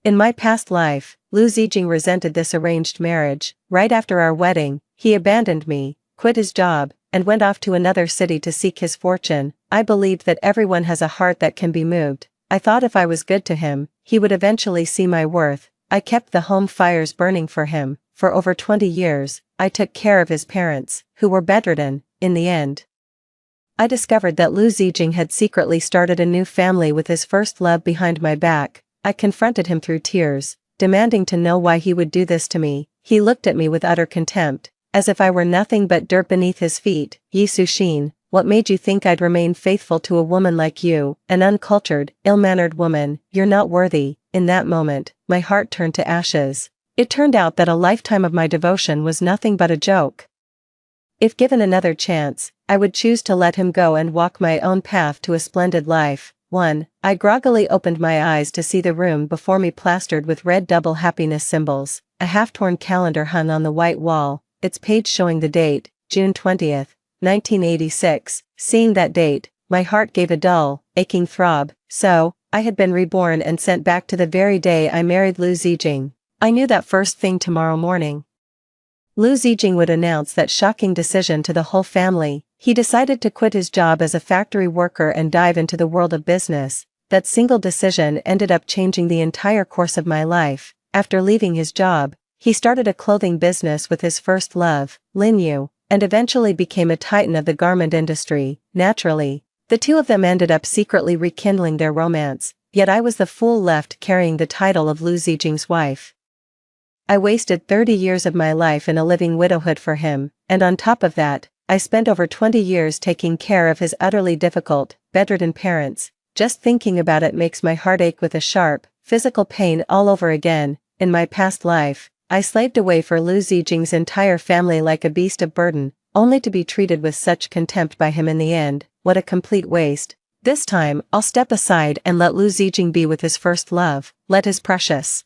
In my past life, Lu Zijing resented this arranged marriage. Right after our wedding, he abandoned me, quit his job, and went off to another city to seek his fortune. I believed that everyone has a heart that can be moved. I thought if I was good to him, he would eventually see my worth. I kept the home fires burning for him. For over 20 years, I took care of his parents, who were bedridden. In the end, I discovered that Lu Zijing had secretly started a new family with his first love behind my back. I confronted him through tears, demanding to know why he would do this to me. He looked at me with utter contempt, as if I were nothing but dirt beneath his feet. Yi Suxin, what made you think I'd remain faithful to a woman like you, an uncultured, ill-mannered woman? You're not worthy. In that moment, my heart turned to ashes. It turned out that a lifetime of my devotion was nothing but a joke. If given another chance, I would choose to let him go and walk my own path to a splendid life. 1. I groggily opened my eyes to see the room before me plastered with red double happiness symbols. A half-torn calendar hung on the white wall, its page showing the date, June 20th, 1986. Seeing that date, my heart gave a dull, aching throb. So, I had been reborn and sent back to the very day I married Lu Zijing. I knew that first thing tomorrow morning, Lu Zijing would announce that shocking decision to the whole family. He decided to quit his job as a factory worker and dive into the world of business. That single decision ended up changing the entire course of my life. After leaving his job, he started a clothing business with his first love, Lin Yu, and eventually became a titan of the garment industry. Naturally, the two of them ended up secretly rekindling their romance, yet I was the fool left carrying the title of Lu Zijing's wife. I wasted 30 years of my life in a living widowhood for him, and on top of that, I spent over 20 years taking care of his utterly difficult, bedridden parents. Just thinking about it makes my heart ache with a sharp, physical pain all over again. In my past life, I slaved away for Lu Zijing's entire family like a beast of burden, only to be treated with such contempt by him in the end. What a complete waste. This time, I'll step aside and let Lu Zijing be with his first love. Let his precious,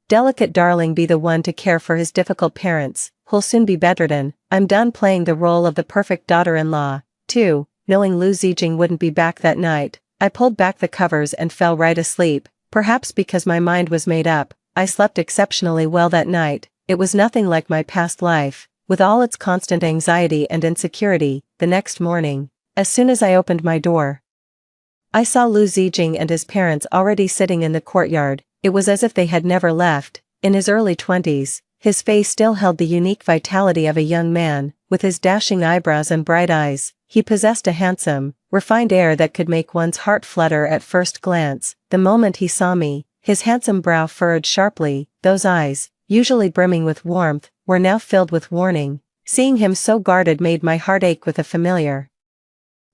delicate darling be the one to care for his difficult parents, who'll soon be bedridden. I'm done playing the role of the perfect daughter-in-law. 2. Knowing Lu Zijing wouldn't be back that night, I pulled back the covers and fell right asleep. Perhaps because my mind was made up, I slept exceptionally well that night. It was nothing like my past life, with all its constant anxiety and insecurity. The next morning, as soon as I opened my door, I saw Lu Zijing and his parents already sitting in the courtyard. It was as if they had never left. In his early 20s, his face still held the unique vitality of a young man. With his dashing eyebrows and bright eyes, he possessed a handsome, refined air that could make one's heart flutter at first glance. The moment he saw me, his handsome brow furrowed sharply. Those eyes, usually brimming with warmth, were now filled with warning. Seeing him so guarded made my heart ache with a familiar,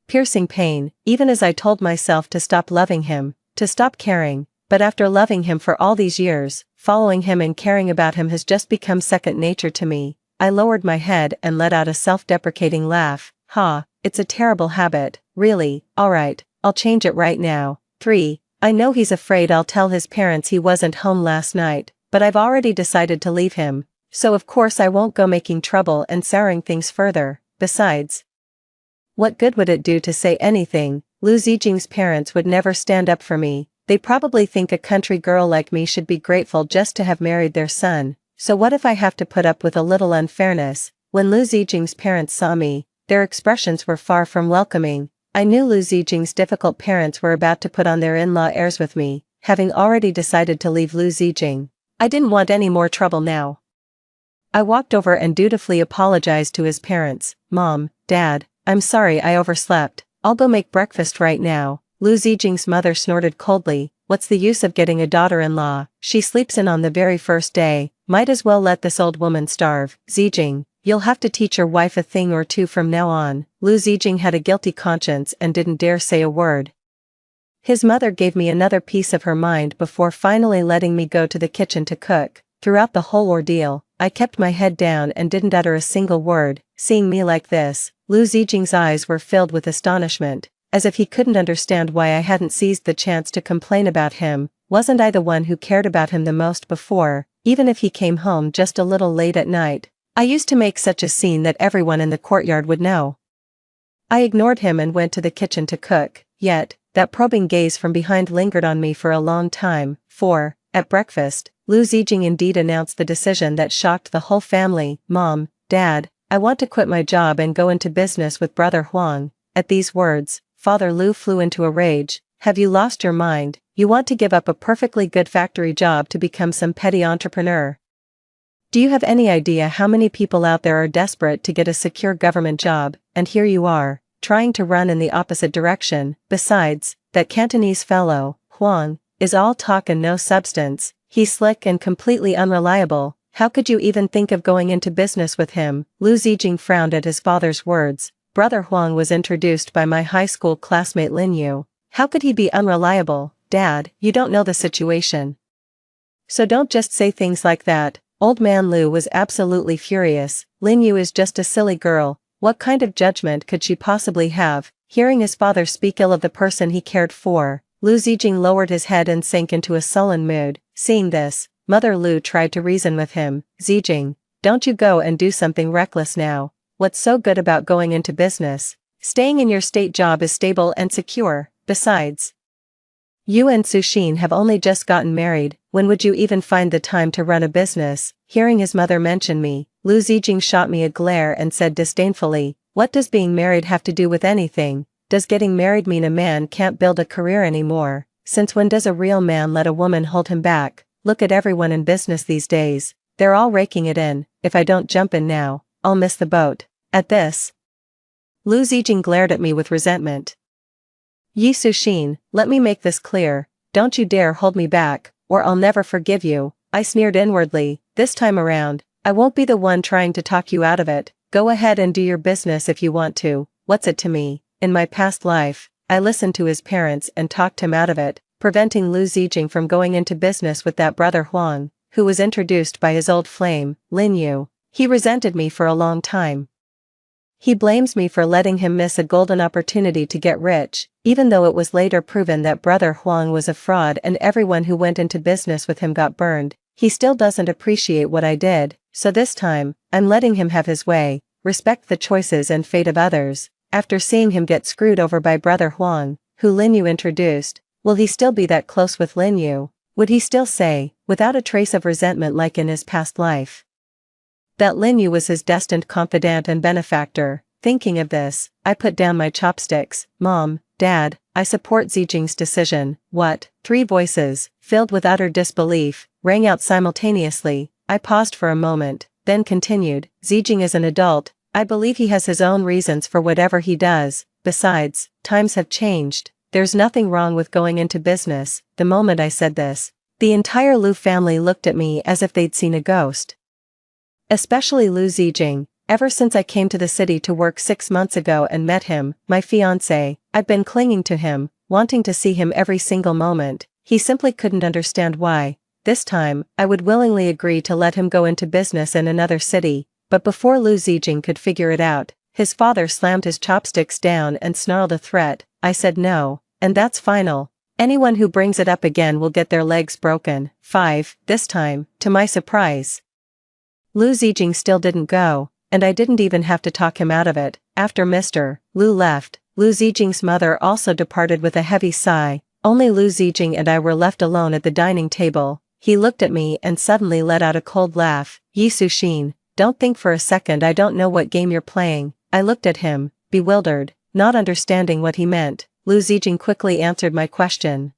piercing pain, even as I told myself to stop loving him, to stop caring. But after loving him for all these years, following him and caring about him has just become second nature to me. I lowered my head and let out a self-deprecating laugh. Ha, it's a terrible habit, really. Alright, I'll change it right now. 3. I know he's afraid I'll tell his parents he wasn't home last night, but I've already decided to leave him, so of course I won't go making trouble and souring things further. Besides, what good would it do to say anything? Lu Zijing's parents would never stand up for me. They probably think a country girl like me should be grateful just to have married their son. So what if I have to put up with a little unfairness? When Lu Zijing's parents saw me, their expressions were far from welcoming. I knew Lu Zijing's difficult parents were about to put on their in-law airs with me, having already decided to leave Lu Zijing. I didn't want any more trouble now. I walked over and dutifully apologized to his parents. Mom, Dad, I'm sorry I overslept. I'll go make breakfast right now. Lu Zijing's mother snorted coldly. What's the use of getting a daughter-in-law? She sleeps in on the very first day. Might as well let this old woman starve. Zijing, you'll have to teach your wife a thing or two from now on. Lu Zijing had a guilty conscience and didn't dare say a word. His mother gave me another piece of her mind before finally letting me go to the kitchen to cook. Throughout the whole ordeal, I kept my head down and didn't utter a single word. Seeing me like this, Lu Zijing's eyes were filled with astonishment, as if he couldn't understand why I hadn't seized the chance to complain about him. Wasn't I the one who cared about him the most before, even if he came home just a little late at night? I used to make such a scene that everyone in the courtyard would know. I ignored him and went to the kitchen to cook, yet, that probing gaze from behind lingered on me for a long time. 4. At breakfast, Lu Zijing indeed announced the decision that shocked the whole family. Mom, Dad, I want to quit my job and go into business with Brother Huang. At these words, Father Lu flew into a rage. Have you lost your mind? You want to give up a perfectly good factory job to become some petty entrepreneur? Do you have any idea how many people out there are desperate to get a secure government job, and here you are, trying to run in the opposite direction? Besides, that Cantonese fellow, Huang, is all talk and no substance. He's slick and completely unreliable. How could you even think of going into business with him? Lu Zijing frowned at his father's words. Brother Huang was introduced by my high school classmate Lin Yu. How could he be unreliable? Dad, you don't know the situation. So don't just say things like that. Old man Lu was absolutely furious. Lin Yu is just a silly girl. What kind of judgment could she possibly have? Hearing his father speak ill of the person he cared for, Lu Zijing lowered his head and sank into a sullen mood. Seeing this, Mother Lu tried to reason with him. Zijing, don't you go and do something reckless now. What's so good about going into business? Staying in your state job is stable and secure. Besides, you and Suxin have only just gotten married. When would you even find the time to run a business? Hearing his mother mention me, Lu Zijing shot me a glare and said disdainfully, what does being married have to do with anything? Does getting married mean a man can't build a career anymore? Since when does a real man let a woman hold him back? Look at everyone in business these days. They're all raking it in. If I don't jump in now, I'll miss the boat. At this, Lu Zijing glared at me with resentment. Yi Suxin, let me make this clear. Don't you dare hold me back, or I'll never forgive you. I sneered inwardly. This time around, I won't be the one trying to talk you out of it. Go ahead and do your business if you want to. What's it to me? In my past life, I listened to his parents and talked him out of it, preventing Lu Zijing from going into business with that Brother Huang, who was introduced by his old flame, Lin Yu. He resented me for a long time. He blames me for letting him miss a golden opportunity to get rich, even though it was later proven that Brother Huang was a fraud and everyone who went into business with him got burned. He still doesn't appreciate what I did, so this time, I'm letting him have his way, respect the choices and fate of others. After seeing him get screwed over by Brother Huang, who Lin Yu introduced, will he still be that close with Lin Yu? Would he still say, without a trace of resentment like in his past life, that Lin Yu was his destined confidant and benefactor? Thinking of this, I put down my chopsticks. Mom, Dad, I support Zijing's decision. What? 3 voices, filled with utter disbelief, rang out simultaneously. I paused for a moment, then continued. Zijing is an adult. I believe he has his own reasons for whatever he does. Besides, times have changed. There's nothing wrong with going into business. The moment I said this, the entire Lu family looked at me as if they'd seen a ghost. Especially Lu Zijing. Ever since I came to the city to work 6 months ago and met him, my fiancé, I've been clinging to him, wanting to see him every single moment. He simply couldn't understand why. This time, I would willingly agree to let him go into business in another city, but before Lu Zijing could figure it out, his father slammed his chopsticks down and snarled a threat. I said no, and that's final. Anyone who brings it up again will get their legs broken. 5. This time, to my surprise, Lu Zijing still didn't go, and I didn't even have to talk him out of it. After Mr. Lu left, Lu Zijing's mother also departed with a heavy sigh. Only Lu Zijing and I were left alone at the dining table. He looked at me and suddenly let out a cold laugh. Yi Suxin, don't think for a second I don't know what game you're playing. I looked at him, bewildered, not understanding what he meant. Lu Zijing quickly answered my question.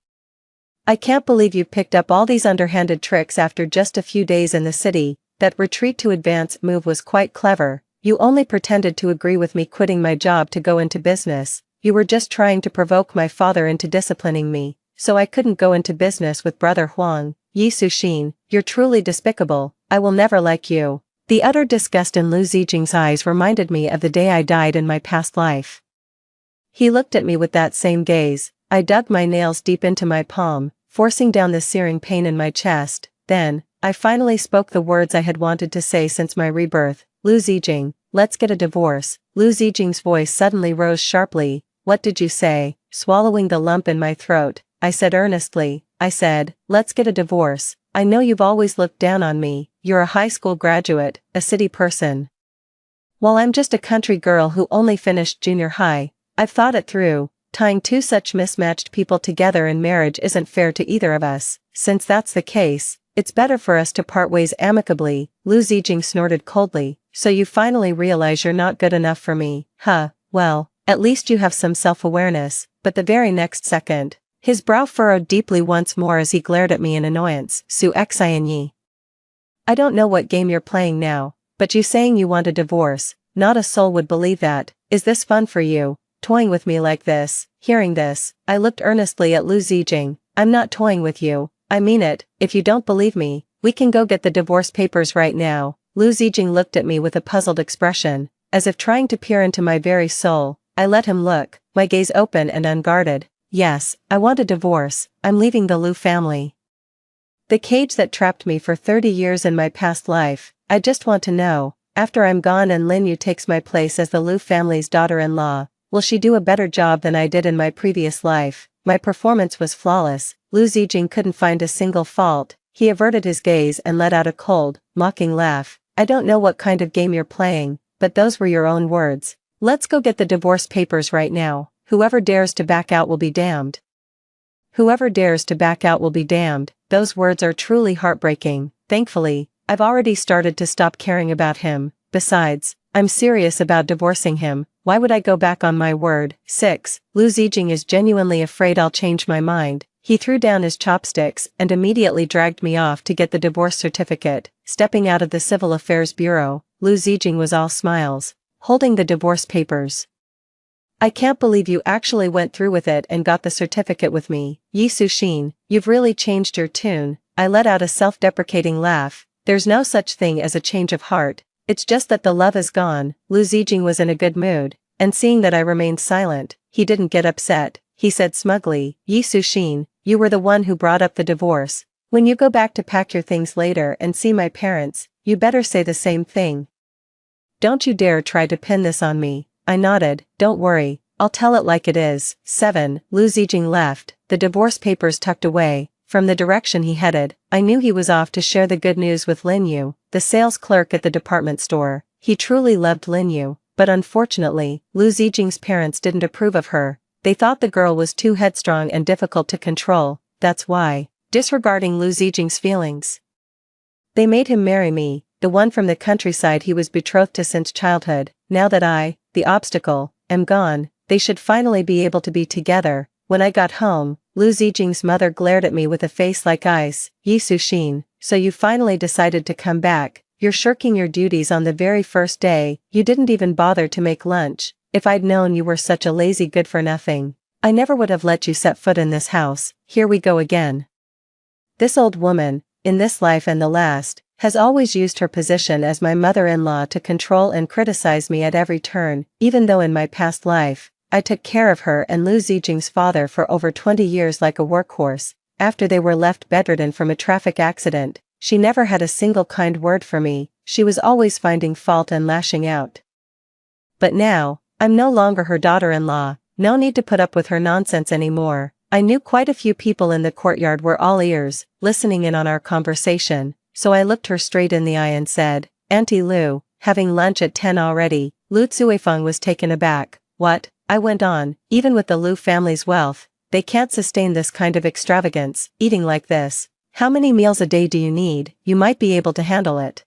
I can't believe you picked up all these underhanded tricks after just a few days in the city. That retreat to advance move was quite clever. You only pretended to agree with me quitting my job to go into business. You were just trying to provoke my father into disciplining me, so I couldn't go into business with Brother Huang. Yi Suxin, you're truly despicable. I will never like you. The utter disgust in Lu Zijing's eyes reminded me of the day I died in my past life. He looked at me with that same gaze. I dug my nails deep into my palm, forcing down the searing pain in my chest. Then, I finally spoke the words I had wanted to say since my rebirth. Lu Zijing, let's get a divorce. Lu Zijing's voice suddenly rose sharply. What did you say? Swallowing the lump in my throat, I said earnestly. I said, let's get a divorce. I know you've always looked down on me. You're a high school graduate, a city person, while I'm just a country girl who only finished junior high. I've thought it through. Tying 2 such mismatched people together in marriage isn't fair to either of us. since that's the case, it's better for us to part ways amicably, Lu Zijing snorted coldly. So you finally realize you're not good enough for me, huh? Well, at least you have some self-awareness. But the very next second, his brow furrowed deeply once more as he glared at me in annoyance. Su Xianyi. I don't know what game you're playing now, but you saying you want a divorce, not a soul would believe that. Is this fun for you, toying with me like this? Hearing this, I looked earnestly at Lu Zijing. I'm not toying with you, I mean it. If you don't believe me, we can go get the divorce papers right now. Lu Zijing looked at me with a puzzled expression, as if trying to peer into my very soul. I let him look, my gaze open and unguarded. Yes, I want a divorce. I'm leaving the Lu family. The cage that trapped me for 30 years in my past life. I just want to know, after I'm gone and Lin Yu takes my place as the Lu family's daughter-in-law, will she do a better job than I did in my previous life? My performance was flawless. Lu Zijing couldn't find a single fault. He averted his gaze and let out a cold, mocking laugh. I don't know what kind of game you're playing, but those were your own words. Let's go get the divorce papers right now. Whoever dares to back out will be damned. Whoever dares to back out will be damned. Those words are truly heartbreaking. Thankfully, I've already started to stop caring about him. Besides, I'm serious about divorcing him. Why would I go back on my word? 6. Lu Zijing is genuinely afraid I'll change my mind. He threw down his chopsticks and immediately dragged me off to get the divorce certificate. Stepping out of the Civil Affairs Bureau, Lu Zijing was all smiles, holding the divorce papers. I can't believe you actually went through with it and got the certificate with me. Yi Suxin, you've really changed your tune. I let out a self-deprecating laugh. There's no such thing as a change of heart. It's just that the love is gone. Lu Zijing was in a good mood, and seeing that I remained silent, he didn't get upset. He said smugly, Yi Suxin, you were the one who brought up the divorce. When you go back to pack your things later and see my parents, you better say the same thing. Don't you dare try to pin this on me. I nodded. Don't worry, I'll tell it like it is. 7. Lu Zijing left, the divorce papers tucked away. From the direction he headed, I knew he was off to share the good news with Lin Yu, the sales clerk at the department store. He truly loved Lin Yu, but unfortunately, Lu Zijing's parents didn't approve of her. They thought the girl was too headstrong and difficult to control. That's why, disregarding Lu Zijing's feelings, they made him marry me, the one from the countryside he was betrothed to since childhood. Now that I, the obstacle, am gone, they should finally be able to be together. When I got home, Lu Zijing's mother glared at me with a face like ice. Yi Suxin, so you finally decided to come back. You're shirking your duties on the very first day. You didn't even bother to make lunch. If I'd known you were such a lazy good-for-nothing, I never would have let you set foot in this house. Here we go again. This old woman, in this life and the last, has always used her position as my mother-in-law to control and criticize me at every turn, even though in my past life, I took care of her and Lu Zijing's father for over 20 years like a workhorse. After they were left bedridden from a traffic accident, she never had a single kind word for me. She was always finding fault and lashing out. But now, I'm no longer her daughter-in-law. No need to put up with her nonsense anymore. I knew quite a few people in the courtyard were all ears, listening in on our conversation, so I looked her straight in the eye and said, Auntie Lu, having lunch at 10 already? Lu Zuifeng was taken aback. What? I went on, even with the Lu family's wealth, they can't sustain this kind of extravagance, eating like this. How many meals a day do you need? You might be able to handle it.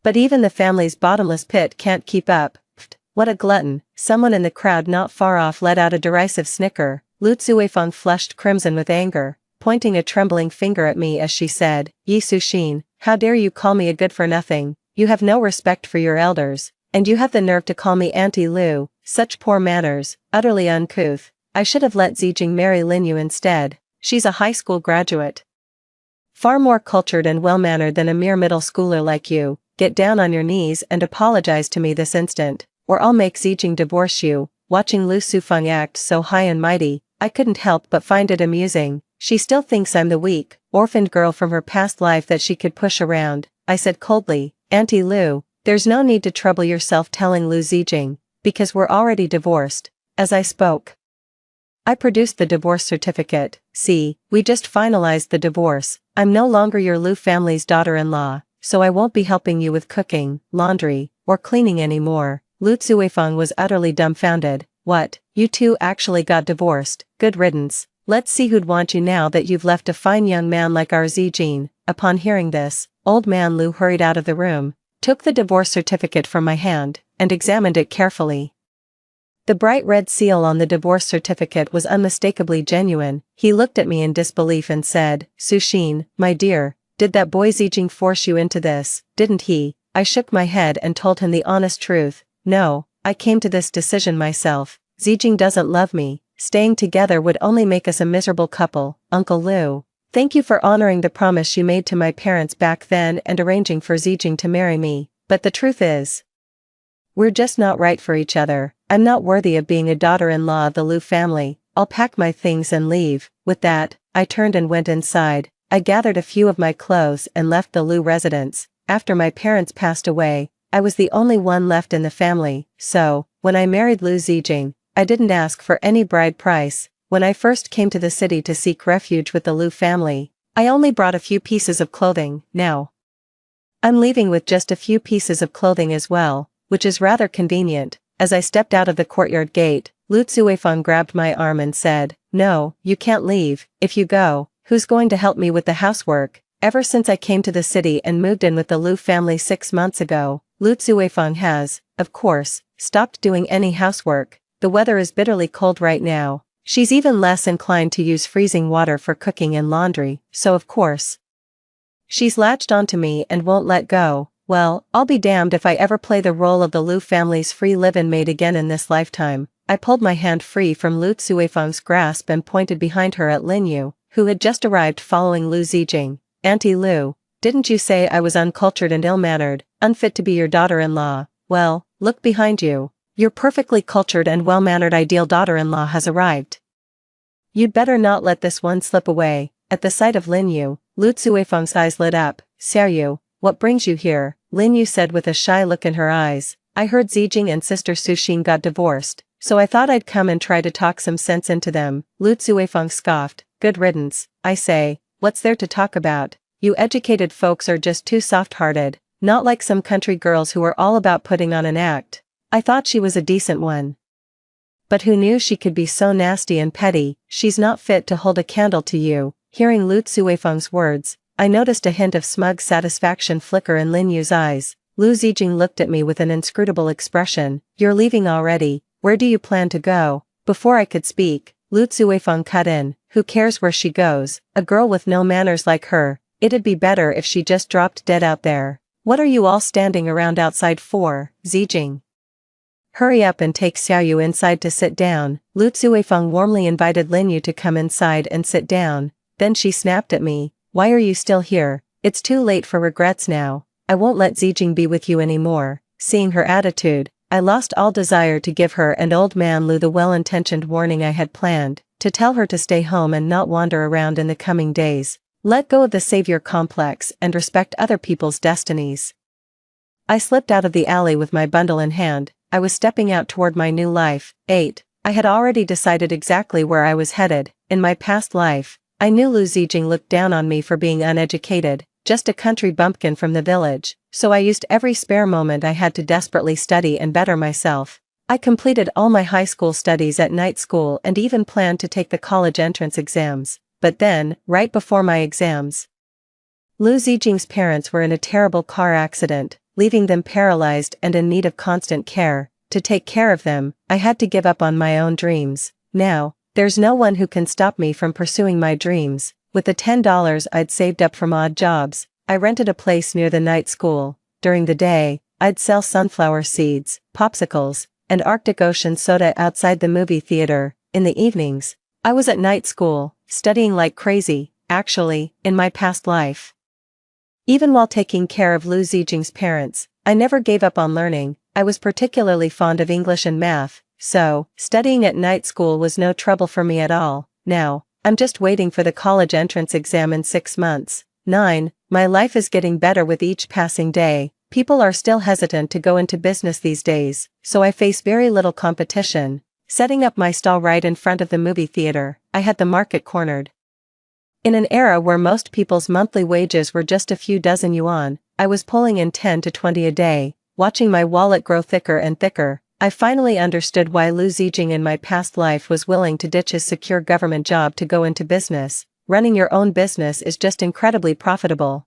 But even the family's bottomless pit can't keep up. Pfft, what a glutton. Someone in the crowd not far off let out a derisive snicker. Lu Zuifeng flushed crimson with anger, pointing a trembling finger at me as she said, Yi Suxin, how dare you call me a good-for-nothing? You have no respect for your elders, and you have the nerve to call me Auntie Lu. Such poor manners, utterly uncouth. I should have let Zijing marry Lin Yu instead. She's a high school graduate, far more cultured and well-mannered than a mere middle schooler like you. Get down on your knees and apologize to me this instant, or I'll make Zijing divorce you. Watching Lu Sufeng act so high and mighty, I couldn't help but find it amusing. She still thinks I'm the weak, orphaned girl from her past life that she could push around. I said coldly, Auntie Lu, there's no need to trouble yourself telling Lu Zijing, because we're already divorced. As I spoke, I produced the divorce certificate. See, we just finalized the divorce. I'm no longer your Lu family's daughter-in-law, so I won't be helping you with cooking, laundry, or cleaning anymore. Lu Zuifeng was utterly dumbfounded. What? You two actually got divorced? Good riddance. let's see who'd want you now that you've left a fine young man like our Zijin." Upon hearing this, old man Lu hurried out of the room, took the divorce certificate from my hand, and examined it carefully. The bright red seal on the divorce certificate was unmistakably genuine. He looked at me in disbelief and said, "Sushin, my dear, did that boy Zijing force you into this, didn't he?" I shook my head and told him the honest truth. "No, I came to this decision myself. Zijing doesn't love me. Staying together would only make us a miserable couple, Uncle Lu. Thank you for honoring the promise you made to my parents back then and arranging for Zijing to marry me, but the truth is, we're just not right for each other. I'm not worthy of being a daughter-in-law of the Lu family. I'll pack my things and leave." With that, I turned and went inside. I gathered a few of my clothes and left the Lu residence. After my parents passed away, I was the only one left in the family, so, when I married Lu Zijing, I didn't ask for any bride price. When I first came to the city to seek refuge with the Lu family, I only brought a few pieces of clothing. Now I'm leaving with just a few pieces of clothing as well, which is rather convenient. As I stepped out of the courtyard gate, Lu Zuifeng grabbed my arm and said, "No, you can't leave. If you go, who's going to help me with the housework?" Ever since I came to the city and moved in with the Lu family 6 months ago, Lu Zuifeng has, of course, stopped doing any housework. The weather is bitterly cold right now. She's even less inclined to use freezing water for cooking and laundry, so of course, she's latched onto me and won't let go. Well, I'll be damned if I ever play the role of the Lu family's free live-in maid again in this lifetime. I pulled my hand free from Lu Zuifeng's grasp and pointed behind her at Lin Yu, who had just arrived following Lu Zijing. "Auntie Lu, didn't you say I was uncultured and ill-mannered, unfit to be your daughter-in-law? Well, look behind you. Your perfectly cultured and well-mannered ideal daughter-in-law has arrived. You'd better not let this one slip away." At the sight of Lin Yu, Lu Zuifeng's eyes lit up. "Xiaoyu, what brings you here?" Lin Yu said with a shy look in her eyes. "I heard Zijing and sister Sushin got divorced, so I thought I'd come and try to talk some sense into them." Lu Zuifeng scoffed. "Good riddance, I say. What's there to talk about? You educated folks are just too soft-hearted, not like some country girls who are all about putting on an act. I thought she was a decent one, but who knew she could be so nasty and petty? She's not fit to hold a candle to you." Hearing Lu Zuifeng's words, I noticed a hint of smug satisfaction flicker in Lin Yu's eyes. Lu Zijing looked at me with an inscrutable expression. "You're leaving already. Where do you plan to go?" Before I could speak, Lu Zuifeng cut in. "Who cares where she goes? A girl with no manners like her. It'd be better if she just dropped dead out there. What are you all standing around outside for? Zijing, hurry up and take Xiaoyu inside to sit down." Lu Zuifeng warmly invited Lin Yu to come inside and sit down. Then she snapped at me. "Why are you still here? It's too late for regrets now. I won't let Zijing be with you anymore." Seeing her attitude, I lost all desire to give her and old man Lu the well-intentioned warning I had planned, to tell her to stay home and not wander around in the coming days. Let go of the savior complex and respect other people's destinies. I slipped out of the alley with my bundle in hand. I was stepping out toward my new life. 8. I had already decided exactly where I was headed. In my past life, I knew Lu Zijing looked down on me for being uneducated, just a country bumpkin from the village, so I used every spare moment I had to desperately study and better myself. I completed all my high school studies at night school and even planned to take the college entrance exams. But then, right before my exams, Lu Zijing's parents were in a terrible car accident, leaving them paralyzed and in need of constant care. To take care of them, I had to give up on my own dreams. Now, there's no one who can stop me from pursuing my dreams. With the $10 I'd saved up from odd jobs, I rented a place near the night school. During the day, I'd sell sunflower seeds, popsicles, and Arctic Ocean soda outside the movie theater. In the evenings, I was at night school, studying like crazy. Actually, in my past life, even while taking care of Lu Zijing's parents, I never gave up on learning. I was particularly fond of English and math, so studying at night school was no trouble for me at all. Now, I'm just waiting for the college entrance exam in 6 months. 9. My life is getting better with each passing day. People are still hesitant to go into business these days, so I face very little competition. Setting up my stall right in front of the movie theater, I had the market cornered. In an era where most people's monthly wages were just a few dozen yuan, I was pulling in 10 to 20 a day, watching my wallet grow thicker and thicker. I finally understood why Lu Zijing in my past life was willing to ditch his secure government job to go into business. Running your own business is just incredibly profitable.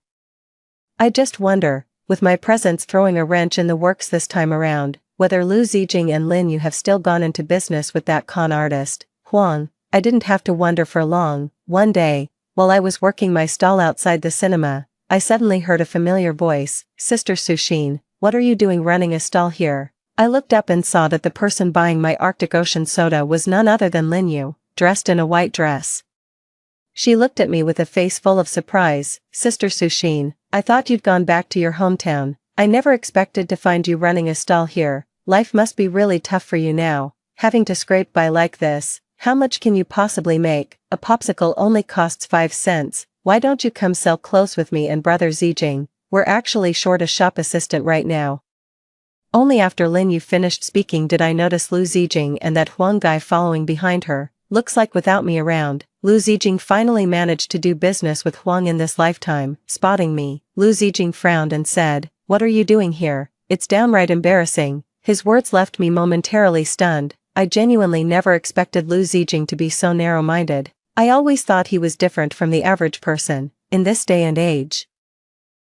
I just wonder, with my presence throwing a wrench in the works this time around, whether Lu Zijing and Lin Yu have still gone into business with that con artist, Huang. I didn't have to wonder for long. One day, while I was working my stall outside the cinema, I suddenly heard a familiar voice, "Sister Suxin, what are you doing running a stall here?" I looked up and saw that the person buying my Arctic Ocean soda was none other than Lin Yu, dressed in a white dress. She looked at me with a face full of surprise. "Sister Suxin, I thought you'd gone back to your hometown. I never expected to find you running a stall here. Life must be really tough for you now, having to scrape by like this. How much can you possibly make? A popsicle only costs 5 cents. Why don't you come sell clothes with me and brother Zijing? We're actually short a shop assistant right now." Only after Lin Yu finished speaking did I notice Lu Zijing and that Huang guy following behind her. Looks like without me around, Lu Zijing finally managed to do business with Huang in this lifetime. Spotting me, Lu Zijing frowned and said, "What are you doing here? It's downright embarrassing." His words left me momentarily stunned. I genuinely never expected Lu Zijing to be so narrow-minded. I always thought he was different from the average person, in this day and age.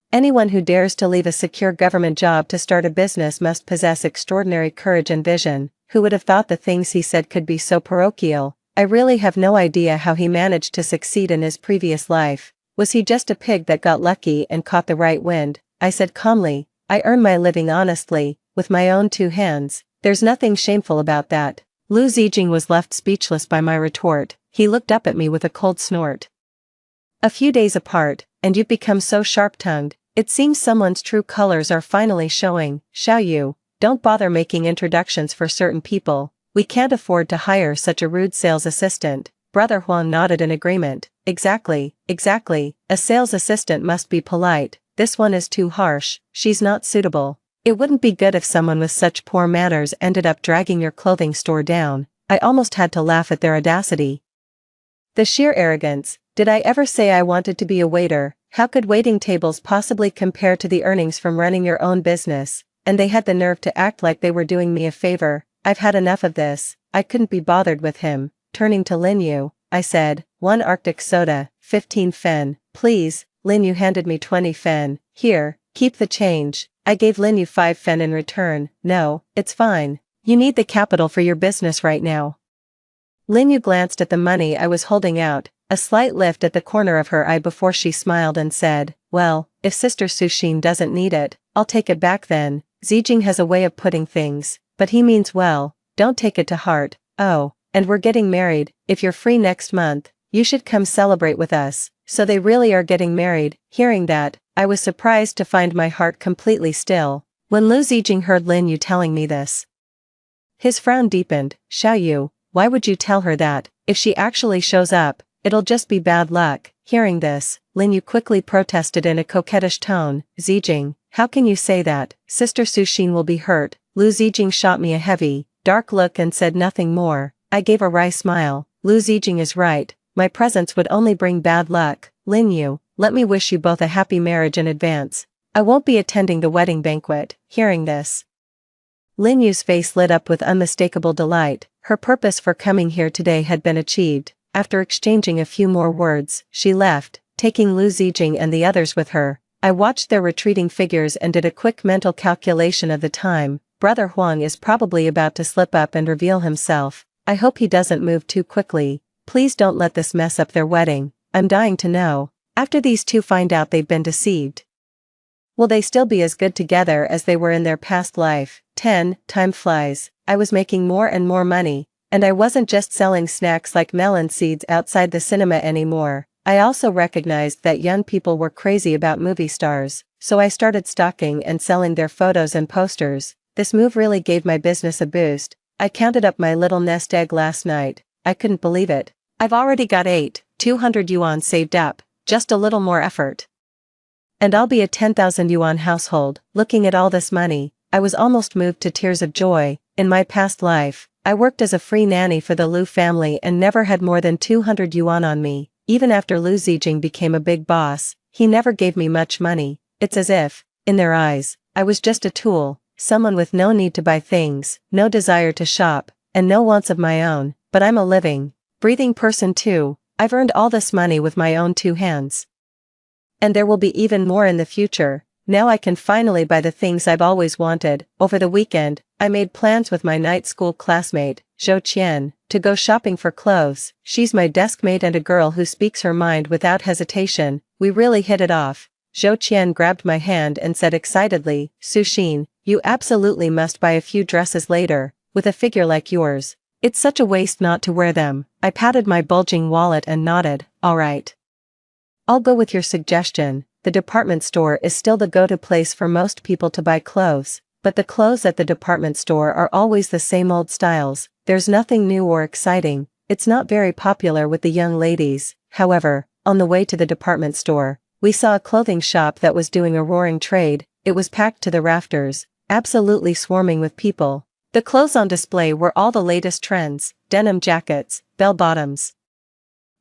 Anyone who dares to leave a secure government job to start a business must possess extraordinary courage and vision. Who would have thought the things he said could be so parochial? I really have no idea how he managed to succeed in his previous life. Was he just a pig that got lucky and caught the right wind? I said calmly, "I earn my living honestly, with my own 2 hands. There's nothing shameful about that." Lu Zijing was left speechless by my retort. He looked up at me with a cold snort. "A few days apart, and you've become so sharp-tongued. It seems someone's true colors are finally showing. Xiao Yu, don't bother making introductions for certain people. We can't afford to hire such a rude sales assistant." Brother Huang nodded in agreement. Exactly. A sales assistant must be polite. This one is too harsh. She's not suitable. It wouldn't be good if someone with such poor manners ended up dragging your clothing store down. I almost had to laugh at their audacity. The sheer arrogance. Did I ever say I wanted to be a waiter? How could waiting tables possibly compare to the earnings from running your own business? And they had the nerve to act like they were doing me a favor. I've had enough of this. I couldn't be bothered with him. Turning to Lin Yu, I said, "1 Arctic soda, 15 fen, please." Lin Yu handed me 20 fen. "Here, keep the change." I gave Lin Yu 5 fen in return. "No, it's fine. You need the capital for your business right now." Lin Yu glanced at the money I was holding out, a slight lift at the corner of her eye before she smiled and said, "Well, if Sister Suxin doesn't need it, I'll take it back then. Zijing has a way of putting things, but he means well. Don't take it to heart. Oh, and we're getting married. If you're free next month, you should come celebrate with us." So they really are getting married. Hearing that, I was surprised to find my heart completely still. When Lu Zijing heard Lin Yu telling me this, his frown deepened. "Xiao Yu, why would you tell her that? If she actually shows up, it'll just be bad luck." Hearing this, Lin Yu quickly protested in a coquettish tone. "Zijing, how can you say that? Sister Suxin will be hurt." Lu Zijing shot me a heavy, dark look and said nothing more. I gave a wry smile. Lu Zijing is right. My presence would only bring bad luck. Lin Yu, let me wish you both a happy marriage in advance. I won't be attending the wedding banquet." Hearing this, Lin Yu's face lit up with unmistakable delight. Her purpose for coming here today had been achieved. After exchanging a few more words, she left, taking Lu Zijing and the others with her. I watched their retreating figures and did a quick mental calculation of the time. Brother Huang is probably about to slip up and reveal himself. I hope he doesn't move too quickly. Please don't let this mess up their wedding. I'm dying to know. After these two find out they've been deceived, will they still be as good together as they were in their past life? Time flies. I was making more and more money, and I wasn't just selling snacks like melon seeds outside the cinema anymore. I also recognized that young people were crazy about movie stars, so I started stalking and selling their photos and posters. This move really gave my business a boost. I counted up my little nest egg last night. I couldn't believe it. I've already got 200 yuan saved up, just a little more effort, and I'll be a 10,000 yuan household. Looking at all this money, I was almost moved to tears of joy. In my past life, I worked as a free nanny for the Lu family and never had more than 200 yuan on me. Even after Lu Zijing became a big boss, he never gave me much money. It's as if, in their eyes, I was just a tool. someone with no need to buy things, no desire to shop, and no wants of my own, but I'm a living, breathing person too. I've earned all this money with my own two hands. And there will be even more in the future. Now I can finally buy the things I've always wanted. Over the weekend, I made plans with my night school classmate, Zhou Qian, to go shopping for clothes. She's my desk mate and a girl who speaks her mind without hesitation. We really hit it off. Zhou Qian grabbed my hand and said excitedly, Suxin, you absolutely must buy a few dresses later, with a figure like yours. It's such a waste not to wear them. I patted my bulging wallet and nodded, all right. I'll go with your suggestion. The department store is still the go-to place for most people to buy clothes, but the clothes at the department store are always the same old styles. There's nothing new or exciting. It's not very popular with the young ladies. However, on the way to the department store, we saw a clothing shop that was doing a roaring trade. It was packed to the rafters, absolutely swarming with people. The clothes on display were all the latest trends, denim jackets, bell-bottoms,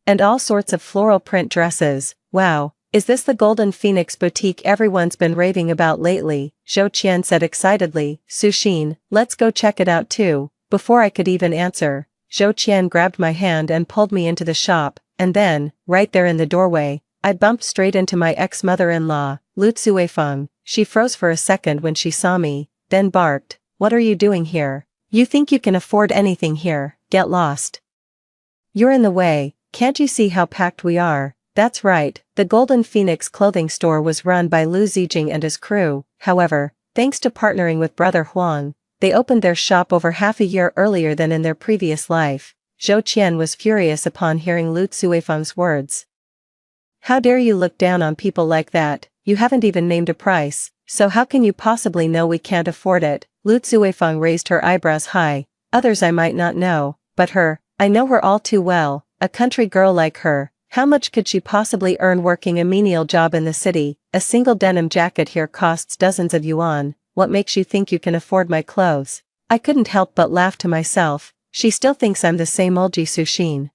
and all sorts of floral print dresses. Wow. Is this the Golden Phoenix boutique everyone's been raving about lately? Zhou Qian said excitedly. Suxin, let's go check it out too. Before I could even answer, Zhou Qian grabbed my hand and pulled me into the shop, and then, right there in the doorway, I bumped straight into my ex-mother-in-law, Lu Cuifeng. She froze for a second when she saw me, then barked, what are you doing here? You think you can afford anything here? Get lost. You're in the way, can't you see how packed we are? That's right, the Golden Phoenix clothing store was run by Lu Zijing and his crew. However, thanks to partnering with brother Huang, they opened their shop over half a year earlier than in their previous life. Zhou Qian was furious upon hearing Lu Cuifeng's words. How dare you look down on people like that? You haven't even named a price, so how can you possibly know we can't afford it? Lu Cuifeng raised her eyebrows high. Others I might not know, but her, I know her all too well, a country girl like her. How much could she possibly earn working a menial job in the city? A single denim jacket here costs dozens of yuan. What makes you think you can afford my clothes? I couldn't help but laugh to myself. She still thinks I'm the same old Ji Suxin.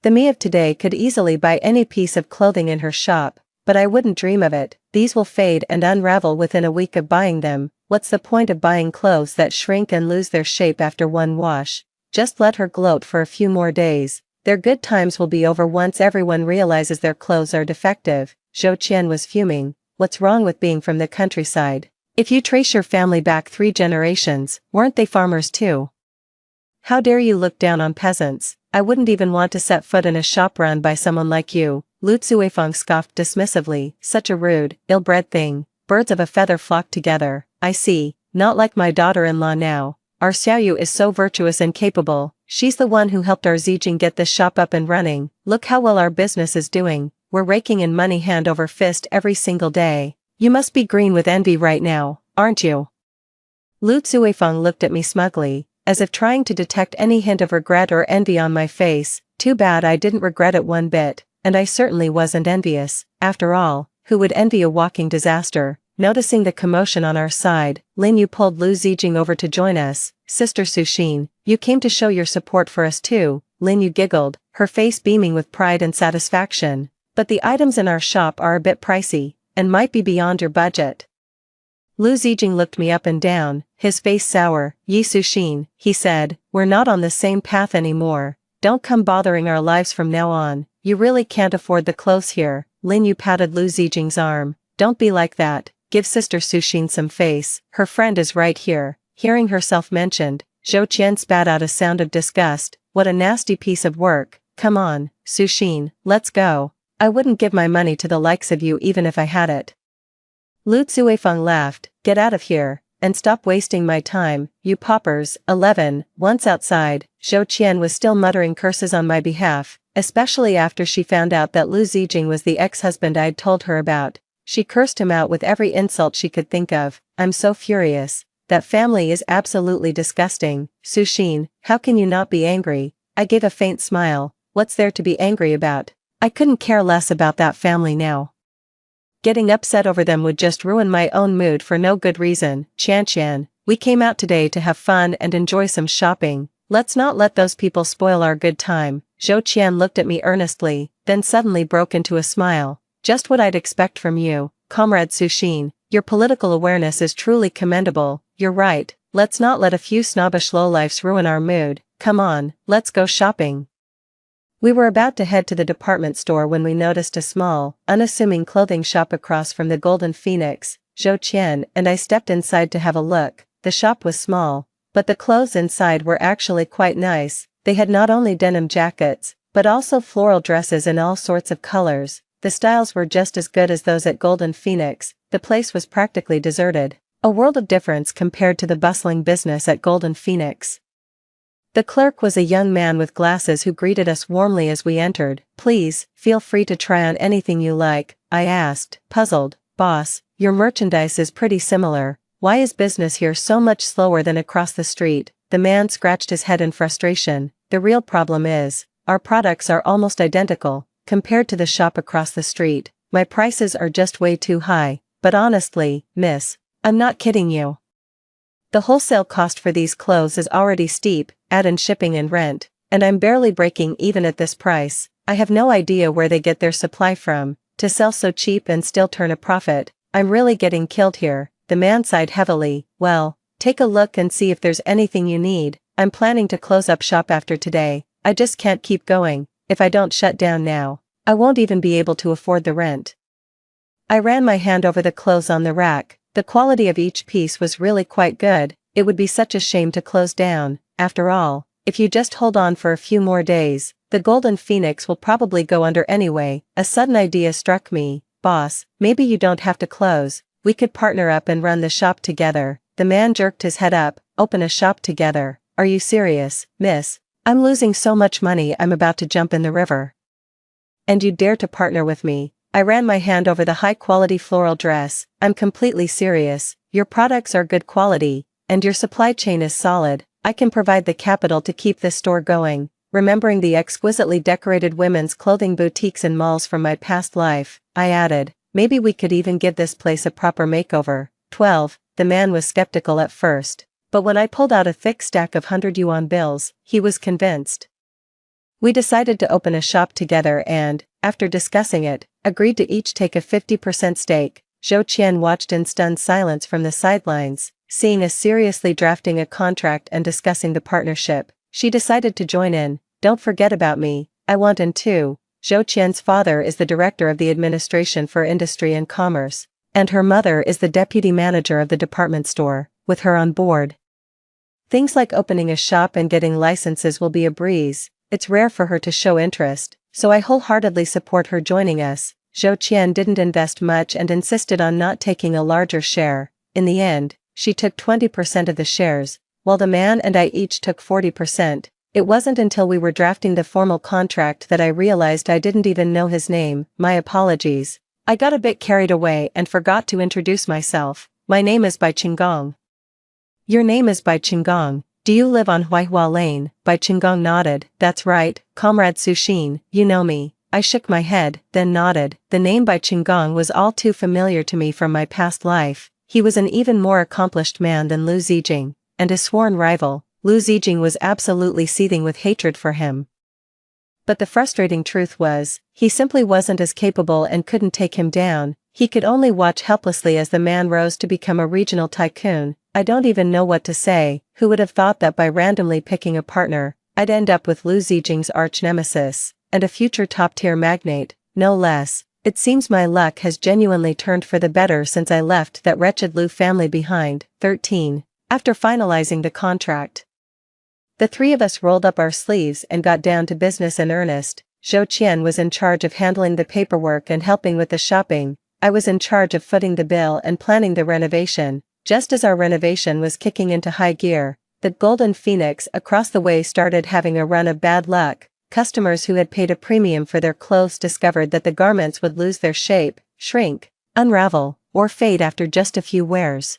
The me of today could easily buy any piece of clothing in her shop, but I wouldn't dream of it. These will fade and unravel within a week of buying them. What's the point of buying clothes that shrink and lose their shape after one wash? Just let her gloat for a few more days. Their good times will be over once everyone realizes their clothes are defective. Zhou Qian was fuming. What's wrong with being from the countryside? If you trace your family back 3 generations, weren't they farmers too? How dare you look down on peasants? I wouldn't even want to set foot in a shop run by someone like you. Lu Cuifeng scoffed dismissively. Such a rude, ill-bred thing. Birds of a feather flock together. I see. Not like my daughter-in-law now. Our Xiaoyu is so virtuous and capable. She's the one who helped our Zijing get this shop up and running. Look how well our business is doing. We're raking in money hand over fist every single day. You must be green with envy right now, aren't you? Lu Cuifeng looked at me smugly, as if trying to detect any hint of regret or envy on my face. Too bad I didn't regret it one bit, and I certainly wasn't envious. After all, who would envy a walking disaster? Noticing the commotion on our side, Lin Yu pulled Lu Zijing over to join us. Sister Suxin, you came to show your support for us too. Lin Yu giggled, her face beaming with pride and satisfaction. But the items in our shop are a bit pricey, and might be beyond your budget. Lu Zijing looked me up and down, his face sour. Yi Suxin, he said, we're not on the same path anymore. Don't come bothering our lives from now on. You really can't afford the clothes here. Lin Yu patted Lu Zijing's arm. Don't be like that. Give Sister Suxin some face. Her friend is right here. Hearing herself mentioned, Zhou Qian spat out a sound of disgust. What a nasty piece of work. Come on, Suxin, let's go. I wouldn't give my money to the likes of you even if I had it. Lu Cuifeng laughed. Get out of here, and stop wasting my time, you paupers. 11. Once outside, Zhou Qian was still muttering curses on my behalf, especially after she found out that Lu Zijing was the ex-husband I'd told her about. She cursed him out with every insult she could think of. I'm so furious. That family is absolutely disgusting. Suxin, how can you not be angry? I gave a faint smile. What's there to be angry about? I couldn't care less about that family now. Getting upset over them would just ruin my own mood for no good reason. Qian, we came out today to have fun and enjoy some shopping. Let's not let those people spoil our good time. Zhou Qian looked at me earnestly, then suddenly broke into a smile. Just what I'd expect from you, Comrade Suxin. Your political awareness is truly commendable. you're right, let's not let a few snobbish lowlifes ruin our mood, come on, let's go shopping. We were about to head to the department store when we noticed a small, unassuming clothing shop across from the Golden Phoenix. Zhou Qian and I stepped inside to have a look. The shop was small, but the clothes inside were actually quite nice. They had not only denim jackets, but also floral dresses in all sorts of colors. The styles were just as good as those at Golden Phoenix. The place was practically deserted. A world of difference compared to the bustling business at Golden Phoenix. The clerk was a young man with glasses who greeted us warmly as we entered. Please, feel free to try on anything you like, I asked, puzzled. Boss, your merchandise is pretty similar. Why is business here so much slower than across the street? The man scratched his head in frustration. The real problem is, our products are almost identical, compared to the shop across the street. My prices are just way too high, but honestly, miss, I'm not kidding you. The wholesale cost for these clothes is already steep, add in shipping and rent, and I'm barely breaking even at this price. I have no idea where they get their supply from, to sell so cheap and still turn a profit. I'm really getting killed here. The man sighed heavily. Well, take a look and see if there's anything you need. I'm planning to close up shop after today. I just can't keep going. If I don't shut down now, I won't even be able to afford the rent. I ran my hand over the clothes on the rack. The quality of each piece was really quite good. It would be such a shame to close down. After all, if you just hold on for a few more days, the Golden Phoenix will probably go under anyway. A sudden idea struck me. Boss, maybe you don't have to close. We could partner up and run the shop together. The man jerked his head up. Open a shop together? Are you serious, miss? I'm losing so much money I'm about to jump in the river. And you dare to partner with me? I ran my hand over the high-quality floral dress. I'm completely serious. Your products are good quality, and your supply chain is solid. I can provide the capital to keep this store going. Remembering the exquisitely decorated women's clothing boutiques and malls from my past life, I added, maybe we could even give this place a proper makeover. 12. The man was skeptical at first, but when I pulled out a thick stack of 100 yuan bills, he was convinced. We decided to open a shop together and, after discussing it, agreed to each take a 50% stake. Zhou Qian watched in stunned silence from the sidelines, seeing us seriously drafting a contract and discussing the partnership. She decided to join in. Don't forget about me, I want in too. Zhou Qian's father is the director of the Administration for Industry and Commerce, and her mother is the deputy manager of the department store. With her on board, things like opening a shop and getting licenses will be a breeze. It's rare for her to show interest, so I wholeheartedly support her joining us. Zhou Qian didn't invest much and insisted on not taking a larger share. In the end, she took 20% of the shares, while the man and I each took 40%. It wasn't until we were drafting the formal contract that I realized I didn't even know his name. My apologies. I got a bit carried away and forgot to introduce myself. My name is Bai Qinggong. Your name is Bai Qinggong. Do you live on Huaihua Lane? Bai Qinggong nodded. That's right, Comrade Suxin, you know me. I shook my head, then nodded. The name Bai Qinggong was all too familiar to me from my past life. He was an even more accomplished man than Lu Zijing, and his sworn rival. Lu Zijing was absolutely seething with hatred for him. But the frustrating truth was, he simply wasn't as capable and couldn't take him down. He could only watch helplessly as the man rose to become a regional tycoon. I don't even know what to say. Who would have thought that by randomly picking a partner, I'd end up with Lu Zijing's arch-nemesis, and a future top-tier magnate, no less. It seems my luck has genuinely turned for the better since I left that wretched Lu family behind. 13. After finalizing the contract, the three of us rolled up our sleeves and got down to business in earnest. Zhou Qian was in charge of handling the paperwork and helping with the shopping. I was in charge of footing the bill and planning the renovation. Just as our renovation was kicking into high gear, the Golden Phoenix across the way started having a run of bad luck. Customers who had paid a premium for their clothes discovered that the garments would lose their shape, shrink, unravel, or fade after just a few wears.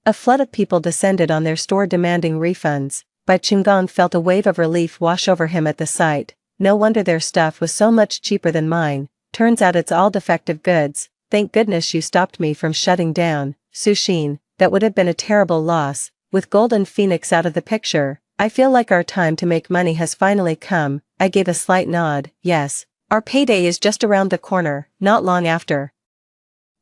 A flood of people descended on their store demanding refunds. Bai Qinggong felt a wave of relief wash over him at the sight. No wonder their stuff was so much cheaper than mine. Turns out it's all defective goods. Thank goodness you stopped me from shutting down. Suxin, that would have been a terrible loss. With Golden Phoenix out of the picture, I feel like our time to make money has finally come. I gave a slight nod. Yes, our payday is just around the corner, not long after.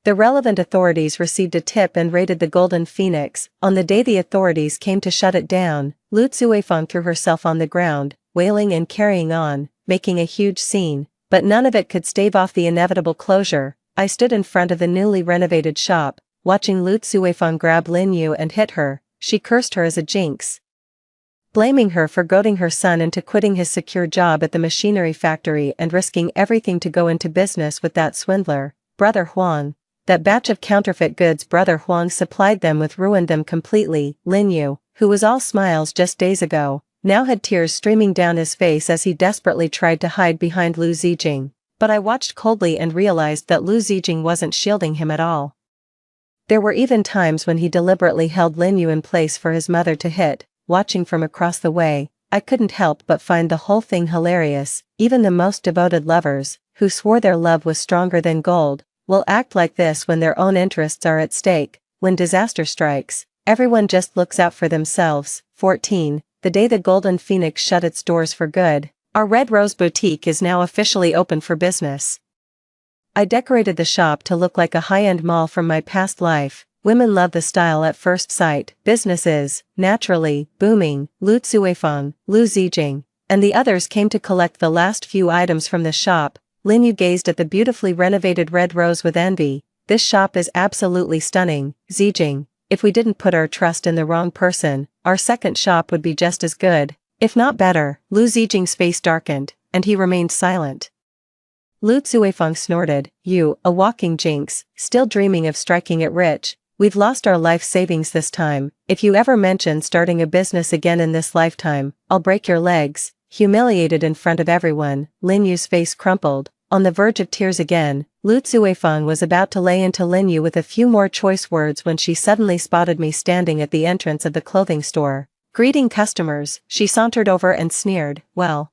The relevant authorities received a tip and raided the Golden Phoenix. On the day the authorities came to shut it down, Lu Zuifeng threw herself on the ground, wailing and carrying on, making a huge scene, but none of it could stave off the inevitable closure. I stood in front of the newly renovated shop, watching Lu Zuifeng grab Lin Yu and hit her. She cursed her as a jinx, blaming her for goading her son into quitting his secure job at the machinery factory and risking everything to go into business with that swindler, Brother Huang. That batch of counterfeit goods Brother Huang supplied them with ruined them completely. Lin Yu, who was all smiles just days ago, now had tears streaming down his face as he desperately tried to hide behind Lu Zijing. But I watched coldly and realized that Lu Zijing wasn't shielding him at all. There were even times when he deliberately held Lin Yu in place for his mother to hit. Watching from across the way, I couldn't help but find the whole thing hilarious. Even the most devoted lovers, who swore their love was stronger than gold, will act like this when their own interests are at stake. When disaster strikes, everyone just looks out for themselves. 14. The day the Golden Phoenix shut its doors for good, our Red Rose Boutique is now officially open for business. I decorated the shop to look like a high-end mall from my past life. Women love the style at first sight. Business is, naturally, booming. Lu Zuifeng, Lu Zijing, and the others came to collect the last few items from the shop. Lin Yu gazed at the beautifully renovated Red Rose with envy. This shop is absolutely stunning. Zijing, if we didn't put our trust in the wrong person, our second shop would be just as good, if not better. Lu Zijing's face darkened, and he remained silent. Lu Zuifeng snorted, "You, a walking jinx, still dreaming of striking it rich. We've lost our life savings this time. If you ever mention starting a business again in this lifetime, I'll break your legs." Humiliated in front of everyone, Lin Yu's face crumpled. On the verge of tears again, Lu Zuifeng was about to lay into Lin Yu with a few more choice words when she suddenly spotted me standing at the entrance of the clothing store. Greeting customers, she sauntered over and sneered, Well,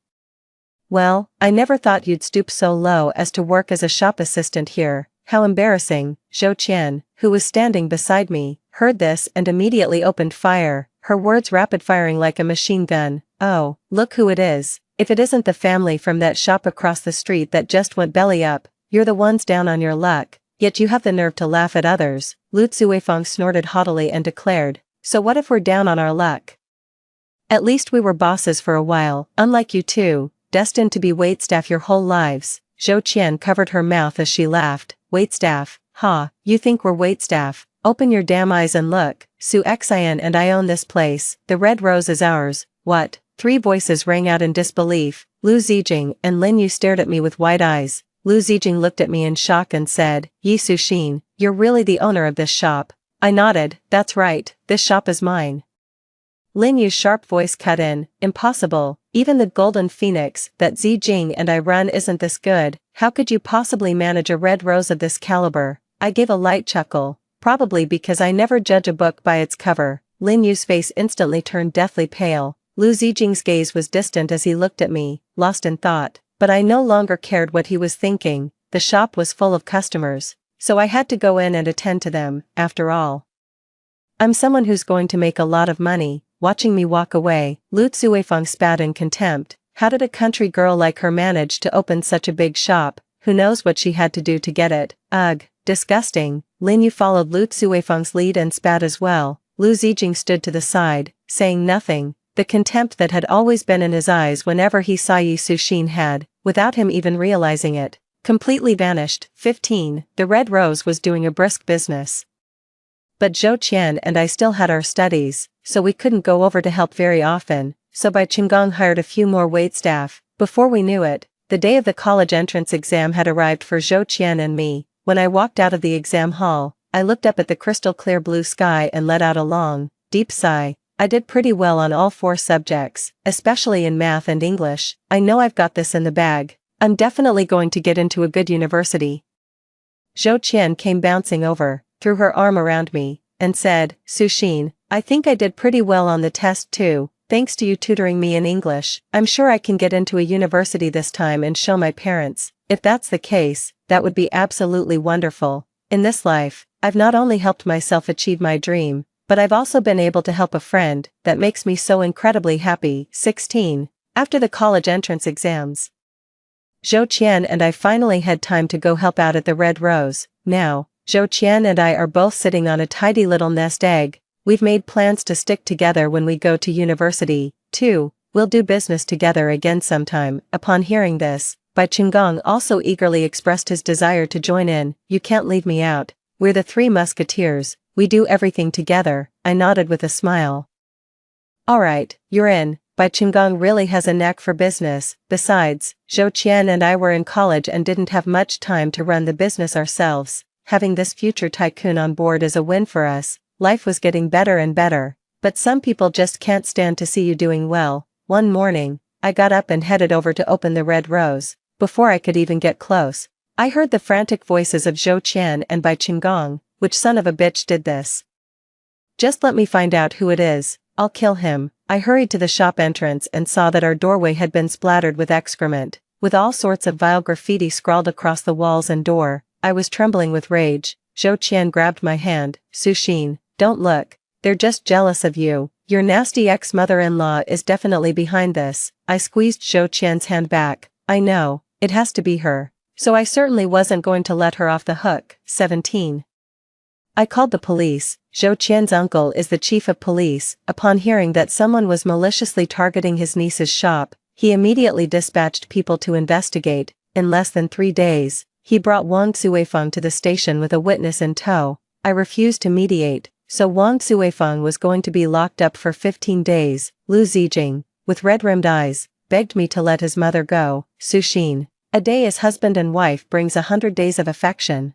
I never thought you'd stoop so low as to work as a shop assistant here. How embarrassing." Zhou Qian, who was standing beside me, heard this and immediately opened fire, her words rapid-firing like a machine gun. "Oh, look who it is. If it isn't the family from that shop across the street that just went belly up, you're the ones down on your luck, yet you have the nerve to laugh at others." Lu Zuifeng snorted haughtily and declared, "So what if we're down on our luck? At least we were bosses for a while, unlike you two, destined to be waitstaff your whole lives." Zhou Qian covered her mouth as she laughed. "Waitstaff? Ha, you think we're waitstaff? Open your damn eyes and look. Su Xian and I own this place. The Red Rose is ours." "What?" Three voices rang out in disbelief. Lu Zijing and Lin Yu stared at me with wide eyes. Lu Zijing looked at me in shock and said, "Yi Suxin, you're really the owner of this shop?" I nodded. "That's right, this shop is mine." Lin Yu's sharp voice cut in, "Impossible, even the Golden Phoenix that Zijing and I run isn't this good. How could you possibly manage a Red Rose of this caliber?" I gave a light chuckle, probably because I never judge a book by its cover. Lin Yu's face instantly turned deathly pale. Lu Zijing's gaze was distant as he looked at me, lost in thought, but I no longer cared what he was thinking. The shop was full of customers, so I had to go in and attend to them. After all, I'm someone who's going to make a lot of money. Watching me walk away, Lu Zuifeng spat in contempt. How did a country girl like her manage to open such a big shop? Who knows what she had to do to get it? Ugh, disgusting. Lin Yu followed Lu Zuifeng's lead and spat as well. Lu Zijing stood to the side, saying nothing. The contempt that had always been in his eyes whenever he saw Yi Suxin had, without him even realizing it, completely vanished. 15. The Red Rose was doing a brisk business. But Zhou Qian and I still had our studies, so we couldn't go over to help very often, so Bai Qinggong hired a few more waitstaff. Before we knew it, the day of the college entrance exam had arrived for Zhou Qian and me. When I walked out of the exam hall, I looked up at the crystal clear blue sky and let out a long, deep sigh. I did pretty well on all 4 subjects, especially in math and English. I know I've got this in the bag. I'm definitely going to get into a good university. Zhou Qian came bouncing over, threw her arm around me, and said, "Suxin, I think I did pretty well on the test too, thanks to you tutoring me in English. I'm sure I can get into a university this time and show my parents. If that's the case, that would be absolutely wonderful. In this life, I've not only helped myself achieve my dream, but I've also been able to help a friend. That makes me so incredibly happy." 16. After the college entrance exams, Zhou Qian and I finally had time to go help out at the Red Rose. Now, Zhou Qian and I are both sitting on a tidy little nest egg. We've made plans to stick together when we go to university, too. We'll do business together again sometime." Upon hearing this, Bai Qinggong also eagerly expressed his desire to join in. "You can't leave me out. We're the Three Musketeers, we do everything together." I nodded with a smile. "Alright, you're in." Bai Qinggong really has a knack for business. Besides, Zhou Qian and I were in college and didn't have much time to run the business ourselves. Having this future tycoon on board is a win for us. Life was getting better and better. But some people just can't stand to see you doing well. One morning, I got up and headed over to open the Red Rose. Before I could even get close, I heard the frantic voices of Zhou Qian and Bai Qinggong. "Which son of a bitch did this? Just let me find out who it is. I'll kill him." I hurried to the shop entrance and saw that our doorway had been splattered with excrement, with all sorts of vile graffiti scrawled across the walls and door. I was trembling with rage. Zhou Qian grabbed my hand. "Su Xin, don't look. They're just jealous of you. Your nasty ex-mother-in-law is definitely behind this." I squeezed Zhou Qian's hand back. "I know, it has to be her. So I certainly wasn't going to let her off the hook." 17. I called the police. Zhou Qian's uncle is the chief of police. Upon hearing that someone was maliciously targeting his niece's shop, he immediately dispatched people to investigate. In less than 3 days, he brought Wang Xuefeng to the station with a witness in tow. I refused to mediate, so Wang Xuefeng was going to be locked up for 15 days. Lu Zijing, with red-rimmed eyes, begged me to let his mother go. "Su Xin, a day as husband and wife brings 100 days of affection.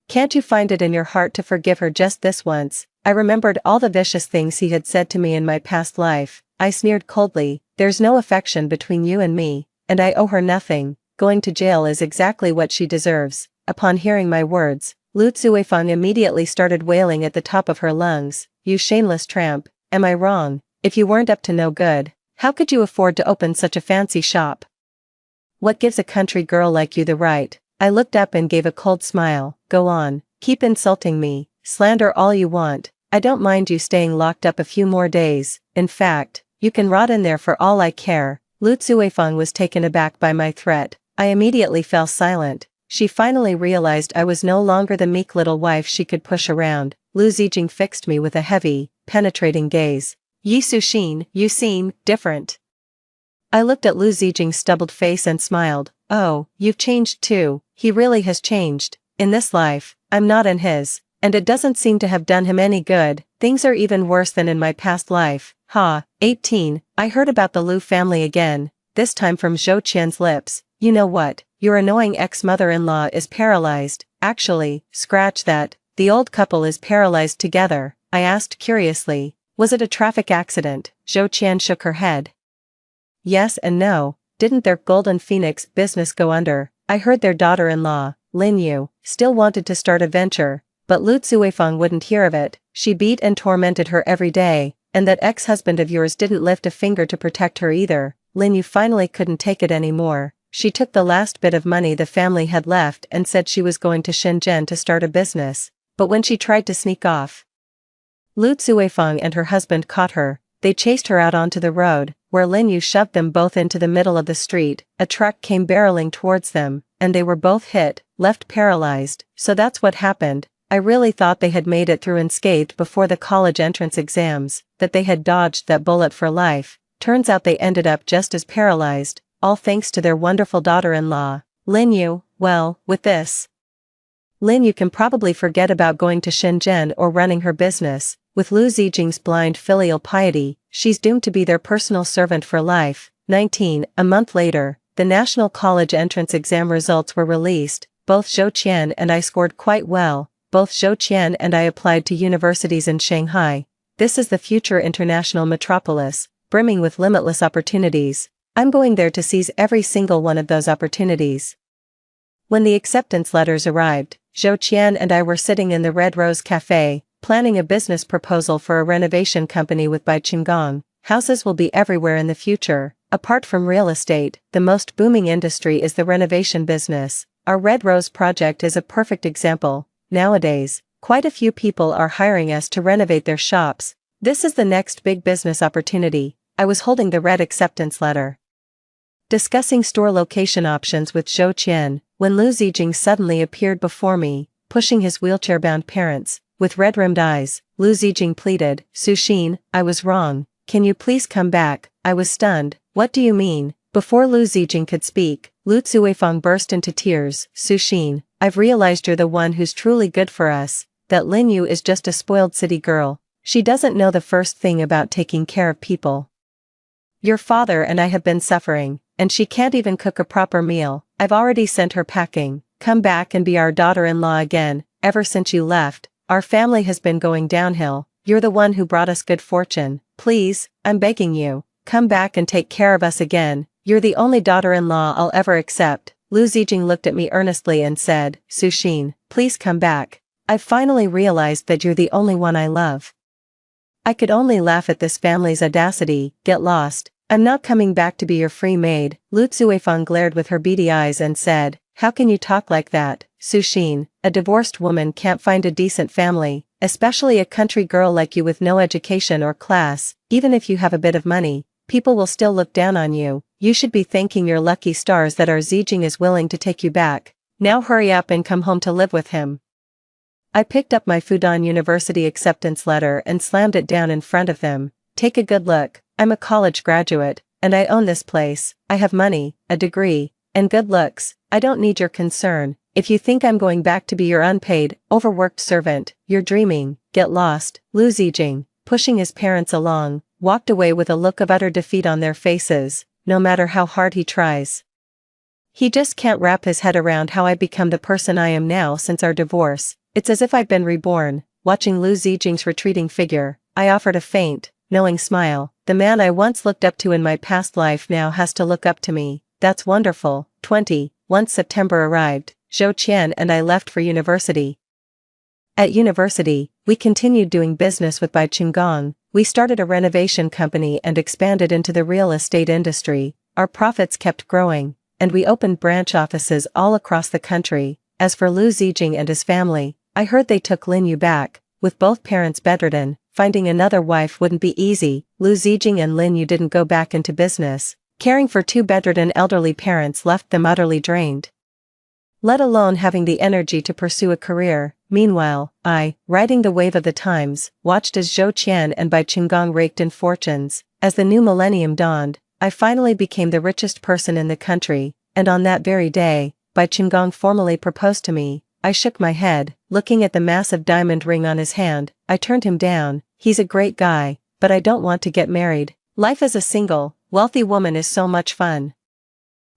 Can't you find it in your heart to forgive her just this once?" I remembered all the vicious things he had said to me in my past life. I sneered coldly. "There's no affection between you and me, and I owe her nothing. Going to jail is exactly what she deserves." Upon hearing my words, Lu Zuifeng immediately started wailing at the top of her lungs. "You shameless tramp, am I wrong? If you weren't up to no good, how could you afford to open such a fancy shop? What gives a country girl like you the right?" I looked up and gave a cold smile. "Go on, keep insulting me, slander all you want. I don't mind you staying locked up a few more days. In fact, you can rot in there for all I care." Lu Zuifeng was taken aback by my threat. I immediately fell silent. She finally realized I was no longer the meek little wife she could push around. Lu Zijing fixed me with a heavy, penetrating gaze. "Yi Su Xin, you seem different." I looked at Lu Zijing's stubbled face and smiled. "Oh, you've changed too." He really has changed. In this life, I'm not in his, and it doesn't seem to have done him any good. Things are even worse than in my past life. Ha. 18. I heard about the Lu family again, this time from Zhou Qian's lips. "You know what, your annoying ex-mother-in-law is paralyzed." "Actually, scratch that, the old couple is paralyzed together." I asked curiously. "Was it a traffic accident?" Zhou Qian shook her head. "Yes and no. Didn't their Golden Phoenix business go under? I heard their daughter-in-law, Lin Yu, still wanted to start a venture, but Lu Zuifeng wouldn't hear of it. She beat and tormented her every day, and that ex-husband of yours didn't lift a finger to protect her either." Lin Yu finally couldn't take it anymore. She took the last bit of money the family had left and said she was going to Shenzhen to start a business, but when she tried to sneak off, Lu Zuifeng and her husband caught her. They chased her out onto the road, where Lin Yu shoved them both into the middle of the street. A truck came barreling towards them, and they were both hit, left paralyzed. So that's what happened. I really thought they had made it through unscathed before the college entrance exams, that they had dodged that bullet for life. Turns out they ended up just as paralyzed, all thanks to their wonderful daughter-in-law, Lin Yu. Well, with this, Lin Yu can probably forget about going to Shenzhen or running her business. With Lu Zijing's blind filial piety, she's doomed to be their personal servant for life. 19. A month later, the national college entrance exam results were released. Both Zhou Qian and I scored quite well. Both Zhou Qian and I applied to universities in Shanghai. This is the future international metropolis, brimming with limitless opportunities. I'm going there to seize every single one of those opportunities. When the acceptance letters arrived, Zhou Qian and I were sitting in the Red Rose Cafe, planning a business proposal for a renovation company with Bai Qinggong. Houses will be everywhere in the future. Apart from real estate, the most booming industry is the renovation business. Our Red Rose project is a perfect example. Nowadays, quite a few people are hiring us to renovate their shops. This is the next big business opportunity. I was holding the red acceptance letter, discussing store location options with Zhou Qian, when Lu Zijing suddenly appeared before me. pushing his wheelchair-bound parents. With red-rimmed eyes, Lu Zijing pleaded, Suxin, I was wrong. Can you please come back? I was stunned. What do you mean? Before Lu Zijing could speak, Lu Zuifeng burst into tears. Suxin, I've realized you're the one who's truly good for us, that Lin Yu is just a spoiled city girl. She doesn't know the first thing about taking care of people. Your father and I have been suffering, and she can't even cook a proper meal. I've already sent her packing. Come back and be our daughter-in-law again. Ever since you left, our family has been going downhill. You're the one who brought us good fortune. Please, I'm begging you, come back and take care of us again. You're the only daughter-in-law I'll ever accept. Lu Zijing looked at me earnestly and said, Suxin, please come back. I've finally realized that you're the only one I love. I could only laugh at this family's audacity. Get lost. I'm not coming back to be your free maid. Lu Zuifeng glared with her beady eyes and said, how can you talk like that, Suxin? A divorced woman can't find a decent family, especially a country girl like you with no education or class. Even if you have a bit of money, people will still look down on you. You should be thanking your lucky stars that our Zijing is willing to take you back. Now hurry up and come home to live with him. I picked up my Fudan University acceptance letter and slammed it down in front of them. Take a good look. I'm a college graduate, and I own this place. I have money, a degree, and good looks. I don't need your concern. If you think I'm going back to be your unpaid, overworked servant, you're dreaming. Get lost. Lu Zijing, pushing his parents along, walked away with a look of utter defeat on their faces. No matter how hard he tries, he just can't wrap his head around how I've become the person I am now since our divorce. It's as if I've been reborn. Watching Lu Zijing's retreating figure, I offered a faint, knowing smile. The man I once looked up to in my past life now has to look up to me. That's wonderful. 20. Once September arrived, Zhou Qian and I left for university. At university, we continued doing business with Bai Qinggong. We started a renovation company and expanded into the real estate industry. Our profits kept growing, and we opened branch offices all across the country. As for Lu Zijing and his family, I heard they took Lin Yu back. With both parents bedridden, finding another wife wouldn't be easy. Lu Zijing and Lin Yu didn't go back into business. Caring for two bedridden elderly parents left them utterly drained, let alone having the energy to pursue a career. Meanwhile, I, riding the wave of the times, watched as Zhou Qian and Bai Qinggong raked in fortunes. As the new millennium dawned, I finally became the richest person in the country, and on that very day, Bai Qinggong formally proposed to me. I shook my head, looking at the massive diamond ring on his hand. I turned him down. He's a great guy, but I don't want to get married. Life as a single, wealthy woman is so much fun.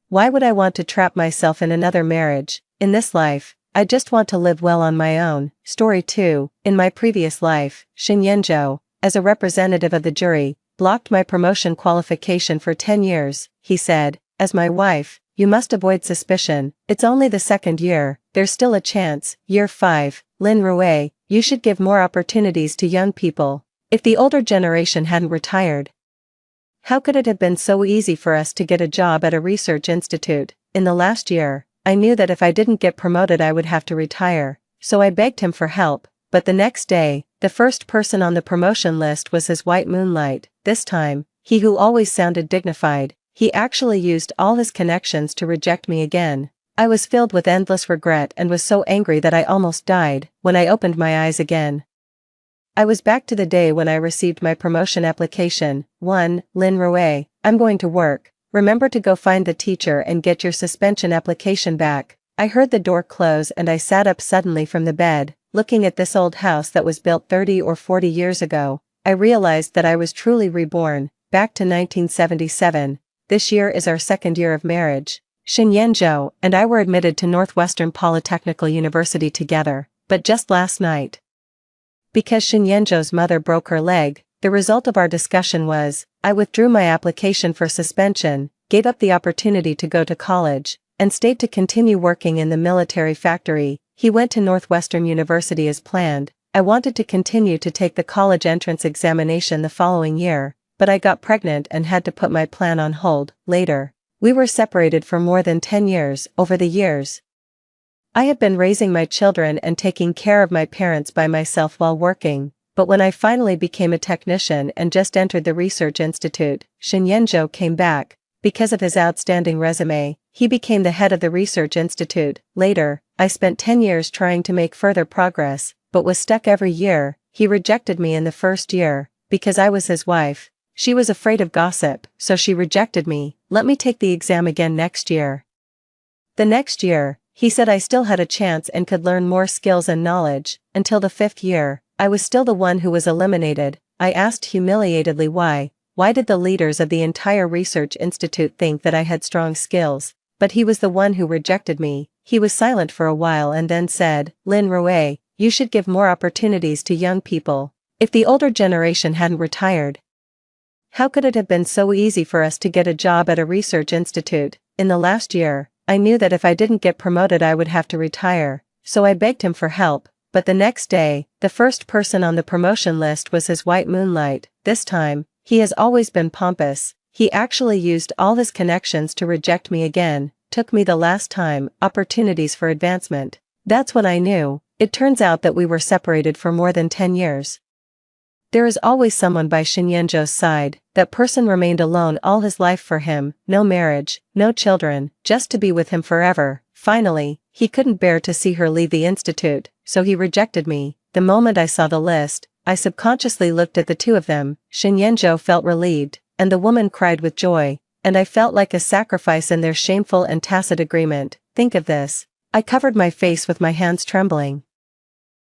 Why would I want to trap myself in another marriage? In this life, I just want to live well on my own. Story 2. In my previous life, Xin Yanzhou, as a representative of the jury, blocked my promotion qualification for 10 years. He said, as my wife, you must avoid suspicion. It's only the second year. There's still a chance. Year 5. Lin Rui, you should give more opportunities to young people. If the older generation hadn't retired, how could it have been so easy for us to get a job at a research institute? In the last year, I knew that if I didn't get promoted I would have to retire, so I begged him for help. But the next day, the first person on the promotion list was his white moonlight. This time, he who always sounded dignified, he actually used all his connections to reject me again. I was filled with endless regret and was so angry that I almost died. When I opened my eyes again, I was back to the day when I received my promotion application. 1. Lin Rui, I'm going to work. Remember to go find the teacher and get your suspension application back. I heard the door close and I sat up suddenly from the bed, looking at this old house that was built 30 or 40 years ago. I realized that I was truly reborn, back to 1977. This year is our second year of marriage. Xin Yanzhou and I were admitted to Northwestern Polytechnical University together, but just last night, because Xin Yanzhou's mother broke her leg, the result of our discussion was, I withdrew my application for suspension, gave up the opportunity to go to college, and stayed to continue working in the military factory. He went to Northwestern University as planned. I wanted to continue to take the college entrance examination the following year, but I got pregnant and had to put my plan on hold. Later, we were separated for more than 10 years. Over the years, I have been raising my children and taking care of my parents by myself while working, but when I finally became a technician and just entered the research institute, Xin Yanzhou came back. Because of his outstanding resume, he became the head of the research institute. Later, I spent 10 years trying to make further progress, but was stuck every year. He rejected me in the first year, because I was his wife. She was afraid of gossip, so she rejected me. Let me take the exam again next year. The next year, he said I still had a chance and could learn more skills and knowledge. Until the 5th year, I was still the one who was eliminated. I asked humiliatedly why. Why did the leaders of the entire research institute think that I had strong skills? But he was the one who rejected me. He was silent for a while and then said, Lin Rue, you should give more opportunities to young people. If the older generation hadn't retired, how could it have been so easy for us to get a job at a research institute? In the last year, I knew that if I didn't get promoted I would have to retire, so I begged him for help. But the next day, the first person on the promotion list was his white moonlight. This time, he has always been pompous. He actually used all his connections to reject me again. Took me the last time, opportunities for advancement. That's when I knew. It turns out that we were separated for more than 10 years. There is always someone by Shinyenjo's side. That person remained alone all his life for him, no marriage, no children, just to be with him forever. Finally, he couldn't bear to see her leave the institute, so he rejected me. The moment I saw the list, I subconsciously looked at the two of them. Shinyenjo felt relieved, and the woman cried with joy, and I felt like a sacrifice in their shameful and tacit agreement. Think of this. I covered my face with my hands trembling,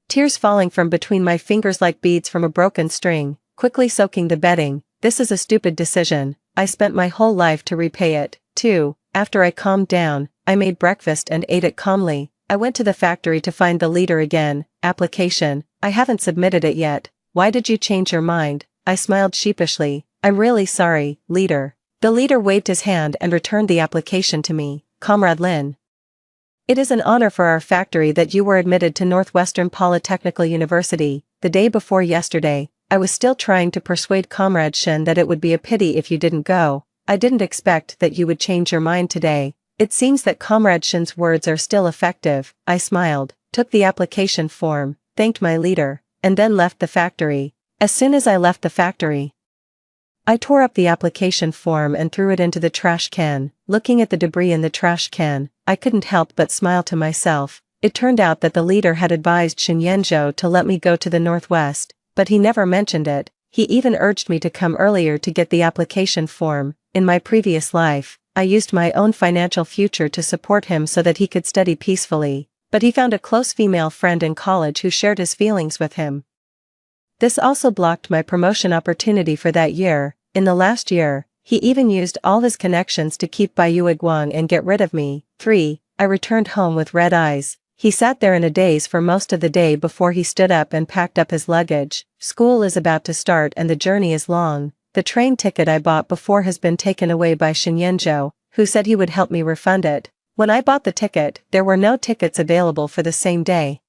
tears falling from between my fingers like beads from a broken string, quickly soaking the bedding. This is a stupid decision. I spent my whole life to repay it, too. After I calmed down, I made breakfast and ate it calmly. I went to the factory to find the leader again. Application. I haven't submitted it yet. Why did you change your mind? I smiled sheepishly. I'm really sorry, leader. The leader waved his hand and returned the application to me. Comrade Lin. It is an honor for our factory that you were admitted to Northwestern Polytechnical University. The day before yesterday, I was still trying to persuade Comrade Shin that it would be a pity if you didn't go. I didn't expect that you would change your mind today. It seems that Comrade Shin's words are still effective. I smiled, took the application form, thanked my leader, and then left the factory. As soon as I left the factory, I tore up the application form and threw it into the trash can. Looking at the debris in the trash can, I couldn't help but smile to myself. It turned out that the leader had advised Shinyenjo to let me go to the Northwest, but he never mentioned it. He even urged me to come earlier to get the application form. In my previous life, I used my own financial future to support him so that he could study peacefully, but he found a close female friend in college who shared his feelings with him. This also blocked my promotion opportunity for that year. In the last year, he even used all his connections to keep Bai Yuiguang and get rid of me. 3. I returned home with red eyes. He sat there in a daze for most of the day before he stood up and packed up his luggage. School is about to start and the journey is long. The train ticket I bought before has been taken away by Shinyenjo, who said he would help me refund it. When I bought the ticket, there were no tickets available for the same day.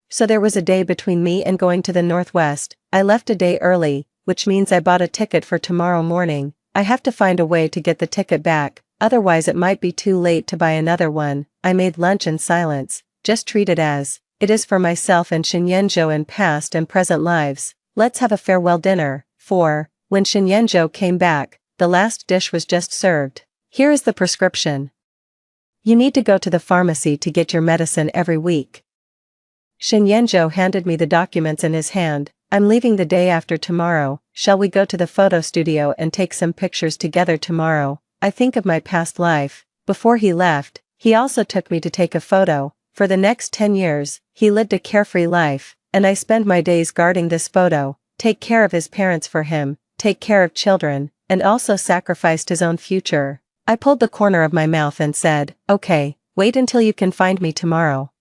So there was a day between me and going to the Northwest. I left a day early, which means I bought a ticket for tomorrow morning. I have to find a way to get the ticket back, otherwise it might be too late to buy another one. I made lunch in silence, just treat it as it is for myself and Shinyenjo in past and present lives. Let's have a farewell dinner. 4. When Shinyenjo came back, the last dish was just served. Here is the prescription. You need to go to the pharmacy to get your medicine every week. Shinyenjo handed me the documents in his hand. I'm leaving the day after tomorrow. Shall we go to the photo studio and take some pictures together tomorrow? I think of my past life. Before he left, he also took me to take a photo. For the next 10 years, he lived a carefree life, and I spend my days guarding this photo, take care of his parents for him, take care of children, and also sacrificed his own future. I pulled the corner of my mouth and said, okay, wait until you can find me tomorrow.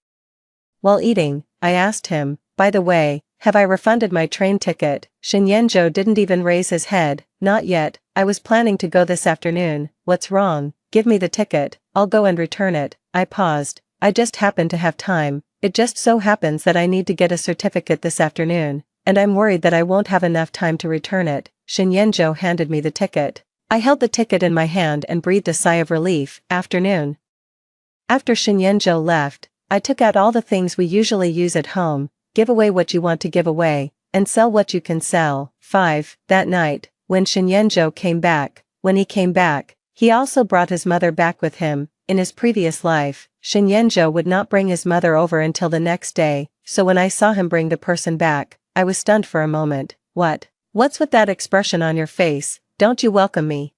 While eating, I asked him, by the way, have I refunded my train ticket? Shinyenjo didn't even raise his head. Not yet, I was planning to go this afternoon. What's wrong? Give me the ticket, I'll go and return it. I paused. I just happen to have time. It just so happens that I need to get a certificate this afternoon, and I'm worried that I won't have enough time to return it. Shinyenjo handed me the ticket. I held the ticket in my hand and breathed a sigh of relief. Afternoon. After Shinyenjo left, I took out all the things we usually use at home, give away what you want to give away, and sell what you can sell. 5. That night, when Shinyenjo came back, he also brought his mother back with him. in his previous life, Shinyenjo would not bring his mother over until the next day, so when I saw him bring the person back, I was stunned for a moment. What's with that expression on your face? Don't you welcome me?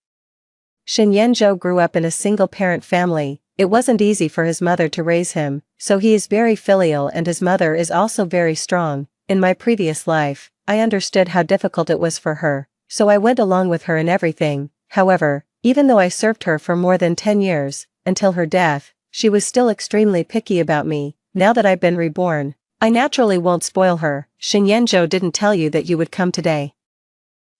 Shinyenjo grew up in a single-parent family. It wasn't easy for his mother to raise him, so he is very filial and his mother is also very strong. In my previous life, I understood how difficult it was for her, so I went along with her in everything. However, even though I served her for more than 10 years, until her death, she was still extremely picky about me. Now that I've been reborn, I naturally won't spoil her. Shinyenjo didn't tell you that you would come today.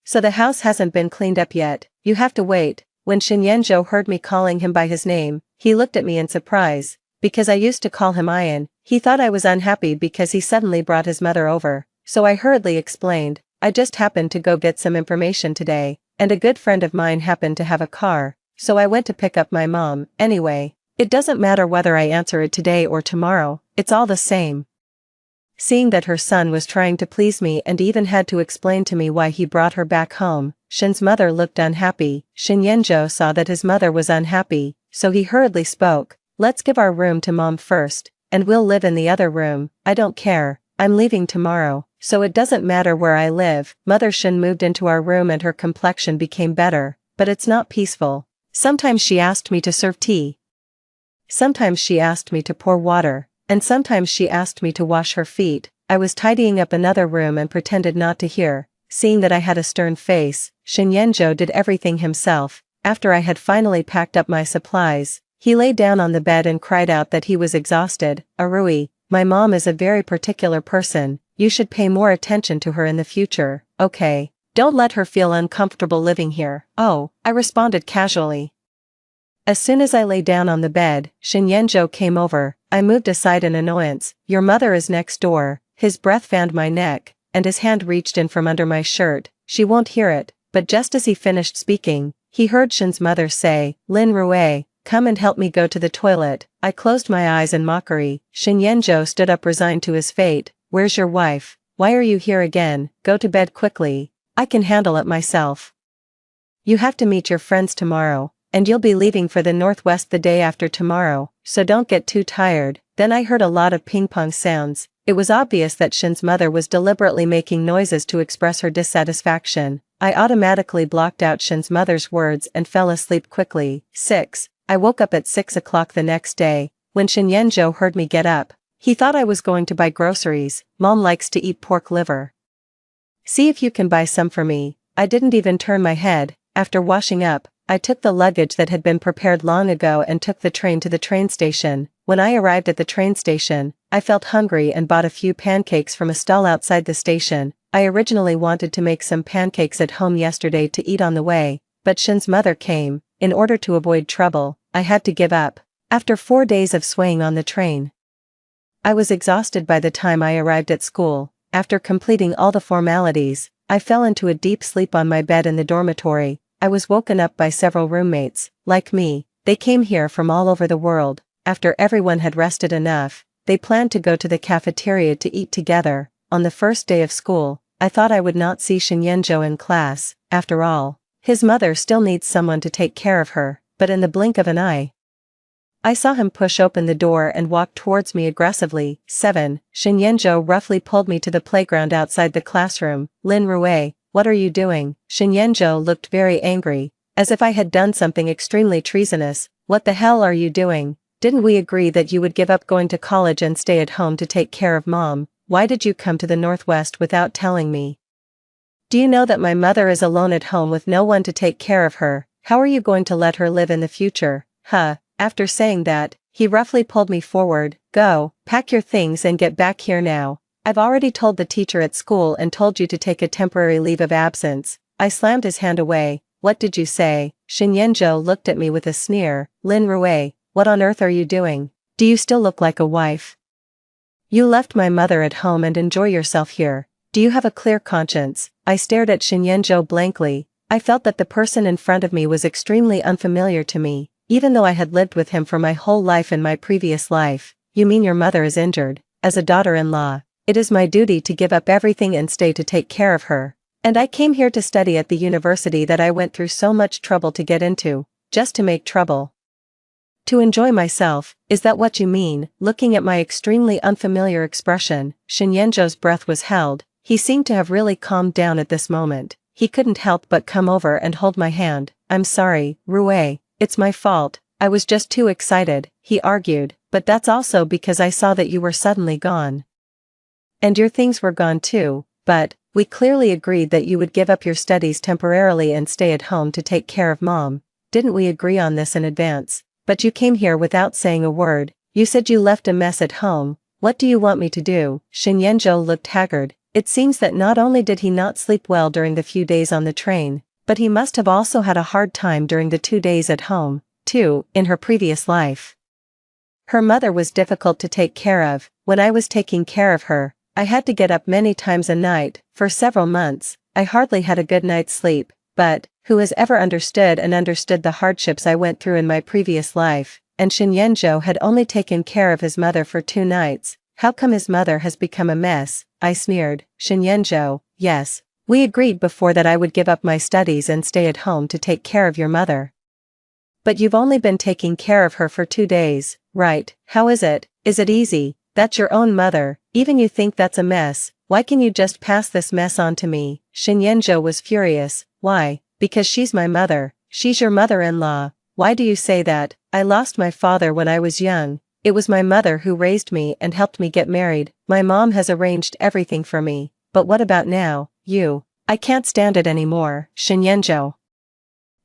So the house hasn't been cleaned up yet, you have to wait. When Shinyenjo heard me calling him by his name, he looked at me in surprise. Because I used to call him Ian, he thought I was unhappy because he suddenly brought his mother over. So I hurriedly explained, I just happened to go get some information today, and a good friend of mine happened to have a car, so I went to pick up my mom. Anyway, it doesn't matter whether I answer it today or tomorrow, it's all the same. Seeing that her son was trying to please me and even had to explain to me why he brought her back home, Shin's mother looked unhappy. Shinyenjo saw that his mother was unhappy, so he hurriedly spoke, let's give our room to mom first, and we'll live in the other room. I don't care, I'm leaving tomorrow, so it doesn't matter where I live. Mother Shin moved into our room and her complexion became better, but it's not peaceful. Sometimes she asked me to serve tea. Sometimes she asked me to pour water. And sometimes she asked me to wash her feet. I was tidying up another room and pretended not to hear. Seeing that I had a stern face, Shinyenjo did everything himself. After I had finally packed up my supplies, he lay down on the bed and cried out that he was exhausted. Arui, my mom is a very particular person, you should pay more attention to her in the future, okay? Don't let her feel uncomfortable living here. Oh, I responded casually. As soon as I lay down on the bed, Shinyenjo came over. I moved aside in annoyance. Your mother is next door. His breath fanned my neck, and his hand reached in from under my shirt. She won't hear it, but just as he finished speaking, he heard Shin's mother say, Lin Rue, come and help me go to the toilet. I closed my eyes in mockery. Shinyenjo stood up resigned to his fate. Where's your wife? Why are you here again? Go to bed quickly. I can handle it myself. You have to meet your friends tomorrow. And you'll be leaving for the northwest the day after tomorrow, so don't get too tired. Then I heard a lot of ping-pong sounds. It was obvious that Shin's mother was deliberately making noises to express her dissatisfaction. I automatically blocked out Shin's mother's words and fell asleep quickly. 6. I woke up at 6 o'clock the next day. When Shinyenjo heard me get up, he thought I was going to buy groceries. Mom likes to eat pork liver. See if you can buy some for me. I didn't even turn my head. After washing up, I took the luggage that had been prepared long ago and took the train to the train station. When I arrived at the train station, I felt hungry and bought a few pancakes from a stall outside the station. I originally wanted to make some pancakes at home yesterday to eat on the way, but Shin's mother came. In order to avoid trouble, I had to give up. After 4 days of swaying on the train, I was exhausted by the time I arrived at school. After completing all the formalities, I fell into a deep sleep on my bed in the dormitory. I was woken up by several roommates. Like me, they came here from all over the world. After everyone had rested enough, they planned to go to the cafeteria to eat together. On the first day of school, I thought I would not see Shinyenjo in class. After all, his mother still needs someone to take care of her, but in the blink of an eye, I saw him push open the door and walk towards me aggressively. 7. Shinyenjo roughly pulled me to the playground outside the classroom. Lin Rue, what are you doing? Shinyenjo looked very angry, as if I had done something extremely treasonous. What the hell are you doing? Didn't we agree that you would give up going to college and stay at home to take care of mom? Why did you come to the Northwest without telling me? Do you know that my mother is alone at home with no one to take care of her? How are you going to let her live in the future? After saying that, he roughly pulled me forward. Go, pack your things and get back here now. I've already told the teacher at school and told you to take a temporary leave of absence. I slammed his hand away. What did you say? Shinyenjo looked at me with a sneer. Lin Rue, what on earth are you doing? Do you still look like a wife? You left my mother at home and enjoy yourself here. Do you have a clear conscience? I stared at Shinyenjo blankly. I felt that the person in front of me was extremely unfamiliar to me, even though I had lived with him for my whole life in my previous life. You mean your mother is injured? As a daughter-in-law, it is my duty to give up everything and stay to take care of her. And I came here to study at the university that I went through so much trouble to get into, just to make trouble. To enjoy myself, is that what you mean? Looking at my extremely unfamiliar expression, Shinyenjo's breath was held. He seemed to have really calmed down at this moment. He couldn't help but come over and hold my hand. I'm sorry, Rue. It's my fault. I was just too excited, he argued, but that's also because I saw that you were suddenly gone. And your things were gone too, but we clearly agreed that you would give up your studies temporarily and stay at home to take care of Mom. Didn't we agree on this in advance? But you came here without saying a word. You said you left a mess at home. What do you want me to do? Shinyenjo looked haggard. It seems that not only did he not sleep well during the few days on the train, but he must have also had a hard time during the 2 days at home, too, in her previous life. Her mother was difficult to take care of. When I was taking care of her, I had to get up many times a night. For several months, I hardly had a good night's sleep, but who has ever understood the hardships I went through in my previous life? And Shinyenjo had only taken care of his mother for 2 nights. How come his mother has become a mess? I sneered. Shinyenjo, yes. We agreed before that I would give up my studies and stay at home to take care of your mother. But you've only been taking care of her for 2 days, right? How is it? Is it easy? That's your own mother. Even you think that's a mess. Why can you just pass this mess on to me? Shinyenjo was furious. Why? Because she's my mother. She's your mother-in-law. Why do you say that? I lost my father when I was young. It was my mother who raised me and helped me get married. My mom has arranged everything for me. But what about now? You. I can't stand it anymore, Shinyenjo.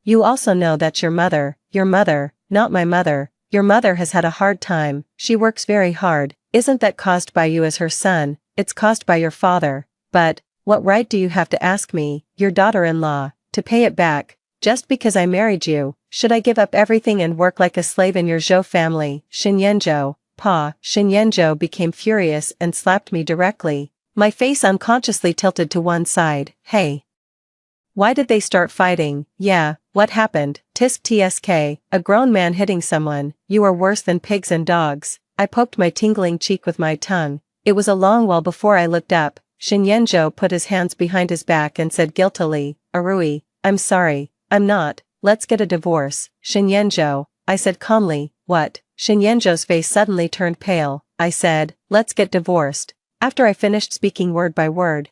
You also know that's your mother, not my mother. Your mother has had a hard time. She works very hard. Isn't that caused by you as her son? It's caused by your father. But what right do you have to ask me, your daughter-in-law, to pay it back? Just because I married you, should I give up everything and work like a slave in your Zhou family? Shinyenjo, Pa. Shinyenjo became furious and slapped me directly. My face unconsciously tilted to one side. Hey. Why did they start fighting? Yeah, what happened? Tisk tsk, a grown man hitting someone. You are worse than pigs and dogs. I poked my tingling cheek with my tongue. It was a long while before I looked up. Shinyenjo put his hands behind his back and said guiltily, Arui, I'm sorry. I'm not. Let's get a divorce. Shinyenjo, I said calmly. What? Shinyenjo's face suddenly turned pale. I said, let's get divorced. After I finished speaking word by word,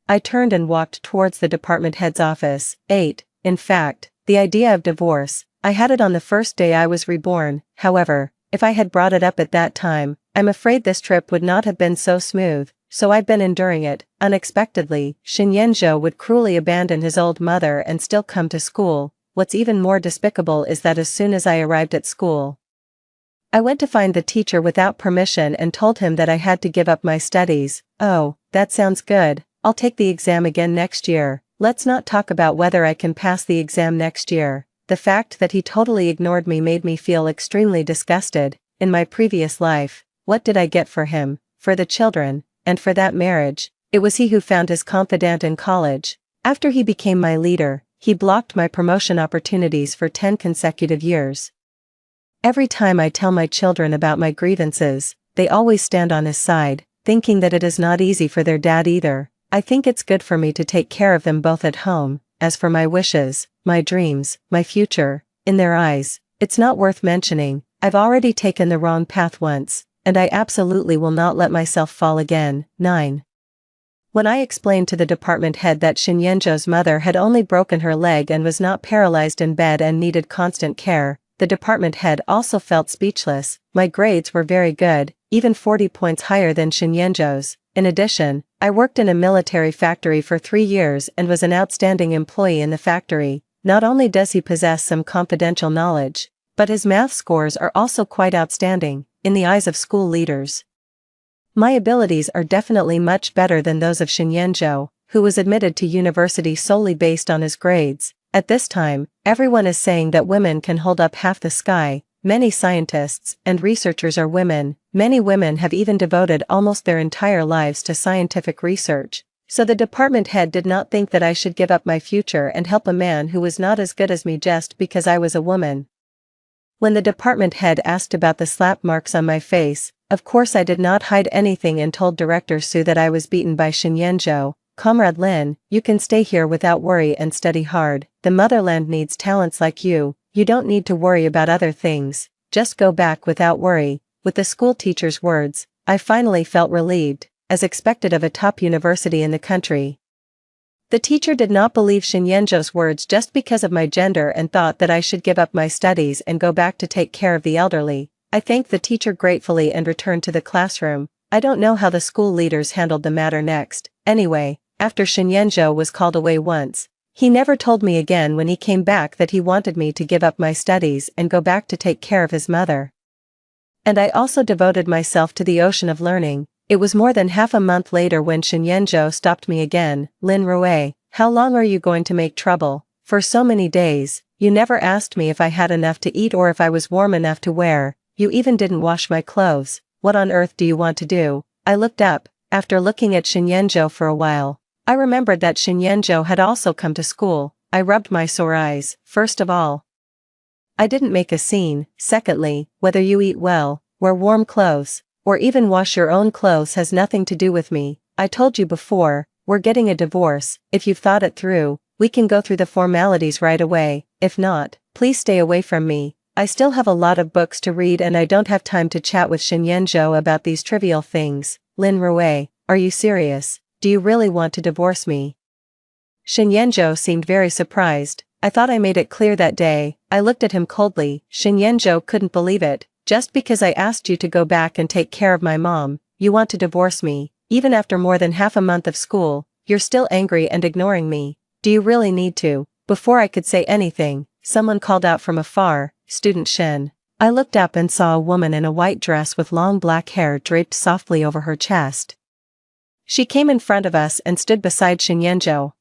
I turned and walked towards the department head's office. 8. In fact, the idea of divorce, I had it on the first day I was reborn. However, if I had brought it up at that time, I'm afraid this trip would not have been so smooth, so I've been enduring it. Unexpectedly, Shinyenjo would cruelly abandon his old mother and still come to school. What's even more despicable is that as soon as I arrived at school, I went to find the teacher without permission and told him that I had to give up my studies. Oh, that sounds good. I'll take the exam again next year. Let's not talk about whether I can pass the exam next year. The fact that he totally ignored me made me feel extremely disgusted. In my previous life, what did I get for him? For the children, and for that marriage. It was he who found his confidant in college. After he became my leader, he blocked my promotion opportunities for 10 consecutive years. Every time I tell my children about my grievances, they always stand on his side, thinking that it is not easy for their dad either. I think it's good for me to take care of them both at home. As for my wishes, my dreams, my future, in their eyes, it's not worth mentioning. I've already taken the wrong path once, and I absolutely will not let myself fall again. 9. When I explained to the department head that Shinyenjo's mother had only broken her leg and was not paralyzed in bed and needed constant care, the department head also felt speechless. My grades were very good, even 40 points higher than Shinyenjo's. In addition, I worked in a military factory for 3 years and was an outstanding employee in the factory. Not only does he possess some confidential knowledge, but his math scores are also quite outstanding, in the eyes of school leaders. My abilities are definitely much better than those of Shinyenjo, who was admitted to university solely based on his grades. At this time, everyone is saying that women can hold up half the sky. Many scientists and researchers are women. Many women have even devoted almost their entire lives to scientific research. So the department head did not think that I should give up my future and help a man who was not as good as me just because I was a woman. When the department head asked about the slap marks on my face, of course I did not hide anything and told Director Su that I was beaten by Shinyenjo. Comrade Lin, you can stay here without worry and study hard. The motherland needs talents like you. You don't need to worry about other things. just go back without worry." With the school teacher's words, I finally felt relieved, as expected of a top university in the country. The teacher did not believe Shinyenjo's words just because of my gender and thought that I should give up my studies and go back to take care of the elderly. I thanked the teacher gratefully and returned to the classroom. I don't know how the school leaders handled the matter next. Anyway, after Shinyenjo was called away once, he never told me again when he came back that he wanted me to give up my studies and go back to take care of his mother. And I also devoted myself to the ocean of learning. It was more than half a month later when Shinyenjo stopped me again. "Lin Rui, how long are you going to make trouble? For so many days, you never asked me if I had enough to eat or if I was warm enough to wear. You even didn't wash my clothes. What on earth do you want to do?" I looked up. After looking at Shinyenjo for a while, I remembered that Shinyenjo had also come to school. I rubbed my sore eyes. "First of all, I didn't make a scene. Secondly, whether you eat well, wear warm clothes, or even wash your own clothes has nothing to do with me. I told you before, we're getting a divorce. If you've thought it through, we can go through the formalities right away. If not, please stay away from me. I still have a lot of books to read and I don't have time to chat with Shinyenjo about these trivial things." "Lin Rui, are you serious? Do you really want to divorce me?" Shinyenjo seemed very surprised. I thought I made it clear that day. I looked at him coldly. Shinyenjo couldn't believe it. "Just because I asked you to go back and take care of my mom, you want to divorce me? Even after more than half a month of school, you're still angry and ignoring me. Do you really need to?" Before I could say anything, someone called out from afar, "Student Shin." I looked up and saw a woman in a white dress with long black hair draped softly over her chest. She came in front of us and stood beside Shinyenjo.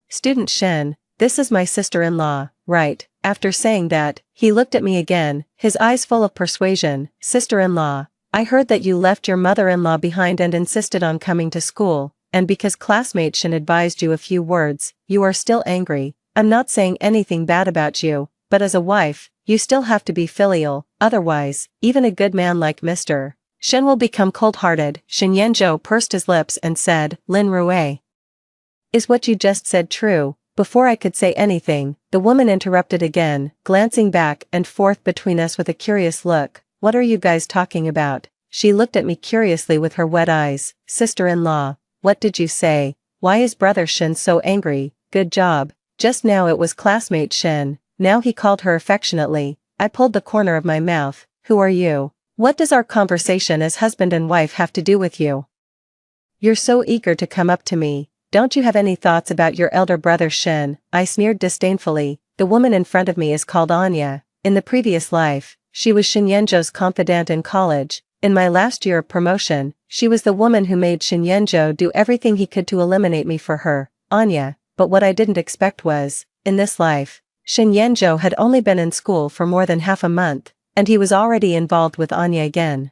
"Student Shin, this is my sister-in-law, right?" After saying that, he looked at me again, his eyes full of persuasion. "Sister-in-law, I heard that you left your mother-in-law behind and insisted on coming to school, and because classmate Shin advised you a few words, you are still angry. I'm not saying anything bad about you, but as a wife, you still have to be filial, otherwise, even a good man like Mr. Shin will become cold-hearted." Shinyenjo pursed his lips and said, "Lin Rui, is what you just said true?" Before I could say anything, the woman interrupted again, glancing back and forth between us with a curious look. "What are you guys talking about?" She looked at me curiously with her wet eyes. "Sister-in-law, what did you say? Why is brother Shin so angry?" "Good job. Just now it was classmate Shin, now he called her affectionately." I pulled the corner of my mouth. "Who are you? What does our conversation as husband and wife have to do with you? You're so eager to come up to me. Don't you have any thoughts about your elder brother Shin?" I sneered disdainfully. "The woman in front of me is called Anya. In the previous life, she was Shinyenjo's confidant in college. In my last year of promotion, she was the woman who made Shinyenjo do everything he could to eliminate me for her, Anya." But what I didn't expect was, in this life, Shinyenjo had only been in school for more than half a month, and he was already involved with Anya again.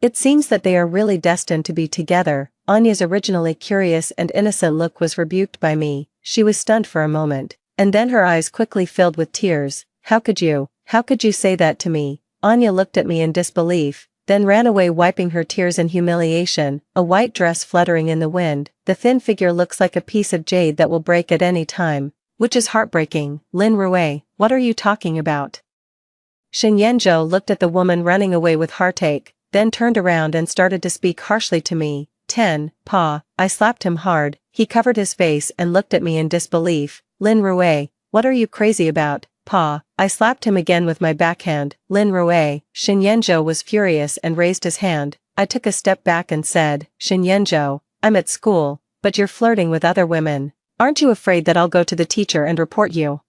It seems that they are really destined to be together. Anya's originally curious and innocent look was rebuked by me. She was stunned for a moment, and then her eyes quickly filled with tears. How could you say that to me?" Anya looked at me in disbelief, then ran away wiping her tears in humiliation, a white dress fluttering in the wind. The thin figure looks like a piece of jade that will break at any time, which is heartbreaking. "Lin Rui, what are you talking about?" Shinyenjo looked at the woman running away with heartache, then turned around and started to speak harshly to me. Pa." I slapped him hard. He covered his face and looked at me in disbelief. "Lin Rui, what are you crazy about, Pa?" I slapped him again with my backhand. "Lin Rui." Shinyenjo was furious and raised his hand. I took a step back and said, "Shinyenjo, I'm at school, but you're flirting with other women. Aren't you afraid that I'll go to the teacher and report you?"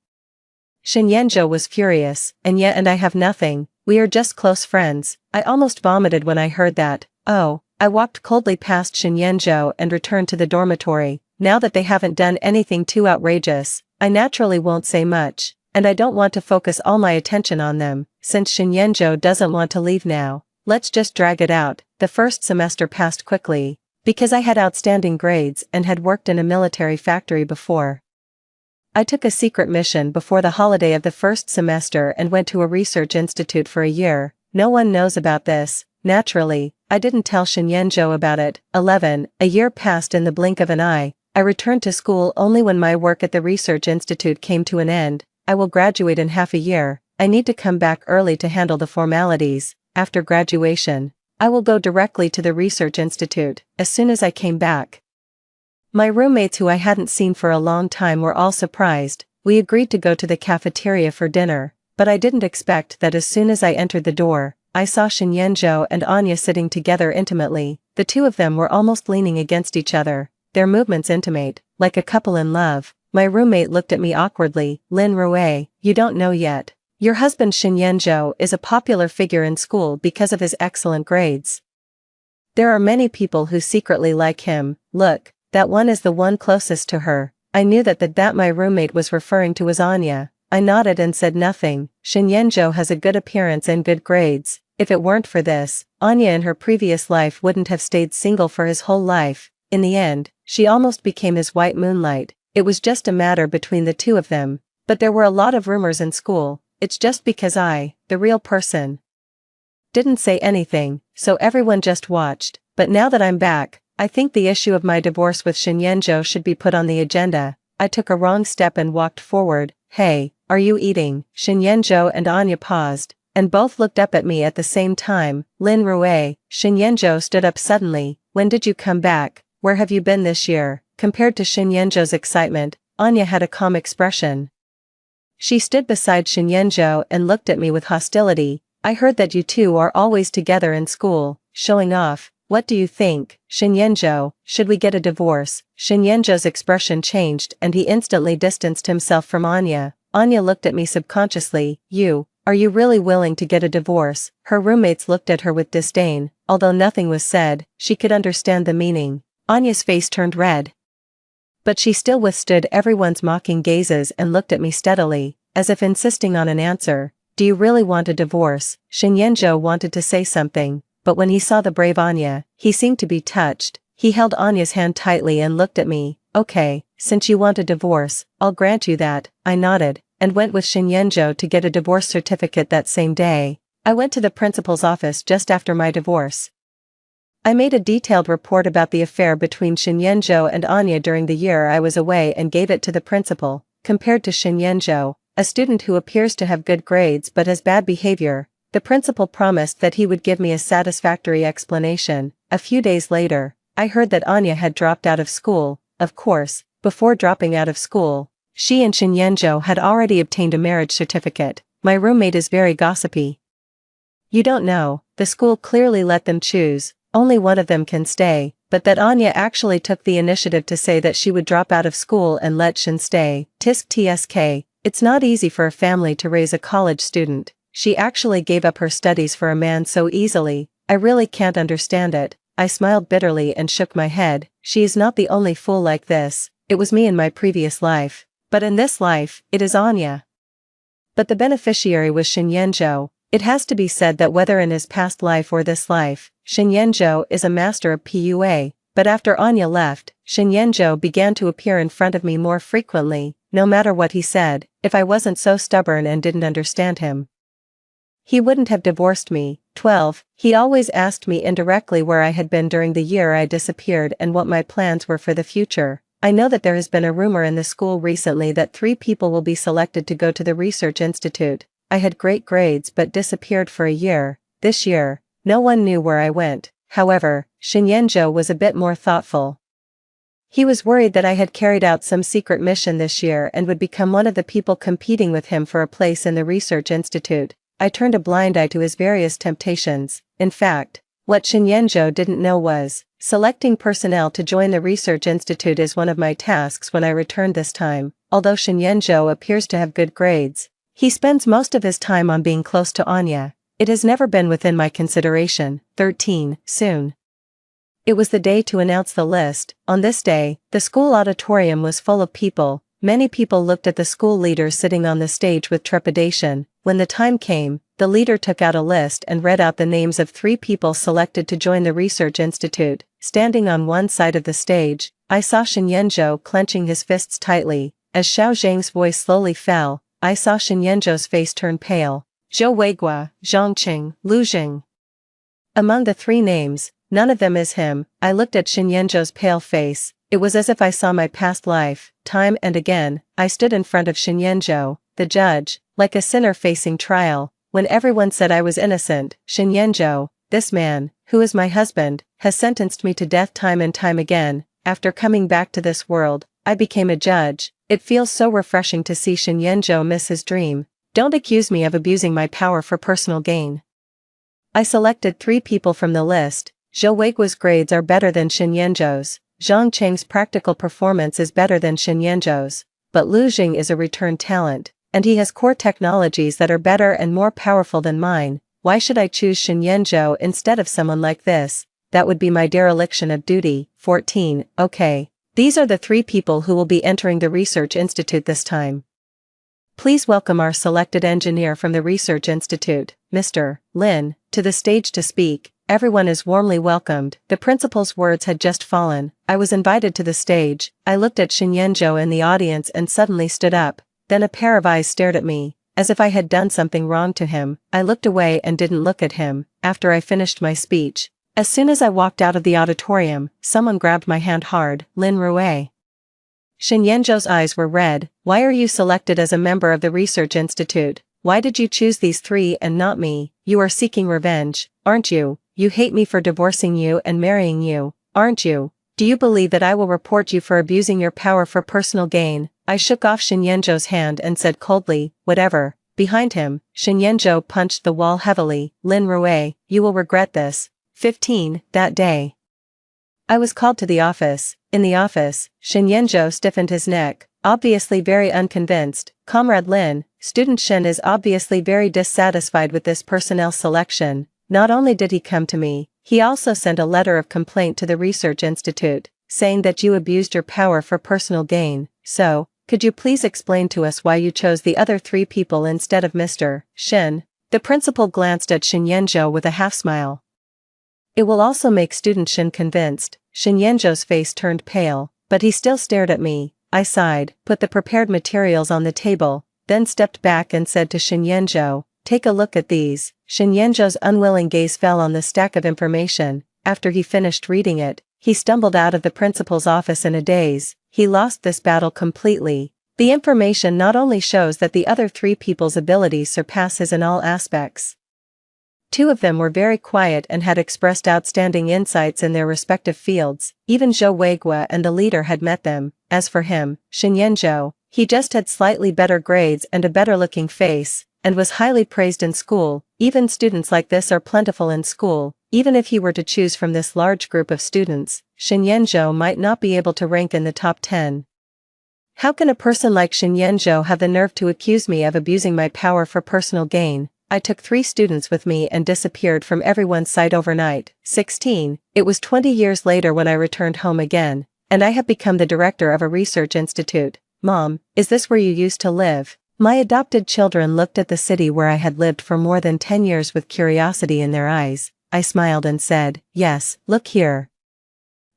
Shinyenjo was furious, and I have nothing. We are just close friends. I almost vomited when I heard that. "Oh." I walked coldly past Shinyenjo and returned to the dormitory. Now that they haven't done anything too outrageous, I naturally won't say much, and I don't want to focus all my attention on them. Since Shinyenjo doesn't want to leave now, let's just drag it out. The first semester passed quickly, because I had outstanding grades and had worked in a military factory before. I took a secret mission before the holiday of the first semester and went to a research institute for a year. No one knows about this. Naturally, I didn't tell Shinyenjo about it. 11. A year passed in the blink of an eye. I returned to school only when my work at the research institute came to an end. I will graduate in half a year. I need to come back early to handle the formalities. After graduation, I will go directly to the research institute, as soon as I came back. My roommates who I hadn't seen for a long time were all surprised. We agreed to go to the cafeteria for dinner, but I didn't expect that as soon as I entered the door, I saw Shinyenjo and Anya sitting together intimately. The two of them were almost leaning against each other, their movements intimate, like a couple in love. My roommate looked at me awkwardly. Lin Rue, you don't know yet. Your husband Shinyenjo is a popular figure in school because of his excellent grades. There are many people who secretly like him. Look, that one is the one closest to her. I knew that my roommate was referring to was Anya. I nodded and said nothing. Shinyenjo has a good appearance and good grades. If it weren't for this, Anya in her previous life wouldn't have stayed single for his whole life. In the end, she almost became his white moonlight. It was just a matter between the two of them. But there were a lot of rumors in school. It's just because I, the real person, didn't say anything, so everyone just watched. But now that I'm back, I think the issue of my divorce with Shinyenjo should be put on the agenda. I took a wrong step and walked forward. Hey, are you eating? Shinyenjo and Anya paused, and both looked up at me at the same time. Lin Rue, Shinyenjo stood up suddenly. When did you come back? Where have you been this year? Compared to Shinyenjo's excitement, Anya had a calm expression. She stood beside Shinyenjo and looked at me with hostility. I heard that you two are always together in school, showing off. What do you think, Shinyenjo? Should we get a divorce? Shinyenjo's expression changed and he instantly distanced himself from Anya. Anya looked at me subconsciously. Are you really willing to get a divorce? Her roommates looked at her with disdain. Although nothing was said, she could understand the meaning. Anya's face turned red, but she still withstood everyone's mocking gazes and looked at me steadily, as if insisting on an answer. Do you really want a divorce? Shinyenjo wanted to say something, but when he saw the brave Anya, he seemed to be touched. He held Anya's hand tightly and looked at me. Okay, since you want a divorce, I'll grant you that. I nodded, and went with Shinyenjo to get a divorce certificate that same day. I went to the principal's office just after my divorce. I made a detailed report about the affair between Shinyenjo and Anya during the year I was away and gave it to the principal. Compared to Shinyenjo, a student who appears to have good grades but has bad behavior, the principal promised that he would give me a satisfactory explanation. A few days later, I heard that Anya had dropped out of school. Of course, before dropping out of school, she and Shinyenjo had already obtained a marriage certificate. My roommate is very gossipy. You don't know, the school clearly let them choose. Only one of them can stay, but that Anya actually took the initiative to say that she would drop out of school and let Shin stay. Tisk tsk, it's not easy for a family to raise a college student. She actually gave up her studies for a man so easily. I really can't understand it. I smiled bitterly and shook my head. She is not the only fool like this. It was me in my previous life. But in this life, it is Anya. But the beneficiary was Shinyenjo. It has to be said that whether in his past life or this life, Shinyenjo is a master of PUA, but after Anya left, Shinyenjo began to appear in front of me more frequently, no matter what he said. If I wasn't so stubborn and didn't understand him, he wouldn't have divorced me. 12. He always asked me indirectly where I had been during the year I disappeared and what my plans were for the future. I know that there has been a rumor in the school recently that 3 people will be selected to go to the research institute. I had great grades but disappeared for a year. This year, no one knew where I went. However, Shinyenjo was a bit more thoughtful. He was worried that I had carried out some secret mission this year and would become one of the people competing with him for a place in the research institute. I turned a blind eye to his various temptations. In fact, what Shinyenjo didn't know was, selecting personnel to join the research institute is one of my tasks when I returned this time. Although Shinyenjo appears to have good grades, he spends most of his time on being close to Anya. It has never been within my consideration. 13. Soon. It was the day to announce the list. On this day, the school auditorium was full of people. Many people looked at the school leader sitting on the stage with trepidation. When the time came, the leader took out a list and read out the names of 3 people selected to join the research institute. Standing on one side of the stage, I saw Shinyenjo clenching his fists tightly. As Xiao Zhang's voice slowly fell, I saw Shinyenjo's face turn pale. Zhou Weigua, Zhongqing, Lu Jing. Among the 3 names, none of them is him. I looked at Shinyenjo's pale face. It was as if I saw my past life. Time and again, I stood in front of Shinyenjo, the judge, like a sinner facing trial, when everyone said I was innocent. Shinyenjo, this man, who is my husband, has sentenced me to death time and time again. After coming back to this world, I became a judge. It feels so refreshing to see Shinyenjo miss his dream. Don't accuse me of abusing my power for personal gain. I selected 3 people from the list. Zhou Weiguo's grades are better than Shinyenjo's. Zhang Cheng's practical performance is better than Shinyenjo's. But Lu Jing is a returned talent, and he has core technologies that are better and more powerful than mine. Why should I choose Shinyenjo instead of someone like this? That would be my dereliction of duty. 14. Okay. These are the 3 people who will be entering the Research Institute this time. Please welcome our selected engineer from the Research Institute, Mr. Lin, to the stage to speak. Everyone is warmly welcomed. The principal's words had just fallen. I was invited to the stage. I looked at Shinyenjo in the audience and suddenly stood up. Then a pair of eyes stared at me, as if I had done something wrong to him. I looked away and didn't look at him. After I finished my speech, as soon as I walked out of the auditorium, someone grabbed my hand hard. Lin Rue. Shinyenjo's eyes were red. Why are you selected as a member of the Research Institute? Why did you choose these 3 and not me? You are seeking revenge, aren't you? You hate me for divorcing you and marrying you, aren't you? Do you believe that I will report you for abusing your power for personal gain? I shook off Shinyenjo's hand and said coldly, whatever. Behind him, Shinyenjo punched the wall heavily. Lin Rue, you will regret this. 15. That day, I was called to the office. In the office, Shinyenjo stiffened his neck, obviously very unconvinced. Comrade Lin, Student Shin is obviously very dissatisfied with this personnel selection. Not only did he come to me, he also sent a letter of complaint to the Research Institute, saying that you abused your power for personal gain. So, could you please explain to us why you chose the other 3 people instead of Mr. Shin? The principal glanced at Shinyenjo with a half-smile. It will also make Student Shin convinced. Shinyenjo's face turned pale, but he still stared at me. I sighed, put the prepared materials on the table, then stepped back and said to Shinyenjo, take a look at these. Shinyenjo's unwilling gaze fell on the stack of information. After he finished reading it, he stumbled out of the principal's office in a daze. He lost this battle completely. The information not only shows that the other 3 people's abilities surpass his in all aspects. 2 of them were very quiet and had expressed outstanding insights in their respective fields. Even Zhou Weiguo and the leader had met them. As for him, Shinyenjo, he just had slightly better grades and a better-looking face, and was highly praised in school. Even students like this are plentiful in school. Even if he were to choose from this large group of students, Shinyenjo might not be able to rank in the top 10. How can a person like Shinyenjo have the nerve to accuse me of abusing my power for personal gain? I took 3 students with me and disappeared from everyone's sight overnight. 16. It was 20 years later when I returned home again, and I have become the director of a research institute. Mom, is this where you used to live? My adopted children looked at the city where I had lived for more than 10 years with curiosity in their eyes. I smiled and said, yes, look here.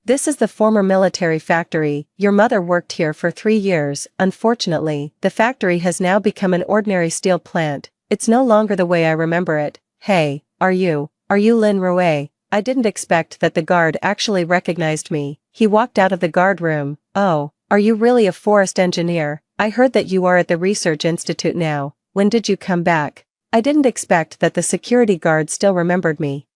This is the former military factory. Your mother worked here for 3 years. Unfortunately, the factory has now become an ordinary steel plant. It's no longer the way I remember it. Hey, are you Lin Rue? I didn't expect that the guard actually recognized me. He walked out of the guard room. Oh, are you really a forest engineer? I heard that you are at the Research Institute now. When did you come back? I didn't expect that the security guard still remembered me.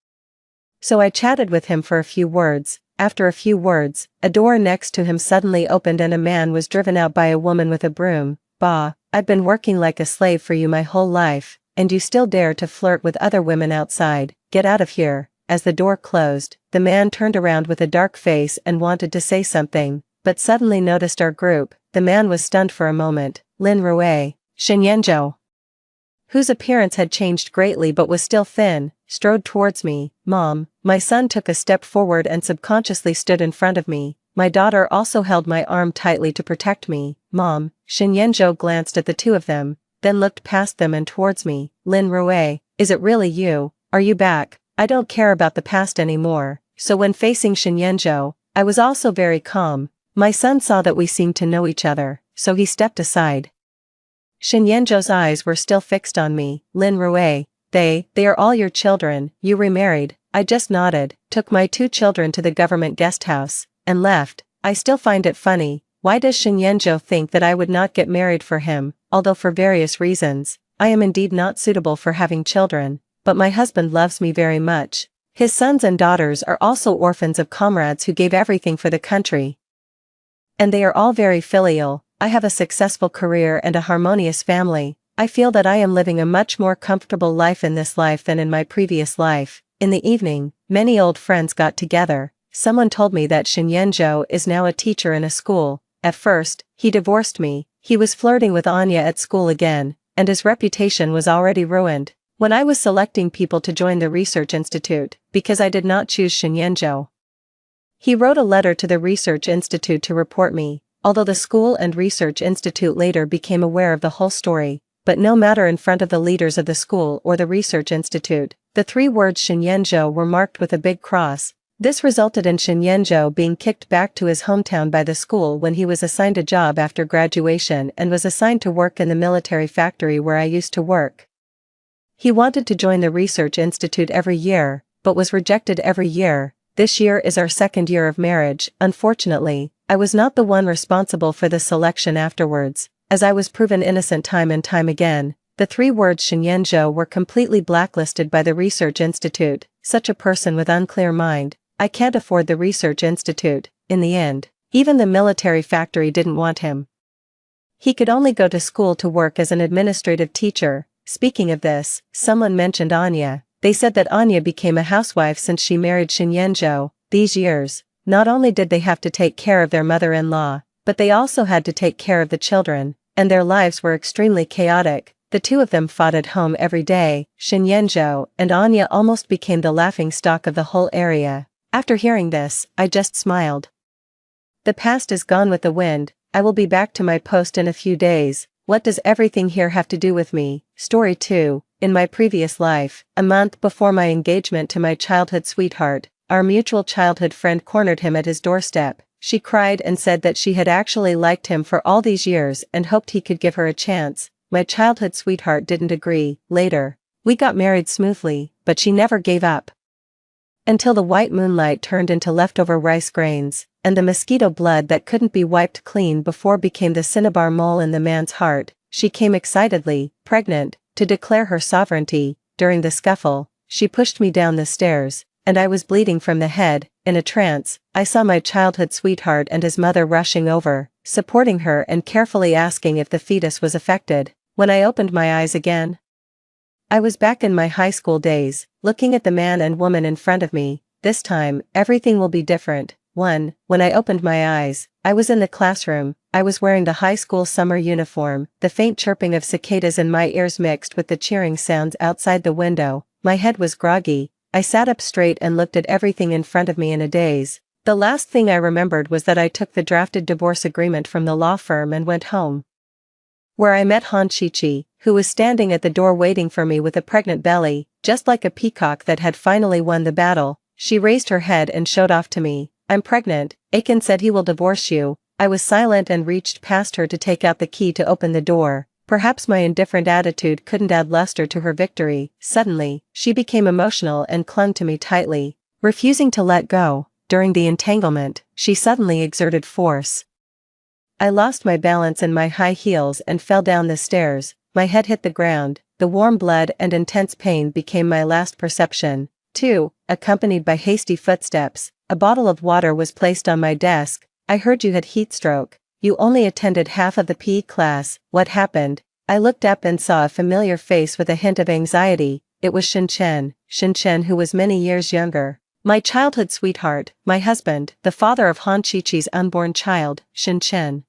So I chatted with him for a few words. After a few words, a door next to him suddenly opened and a man was driven out by a woman with a broom. Bah, I've been working like a slave for you my whole life, and you still dare to flirt with other women outside. Get out of here. As the door closed, the man turned around with a dark face and wanted to say something, but suddenly noticed our group. The man was stunned for a moment. Lin Rue, Shinyenjo, whose appearance had changed greatly but was still thin, strode towards me. Mom, my son took a step forward and subconsciously stood in front of me. My daughter also held my arm tightly to protect me. Mom, Shinyenjo glanced at the 2 of them, then looked past them and towards me. Lin Rue, is it really you? Are you back? I don't care about the past anymore. So when facing Shinyenjo, I was also very calm. My son saw that we seemed to know each other, so he stepped aside. Shinyenjo's eyes were still fixed on me. Lin Rue, they are all your children. You remarried. I just nodded, took my 2 children to the government guest house, and left. I still find it funny. Why does Shinyenjo think that I would not get married for him, although for various reasons, I am indeed not suitable for having children, but my husband loves me very much. His sons and daughters are also orphans of comrades who gave everything for the country. And they are all very filial. I have a successful career and a harmonious family. I feel that I am living a much more comfortable life in this life than in my previous life. In the evening, many old friends got together. Someone told me that Shinyenjo is now a teacher in a school. At first, he divorced me. He was flirting with Anya at school again, and his reputation was already ruined. When I was selecting people to join the research institute, because I did not choose Shinyenjo, he wrote a letter to the research institute to report me, although the school and research institute later became aware of the whole story, but no matter in front of the leaders of the school or the research institute, the 3 words Shinyenjo were marked with a big cross. This resulted in Shinyenjo being kicked back to his hometown by the school when he was assigned a job after graduation and was assigned to work in the military factory where I used to work. He wanted to join the research institute every year, but was rejected every year. This year is our 2nd year of marriage. Unfortunately, I was not the one responsible for the selection afterwards, as I was proven innocent time and time again. The 3 words Shinyenjo were completely blacklisted by the research institute. Such a person with unclear mind. I can't afford the research institute. In the end, even the military factory didn't want him. He could only go to school to work as an administrative teacher. Speaking of this, someone mentioned Anya. They said that Anya became a housewife since she married Shinyenjo. These years, not only did they have to take care of their mother-in-law, but they also had to take care of the children, and their lives were extremely chaotic. The 2 of them fought at home every day. Shinyenjo and Anya almost became the laughingstock of the whole area. After hearing this, I just smiled. The past is gone with the wind. I will be back to my post in a few days. What does everything here have to do with me? Story 2. In my previous life, a month before my engagement to my childhood sweetheart, our mutual childhood friend cornered him at his doorstep. She cried and said that she had actually liked him for all these years and hoped he could give her a chance. My childhood sweetheart didn't agree. Later, we got married smoothly, but she never gave up. Until the white moonlight turned into leftover rice grains, and the mosquito blood that couldn't be wiped clean before became the cinnabar mole in the man's heart. She came excitedly, pregnant, to declare her sovereignty. During the scuffle, she pushed me down the stairs, and I was bleeding from the head. In a trance, I saw my childhood sweetheart and his mother rushing over, supporting her and carefully asking if the fetus was affected. When I opened my eyes again, I was back in my high school days, looking at the man and woman in front of me. This time, everything will be different. 1. When I opened my eyes, I was in the classroom. I was wearing the high school summer uniform. The faint chirping of cicadas in my ears mixed with the cheering sounds outside the window. My head was groggy. I sat up straight and looked at everything in front of me in a daze. The last thing I remembered was that I took the drafted divorce agreement from the law firm and went home, where I met Hanchichi, who was standing at the door waiting for me with a pregnant belly, just like a peacock that had finally won the battle. She raised her head and showed off to me. I'm pregnant. Aiken said he will divorce you. I was silent and reached past her to take out the key to open the door. Perhaps my indifferent attitude couldn't add luster to her victory. Suddenly, she became emotional and clung to me tightly, refusing to let go. During the entanglement, she suddenly exerted force. I lost my balance in my high heels and fell down the stairs. My head hit the ground. The warm blood and intense pain became my last perception. 2. Accompanied by hasty footsteps, a bottle of water was placed on my desk. I heard you had heat stroke. You only attended half of the PE class. What happened? I looked up and saw a familiar face with a hint of anxiety. It was Shinchen, who was many years younger. My childhood sweetheart, my husband, the father of Hanchichi's unborn child, Shinchen.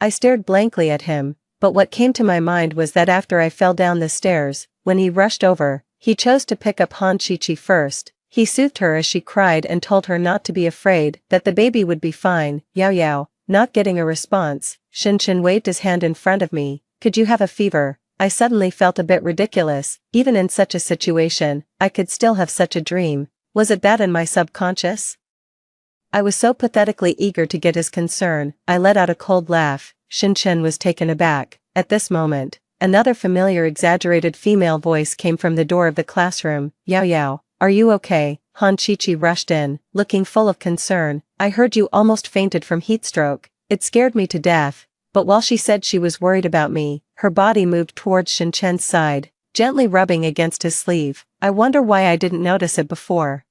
I stared blankly at him, but what came to my mind was that after I fell down the stairs, when he rushed over, he chose to pick up Hanchichi first. He soothed her as she cried and told her not to be afraid, that the baby would be fine. Yao. Not getting a response, Shinchen waved his hand in front of me. Could you have a fever? I suddenly felt a bit ridiculous. Even in such a situation, I could still have such a dream. Was it that in my subconscious? I was so pathetically eager to get his concern, I let out a cold laugh. Shinchen was taken aback. At this moment, another familiar exaggerated female voice came from the door of the classroom. Yao, are you okay? Hanchichi rushed in, looking full of concern. I heard you almost fainted from heat stroke. It scared me to death, but while she said she was worried about me, her body moved towards Shinchen's side, gently rubbing against his sleeve. I wonder why I didn't notice it before.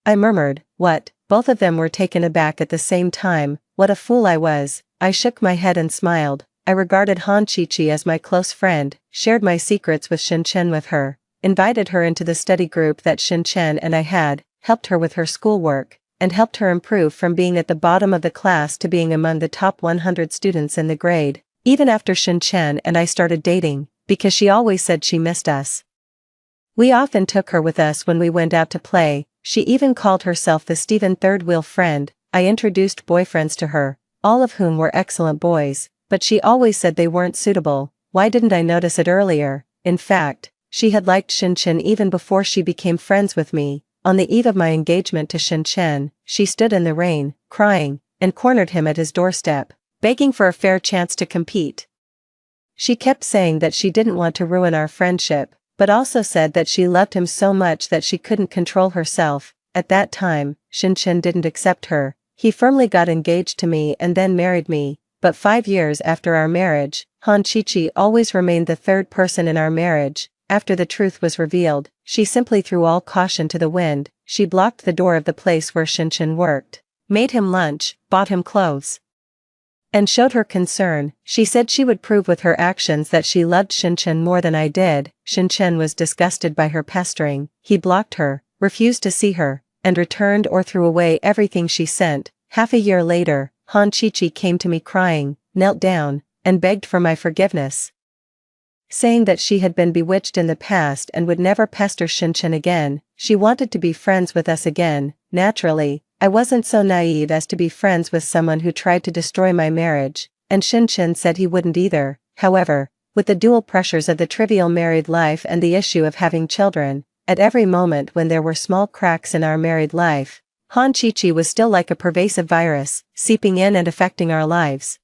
I murmured, what? Both of them were taken aback at the same time. What a fool I was. I shook my head and smiled. I regarded Han Chi-Chi as my close friend, shared my secrets with Shinchen with her, invited her into the study group that Shinchen and I had, helped her with her schoolwork, and helped her improve from being at the bottom of the class to being among the top 100 students in the grade, even after Shinchen and I started dating, because she always said she missed us. We often took her with us when we went out to play. She even called herself the Stephen third wheel friend. I introduced boyfriends to her, all of whom were excellent boys, but she always said they weren't suitable. Why didn't I notice it earlier? In fact, she had liked Shinchen even before she became friends with me. On the eve of my engagement to Shinchen, she stood in the rain, crying, and cornered him at his doorstep, begging for a fair chance to compete. She kept saying that she didn't want to ruin our friendship, but also said that she loved him so much that she couldn't control herself. At that time, Shinchen didn't accept her. He firmly got engaged to me and then married me, but 5 years after our marriage, Han Chi-Chi always remained the third person in our marriage. After the truth was revealed, she simply threw all caution to the wind. She blocked the door of the place where Shinchen worked, made him lunch, bought him clothes, and showed her concern. She said she would prove with her actions that she loved Shinchen more than I did. Shinchen was disgusted by her pestering. He blocked her, refused to see her, and returned or threw away everything she sent. Half a year later, Han Chi-Chi came to me crying, knelt down, and begged for my forgiveness, saying that she had been bewitched in the past and would never pester Shinchen again. She wanted to be friends with us again. Naturally, I wasn't so naive as to be friends with someone who tried to destroy my marriage, and Shinchen said he wouldn't either. However, with the dual pressures of the trivial married life and the issue of having children, at every moment when there were small cracks in our married life, Han Chi-Chi was still like a pervasive virus, seeping in and affecting our lives.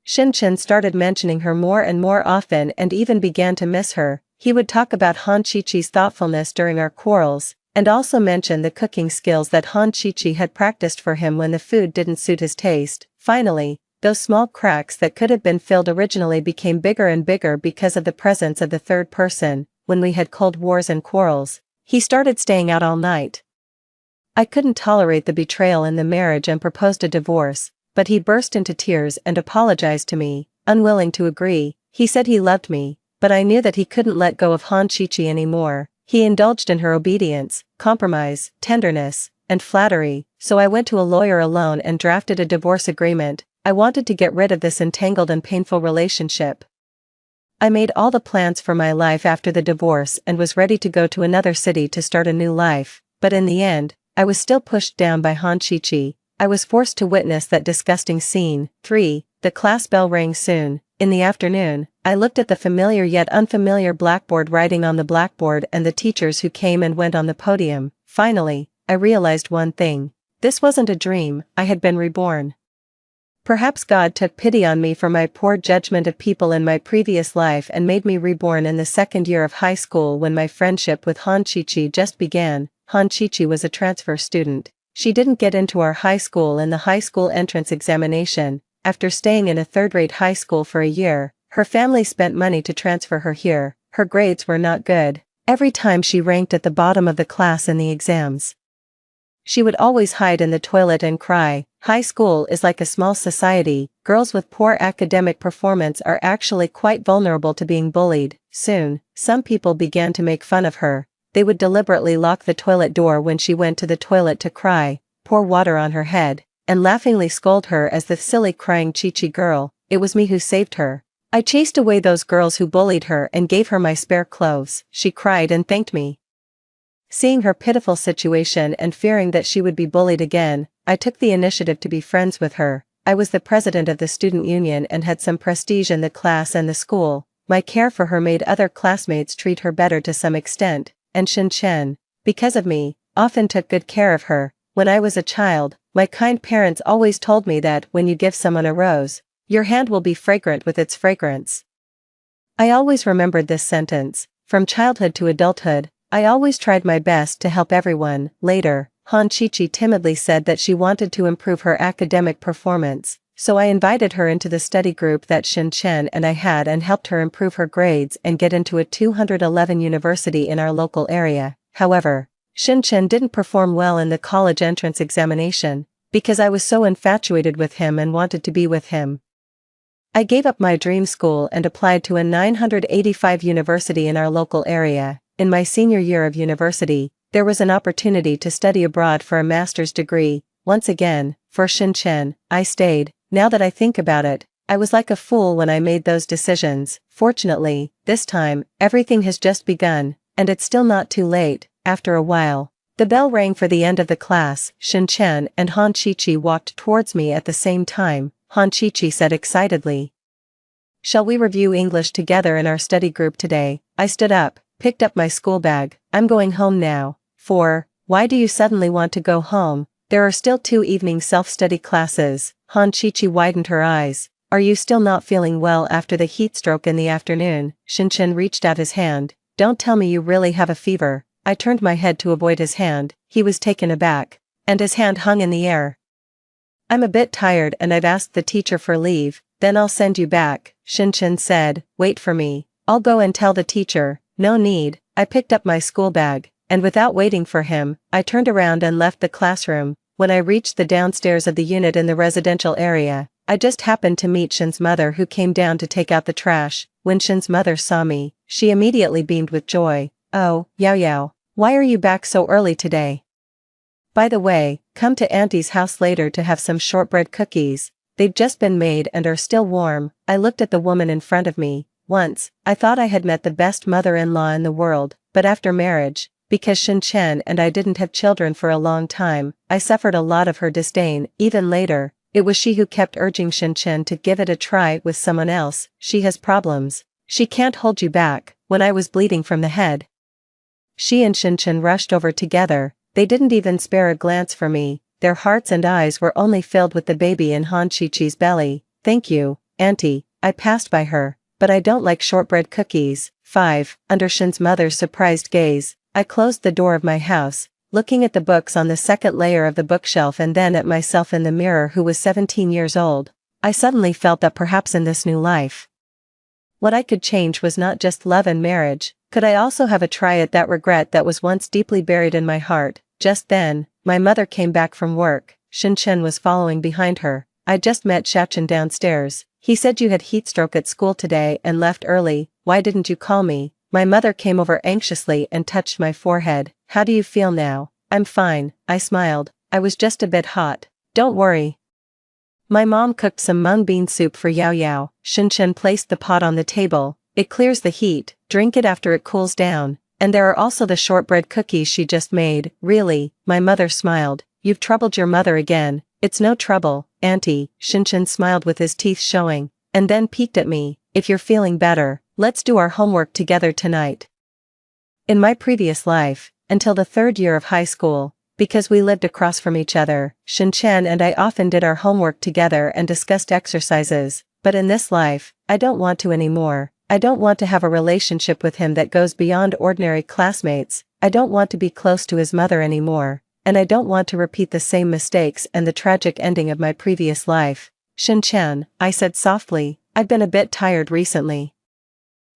Shinchen started mentioning her more and more often and even began to miss her. He would talk about Han Chi-Chi's thoughtfulness during our quarrels, and also mention the cooking skills that Han Chi-Chi had practiced for him when the food didn't suit his taste. Finally, those small cracks that could have been filled originally became bigger and bigger because of the presence of the third person. When we had cold wars and quarrels, he started staying out all night. I couldn't tolerate the betrayal in the marriage and proposed a divorce, but he burst into tears and apologized to me, unwilling to agree. He said he loved me, but I knew that he couldn't let go of Han Chi-Chi anymore. He indulged in her obedience, compromise, tenderness, and flattery, so I went to a lawyer alone and drafted a divorce agreement. I wanted to get rid of this entangled and painful relationship. I made all the plans for my life after the divorce and was ready to go to another city to start a new life, but in the end, I was still pushed down by Han Chi-Chi. I was forced to witness that disgusting scene. 3. The class bell rang soon. In the afternoon, I looked at the familiar yet unfamiliar blackboard writing on the blackboard and the teachers who came and went on the podium. Finally, I realized one thing. This wasn't a dream, I had been reborn. Perhaps God took pity on me for my poor judgment of people in my previous life and made me reborn in the second year of high school when my friendship with Han Chi-Chi just began. Han Chi-Chi was a transfer student. She didn't get into our high school in the high school entrance examination. After staying in a third-rate high school for a year, her family spent money to transfer her here. Her grades were not good. Every time she ranked at the bottom of the class in the exams. She would always hide in the toilet and cry. High school is like a small society. Girls with poor academic performance are actually quite vulnerable to being bullied. Soon, some people began to make fun of her. They would deliberately lock the toilet door when she went to the toilet to cry, pour water on her head, and laughingly scold her as the silly crying Chi-Chi girl. It was me who saved her. I chased away those girls who bullied her and gave her my spare clothes. She cried and thanked me. Seeing her pitiful situation and fearing that she would be bullied again, I took the initiative to be friends with her. I was the president of the student union and had some prestige in the class and the school. My care for her made other classmates treat her better to some extent, and Shinchen, because of me, often took good care of her. When I was a child, my kind parents always told me that when you give someone a rose, your hand will be fragrant with its fragrance. I always remembered this sentence. From childhood to adulthood, I always tried my best to help everyone. Later, Han Chi-Chi timidly said that she wanted to improve her academic performance. so I invited her into the study group that Shin Chen and I had and helped her improve her grades and get into a 211 university in our local area. However, Shin Chen didn't perform well in the college entrance examination, because I was so infatuated with him and wanted to be with him. I gave up my dream school and applied to a 985 university in our local area. In my senior year of university, there was an opportunity to study abroad for a master's degree. Once again, for Shin Chen, I stayed. Now that I think about it, I was like a fool when I made those decisions. Fortunately, this time, everything has just begun, and it's still not too late. After a while, the bell rang for the end of the class. Shin Chen and Han Chichi walked towards me at the same time. Han Chichi said excitedly, "Shall we review English together in our study group today?" I stood up, picked up my school bag. "I'm going home now." Why do you suddenly want to go home? There are still 2 evening self-study classes." Han Chichi widened her eyes. "Are you still not feeling well after the heat stroke in the afternoon?" Shin Chen reached out his hand. "Don't tell me you really have a fever." I turned my head to avoid his hand. He was taken aback, and his hand hung in the air. "I'm a bit tired and I've asked the teacher for leave." "Then I'll send you back," Shin Chen said. "Wait for me. I'll go and tell the teacher." "No need." I picked up my school bag, and without waiting for him, I turned around and left the classroom. When I reached the downstairs of the unit in the residential area, I just happened to meet Shin's mother, who came down to take out the trash. When Shin's mother saw me, she immediately beamed with joy. "Oh, Yao Yao, why are you back so early today? By the way, come to Auntie's house later to have some shortbread cookies. They've just been made and are still warm." I looked at the woman in front of me. Once, I thought I had met the best mother-in-law in the world, but after marriage, because Shin Chen and I didn't have children for a long time, I suffered a lot of her disdain. Even later, it was she who kept urging Shin Chen to give it a try with someone else. "She has problems. She can't hold you back." When I was bleeding from the head, she and Shin Chen rushed over together. They didn't even spare a glance for me. Their hearts and eyes were only filled with the baby in Han Chi-Chi's belly. "Thank you, Auntie." I passed by her. "But I don't like shortbread cookies." 5. Under Shin's mother's surprised gaze, I closed the door of my house, looking at the books on the second layer of the bookshelf and then at myself in the mirror, who was 17 years old. I suddenly felt that perhaps in this new life, what I could change was not just love and marriage. Could I also have a try at that regret that was once deeply buried in my heart? Just then, my mother came back from work. Shin Chen was following behind her. "I just met Shachin downstairs. He said you had heat stroke at school today and left early. Why didn't you call me?" My mother came over anxiously and touched my forehead. "How do you feel now?" "I'm fine," I smiled. "I was just a bit hot." "Don't worry. My mom cooked some mung bean soup for Yao Yao." Shin Chen placed the pot on the table. "It clears the heat. Drink it after it cools down. And there are also the shortbread cookies she just made." "Really?" My mother smiled. "You've troubled your mother again." "It's no trouble, Auntie." Shin Chen smiled with his teeth showing, and then peeked at me. "If you're feeling better, let's do our homework together tonight." In my previous life, until the 3rd year of high school, because we lived across from each other, Shin Chen and I often did our homework together and discussed exercises. But in this life, I don't want to anymore. I don't want to have a relationship with him that goes beyond ordinary classmates. I don't want to be close to his mother anymore. And I don't want to repeat the same mistakes and the tragic ending of my previous life. "Shin Chen," I said softly, "I've been a bit tired recently.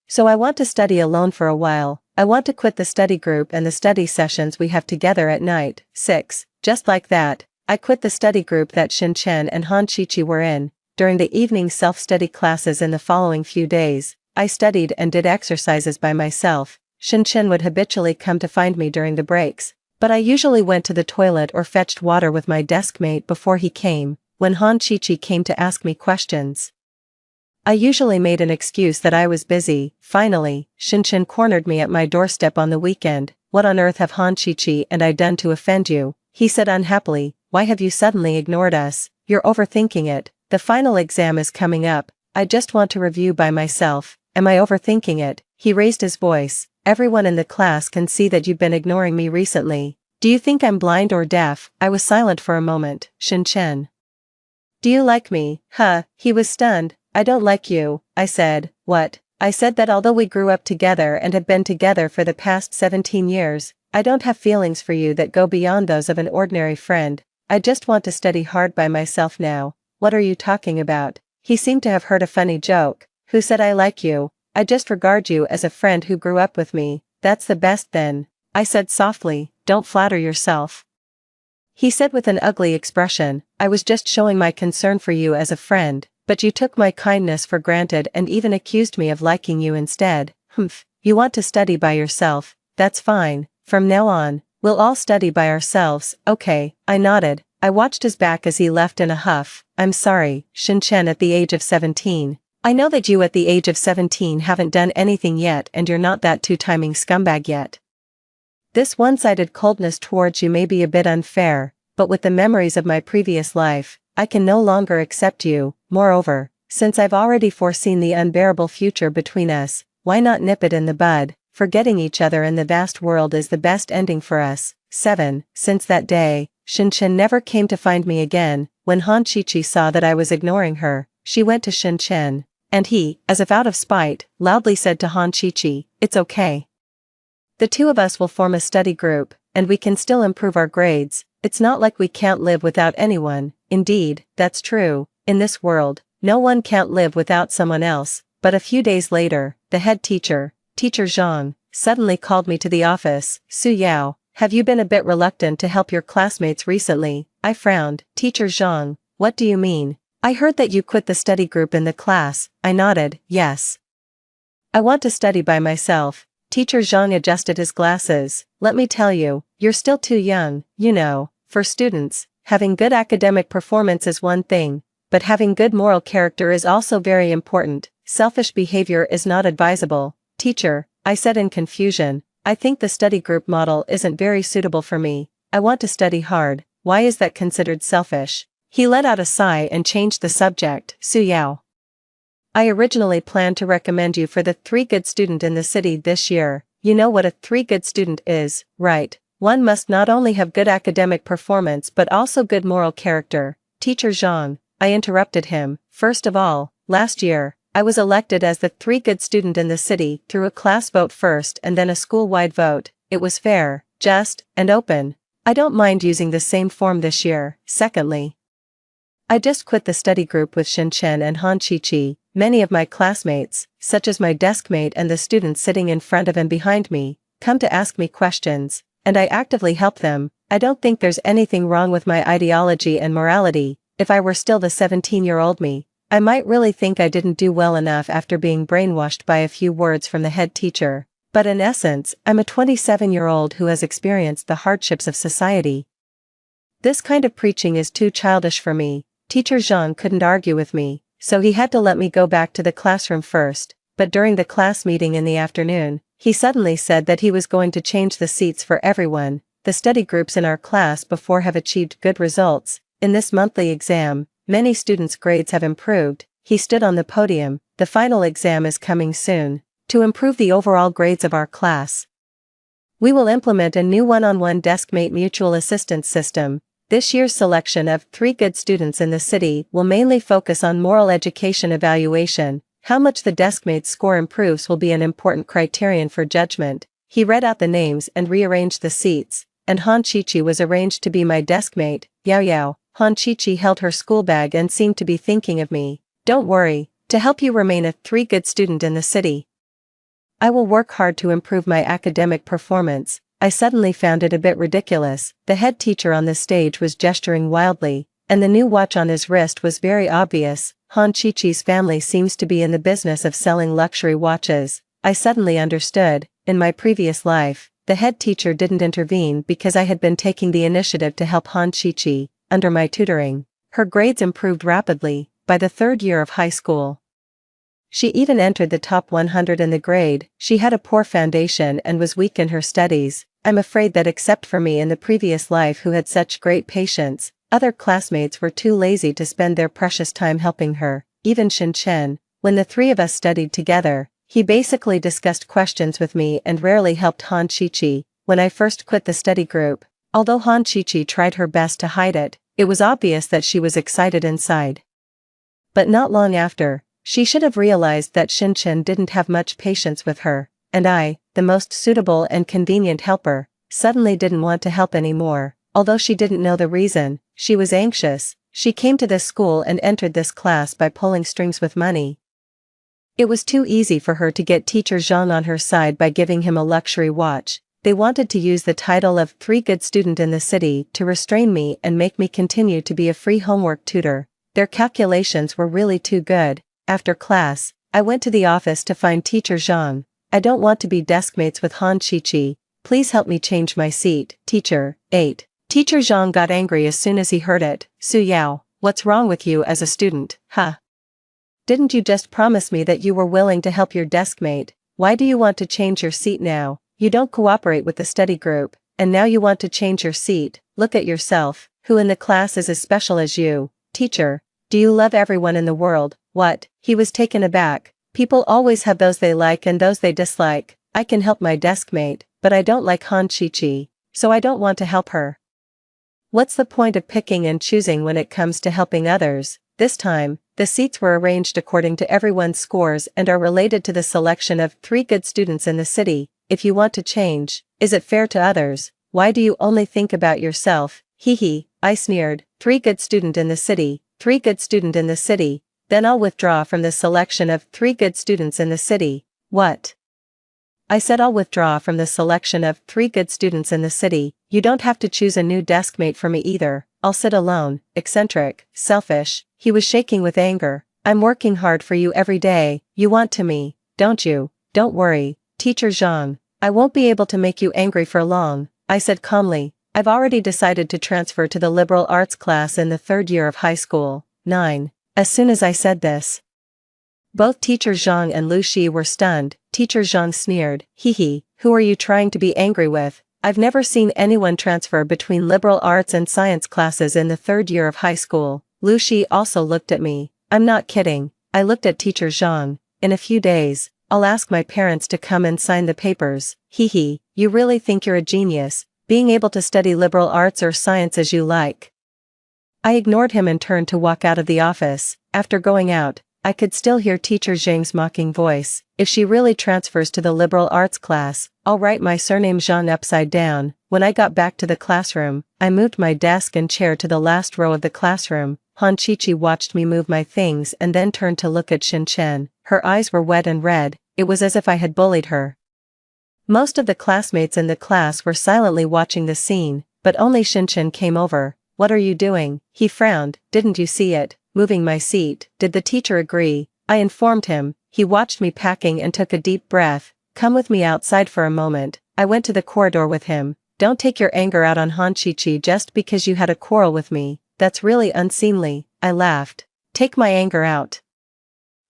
So I want to study alone for a while. I want to quit the study group and the study sessions we have together at night." 6. Just like that, I quit the study group that Shin Chen and Han Chi-Chi were in. During the evening self-study classes in the following few days, I studied and did exercises by myself. Shin Chen would habitually come to find me during the breaks, but I usually went to the toilet or fetched water with my desk mate before he came. When Han Chi-Chi came to ask me questions, I usually made an excuse that I was busy. Finally, Shin Chen cornered me at my doorstep on the weekend. "What on earth have Han Chi-Chi and I done to offend you?" he said unhappily. "Why have you suddenly ignored us? You're overthinking it. The final exam is coming up. I just want to review by myself." "Am I overthinking it?" He raised his voice. "Everyone in the class can see that you've been ignoring me recently. Do you think I'm blind or deaf?" I was silent for a moment. "Shin Chen, do you like me?" "Huh." He was stunned. "I don't like you," I said. "What?" I said that although we grew up together and have been together for the past 17 years, I don't have feelings for you that go beyond those of an ordinary friend. I just want to study hard by myself now. What are you talking about? He seemed to have heard a funny joke. Who said I like you? I just regard you as a friend who grew up with me. That's the best then. I said softly, don't flatter yourself. He said with an ugly expression, I was just showing my concern for you as a friend, but you took my kindness for granted and even accused me of liking you instead. Humph, you want to study by yourself, that's fine, from now on, we'll all study by ourselves, okay, I nodded. I watched his back as he left in a huff. I'm sorry, Shin-Chen at the age of 17. I know that you at the age of 17 haven't done anything yet and you're not that two-timing scumbag yet. This one-sided coldness towards you may be a bit unfair, but with the memories of my previous life, I can no longer accept you. Moreover, since I've already foreseen the unbearable future between us, why not nip it in the bud? Forgetting each other in the vast world is the best ending for us. 7. Since that day, Shin-Chen never came to find me again. When Han Chi-Chi saw that I was ignoring her, she went to Shin-Chen, and he, as if out of spite, loudly said to Han Chi-Chi, it's okay. The two of us will form a study group, and we can still improve our grades. It's not like we can't live without anyone. Indeed, that's true. In this world, no one can't live without someone else. But a few days later, the head teacher, Teacher Zhang, suddenly called me to the office. Su Yao, have you been a bit reluctant to help your classmates recently? I frowned. Teacher Zhang, what do you mean? I heard that you quit the study group in the class. I nodded, yes. I want to study by myself. Teacher Zhang adjusted his glasses. Let me tell you, you're still too young, you know. For students, having good academic performance is one thing, but having good moral character is also very important. Selfish behavior is not advisable. Teacher, I said in confusion, I think the study group model isn't very suitable for me. I want to study hard. Why is that considered selfish? He let out a sigh and changed the subject. Su Yao, I originally planned to recommend you for the 3 good student in the city this year. You know what a 3 good student is, right? One must not only have good academic performance but also good moral character. Teacher Zhang, I interrupted him. First of all, last year, I was elected as the 3 good student in the city through a class vote first and then a school-wide vote. It was fair, just, and open. I don't mind using the same form this year. Secondly, I just quit the study group with Shin-Chen and Han Chi-Chi. Many of my classmates, such as my deskmate and the students sitting in front of and behind me, come to ask me questions, and I actively help them. I don't think there's anything wrong with my ideology and morality. If I were still the 17-year-old me, I might really think I didn't do well enough after being brainwashed by a few words from the head teacher. But in essence, I'm a 27-year-old who has experienced the hardships of society. This kind of preaching is too childish for me. Teacher Zhang couldn't argue with me, so he had to let me go back to the classroom first, but during the class meeting in the afternoon, he suddenly said that he was going to change the seats for everyone. The study groups in our class before have achieved good results. In this monthly exam, many students' grades have improved. He stood on the podium. The final exam is coming soon. To improve the overall grades of our class, we will implement a new one-on-one deskmate mutual assistance system. This year's selection of 3 good students in the city will mainly focus on moral education evaluation. How much the deskmate's score improves will be an important criterion for judgment. He read out the names and rearranged the seats, and Han Chi-Chi was arranged to be my deskmate. Yao Yao, Han Chi-Chi held her school bag and seemed to be thinking of me. Don't worry, to help you remain a 3 good student in the city, I will work hard to improve my academic performance. I suddenly found it a bit ridiculous. The head teacher on the stage was gesturing wildly, and the new watch on his wrist was very obvious. Han Chi-Chi's family seems to be in the business of selling luxury watches. I suddenly understood. In my previous life, the head teacher didn't intervene because I had been taking the initiative to help Han Chi-Chi. Under my tutoring, her grades improved rapidly. By the 3rd year of high school, she even entered the top 100 in the grade. She had a poor foundation and was weak in her studies. I'm afraid that except for me in the previous life who had such great patience, other classmates were too lazy to spend their precious time helping her. Even Shin-Chen, when the 3 of us studied together, he basically discussed questions with me and rarely helped Han Chi-Chi. When I first quit the study group, although Han Chi-Chi tried her best to hide it, it was obvious that she was excited inside. But not long after, she should have realized that Shin-Chen didn't have much patience with her, and I, the most suitable and convenient helper, suddenly didn't want to help anymore. Although she didn't know the reason, she was anxious. She came to this school and entered this class by pulling strings with money. It was too easy for her to get Teacher Zhang on her side by giving him a luxury watch. They wanted to use the title of 3 good student in the city to restrain me and make me continue to be a free homework tutor. Their calculations were really too good. After class, I went to the office to find Teacher Zhang. I don't want to be deskmates with Han Qiqi. Please help me change my seat, Teacher. 8. Teacher Zhang got angry as soon as he heard it. Su Yao, what's wrong with you as a student, huh? Didn't you just promise me that you were willing to help your deskmate? Why do you want to change your seat now? You don't cooperate with the study group, and now you want to change your seat. Look at yourself. Who in the class is as special as you? Teacher, do you love everyone in the world? What? He was taken aback. People always have those they like and those they dislike. I can help my deskmate, but I don't like Han Qiqi, so I don't want to help her. What's the point of picking and choosing when it comes to helping others? This time, the seats were arranged according to everyone's scores and are related to the selection of 3 good students in the city. If you want to change, is it fair to others? Why do you only think about yourself? Hee, I sneered. 3 good student in the city, 3 good student in the city. Then I'll withdraw from the selection of 3 good students in the city. What? I said I'll withdraw from the selection of 3 good students in the city. You don't have to choose a new deskmate for me either. I'll sit alone. Eccentric, selfish. He was shaking with anger. I'm working hard for you every day. You want to me, don't you? Don't worry, Teacher Zhang. I won't be able to make you angry for long, I said calmly. I've already decided to transfer to the liberal arts class in the 3rd year of high school. 9. As soon as I said this, both Teacher Zhang and Lu Shi were stunned. Teacher Zhang sneered. Hee, who are you trying to be angry with? I've never seen anyone transfer between liberal arts and science classes in the 3rd year of high school. Lu Shi also looked at me. I'm not kidding. I looked at Teacher Zhang. In a few days, I'll ask my parents to come and sign the papers. Hee, you really think you're a genius, being able to study liberal arts or science as you like. I ignored him and turned to walk out of the office. After going out, I could still hear Teacher Zhang's mocking voice. If she really transfers to the liberal arts class, I'll write my surname Zhang upside down. When I got back to the classroom, I moved my desk and chair to the last row of the classroom. Han Qiqi watched me move my things and then turned to look at Xin Chen. Her eyes were wet and red. It was as if I had bullied her. Most of the classmates in the class were silently watching the scene, but only Xin Chen came over. What are you doing? He frowned. Didn't you see it? Moving my seat. Did the teacher agree? I informed him. He watched me packing and took a deep breath. Come with me outside for a moment. I went to the corridor with him. Don't take your anger out on Han Qiqi just because you had a quarrel with me. That's really unseemly. I laughed. Take my anger out.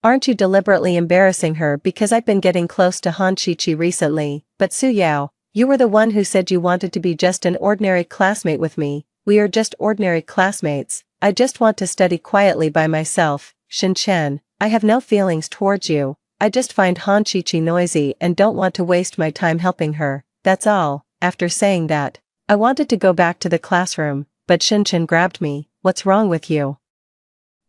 Aren't you deliberately embarrassing her because I've been getting close to Han Qiqi recently? But Su Yao, you were the one who said you wanted to be just an ordinary classmate with me. We are just ordinary classmates. I just want to study quietly by myself. Xin Chen, I have no feelings towards you. I just find Han Qiqi noisy and don't want to waste my time helping her. That's all. After saying that, I wanted to go back to the classroom, but Xin Chen grabbed me. What's wrong with you?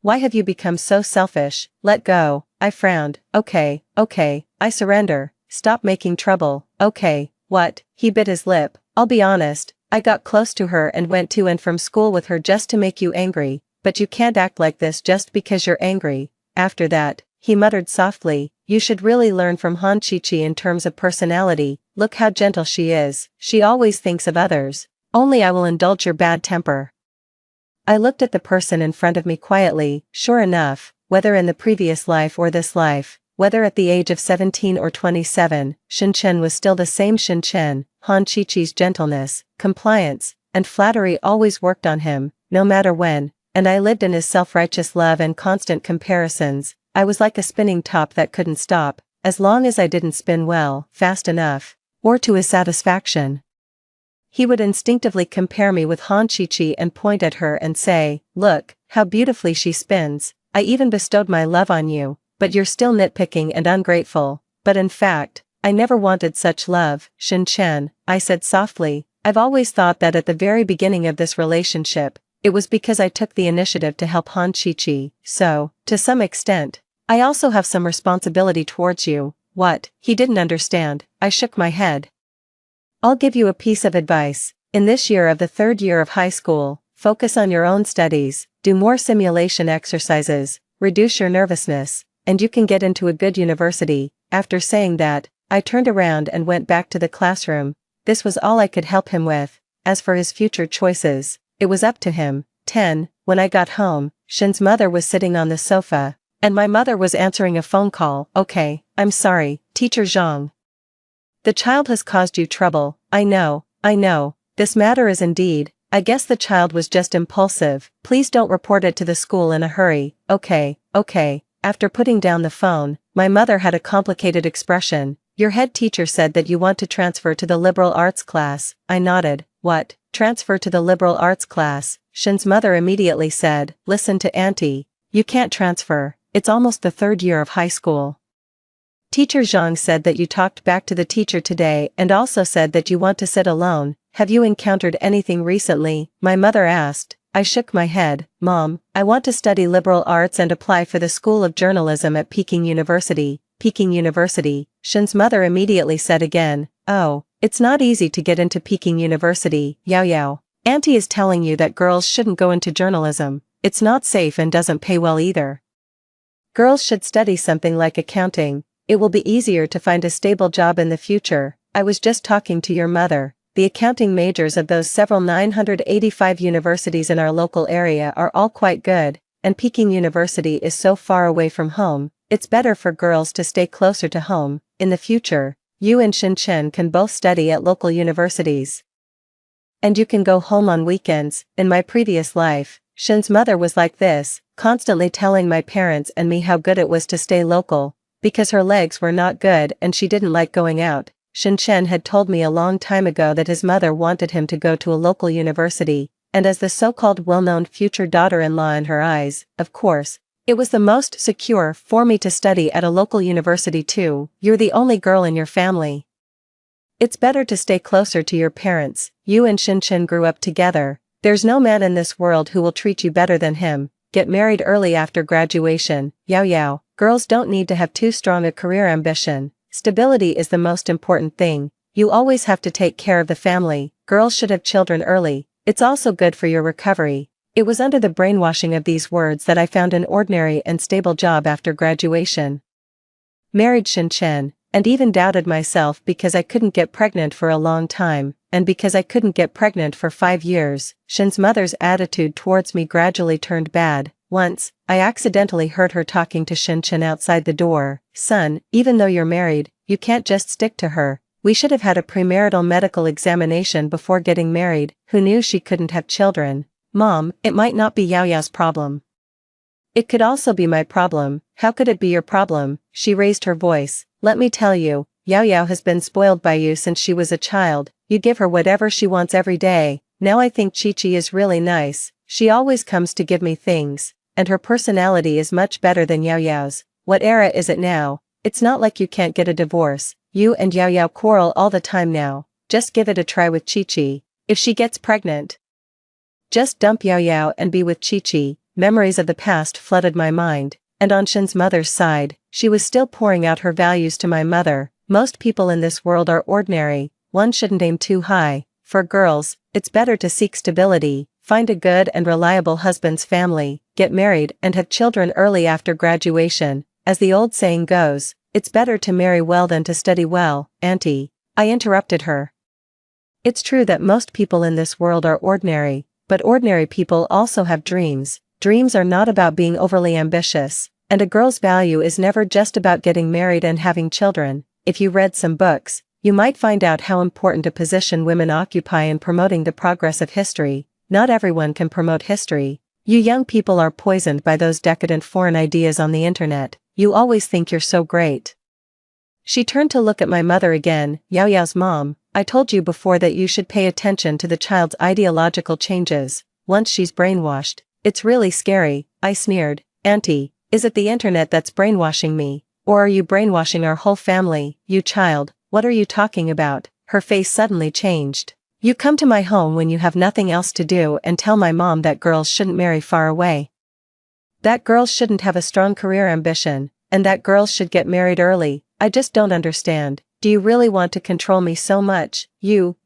Why have you become so selfish? Let go. I frowned. Okay, I surrender. Stop making trouble. Okay, what? He bit his lip. I'll be honest, I got close to her and went to and from school with her just to make you angry, but you can't act like this just because you're angry. After that, he muttered softly, you should really learn from Han Qiqi in terms of personality. Look how gentle she is. She always thinks of others. Only I will indulge your bad temper. I looked at the person in front of me quietly. Sure enough, whether in the previous life or this life, whether at the age of 17 or 27, Xin Chen was still the same Xin Chen. Han Qiqi's gentleness, compliance, and flattery always worked on him, no matter when, and I lived in his self-righteous love and constant comparisons. I was like a spinning top that couldn't stop, as long as I didn't spin well, fast enough, or to his satisfaction. He would instinctively compare me with Han Qiqi and point at her and say, look, how beautifully she spins. I even bestowed my love on you, but you're still nitpicking and ungrateful. But in fact, I never wanted such love. Xin Chen, I said softly, I've always thought that at the very beginning of this relationship, it was because I took the initiative to help Han Qiqi, so, to some extent, I also have some responsibility towards you. What? He didn't understand. I shook my head. I'll give you a piece of advice. In this year of the 3rd year of high school, focus on your own studies, do more simulation exercises, reduce your nervousness, and you can get into a good university." After saying that, I turned around and went back to the classroom. This was all I could help him with. As for his future choices, it was up to him. 10. When I got home, Shin's mother was sitting on the sofa, and my mother was answering a phone call. "Okay, I'm sorry, Teacher Zhang. The child has caused you trouble." I know. This matter is indeed. I guess the child was just impulsive. Please don't report it to the school in a hurry." Okay. After putting down the phone, my mother had a complicated expression. "Your head teacher said that you want to transfer to the liberal arts class." I nodded. "What? Transfer to the liberal arts class?" Shin's mother immediately said, "Listen to Auntie. You can't transfer. It's almost the 3rd year of high school. Teacher Zhang said that you talked back to the teacher today and also said that you want to sit alone. Have you encountered anything recently?" my mother asked. I shook my head. "Mom, I want to study liberal arts and apply for the School of Journalism at Peking University." Peking University, Shin's mother immediately said again. "Oh, it's not easy to get into Peking University, Yao. Auntie is telling you that girls shouldn't go into journalism. It's not safe and doesn't pay well either. Girls should study something like accounting. It will be easier to find a stable job in the future." I was just talking to your mother. The accounting majors of those several 985 universities in our local area are all quite good, and Peking University is so far away from home. It's better for girls to stay closer to home. In the future, you and Shin Chen can both study at local universities. And you can go home on weekends. In my previous life, Shin's mother was like this, constantly telling my parents and me how good it was to stay local, because her legs were not good and she didn't like going out. Shin Chen had told me a long time ago that his mother wanted him to go to a local university, and as the so-called well-known future daughter-in-law in her eyes, of course, it was the most secure for me to study at a local university too. You're the only girl in your family. It's better to stay closer to your parents. You and Shin Chen grew up together. There's no man in this world who will treat you better than him. Get married early after graduation. Yao. Girls don't need to have too strong a career ambition. Stability is the most important thing. You always have to take care of the family. Girls should have children early. It's also good for your recovery. It was under the brainwashing of these words that I found an ordinary and stable job after graduation. Married Shin Chen, and even doubted myself because I couldn't get pregnant for a long time, and because I couldn't get pregnant for 5 years. Shin's mother's attitude towards me gradually turned bad. Once, I accidentally heard her talking to Shin Chen outside the door. "Son, even though you're married, you can't just stick to her. We should have had a premarital medical examination before getting married." Who knew she couldn't have children? "Mom, it might not be Yao's problem. It could also be my problem." "How could it be your problem?" She raised her voice. "Let me tell you, Yao has been spoiled by you since she was a child. You give her whatever she wants every day. Now I think Chi-Chi is really nice. She always comes to give me things, and her personality is much better than Yao's. What era is it now? It's not like you can't get a divorce. You and Yao quarrel all the time now. Just give it a try with Chi-Chi. If she gets pregnant, just dump Yao and be with Chi-Chi." Memories of the past flooded my mind, and on Shin's mother's side, she was still pouring out her values to my mother. "Most people in this world are ordinary. One shouldn't aim too high. For girls, it's better to seek stability, find a good and reliable husband's family, get married and have children early after graduation. As the old saying goes, it's better to marry well than to study well." "Auntie," I interrupted her. "It's true that most people in this world are ordinary, but ordinary people also have dreams. Dreams are not about being overly ambitious, and a girl's value is never just about getting married and having children. If you read some books, you might find out how important a position women occupy in promoting the progress of history. Not everyone can promote history. You young people are poisoned by those decadent foreign ideas on the internet. You always think you're so great." She turned to look at my mother again. "Yao's mom, I told you before that you should pay attention to the child's ideological changes. Once she's brainwashed, it's really scary." I sneered. "Auntie, is it the internet that's brainwashing me? Or are you brainwashing our whole family?" "You child, what are you talking about?" Her face suddenly changed. "You come to my home when you have nothing else to do and tell my mom that girls shouldn't marry far away. That girls shouldn't have a strong career ambition, and that girls should get married early. I just don't understand. Do you really want to control me so much? You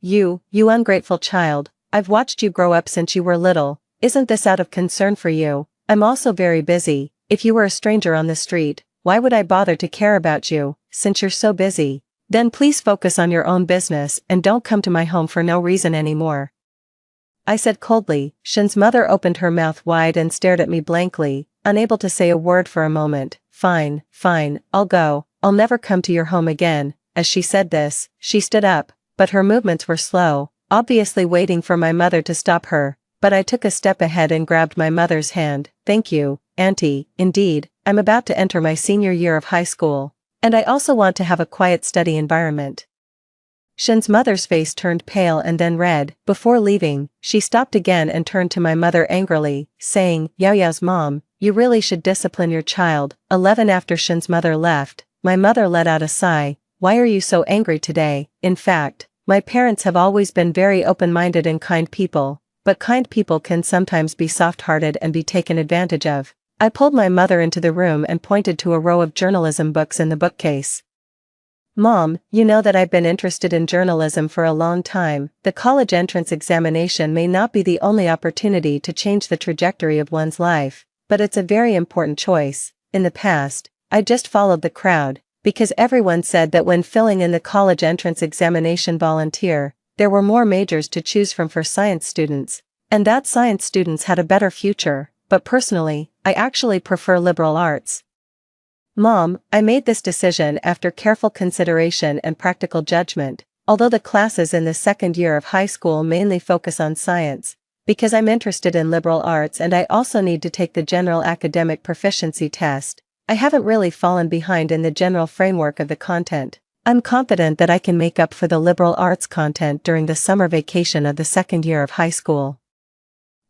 ungrateful child. I've watched you grow up since you were little. Isn't this out of concern for you? I'm also very busy. If you were a stranger on the street, why would I bother to care about you, since you're so busy? Then please focus on your own business and don't come to my home for no reason anymore. I said coldly. Shin's mother opened her mouth wide and stared at me blankly, unable to say a word for a moment. Fine, I'll go. I'll never come to your home again. As she said this, she stood up, but her movements were slow, obviously waiting for my mother to stop her. But I took a step ahead and grabbed my mother's hand. Thank you, Auntie. Indeed, I'm about to enter my senior year of high school. And I also want to have a quiet study environment. Shin's mother's face turned pale and then red. Before leaving, she stopped again and turned to my mother angrily, saying, Yao's mom, you really should discipline your child. 11 After Shin's mother left, my mother let out a sigh. Why are you so angry today? In fact, my parents have always been very open-minded and kind people. But kind people can sometimes be soft-hearted and be taken advantage of. I pulled my mother into the room and pointed to a row of journalism books in the bookcase. Mom, you know that I've been interested in journalism for a long time. The college entrance examination may not be the only opportunity to change the trajectory of one's life, but it's a very important choice. In the past, I just followed the crowd, because everyone said that when filling in the college entrance examination volunteer, there were more majors to choose from for science students, and that science students had a better future, but personally, I actually prefer liberal arts. Mom, I made this decision after careful consideration and practical judgment, although the classes in the second year of high school mainly focus on science, because I'm interested in liberal arts and I also need to take the general academic proficiency test. I haven't really fallen behind in the general framework of the content. I'm confident that I can make up for the liberal arts content during the summer vacation of the second year of high school.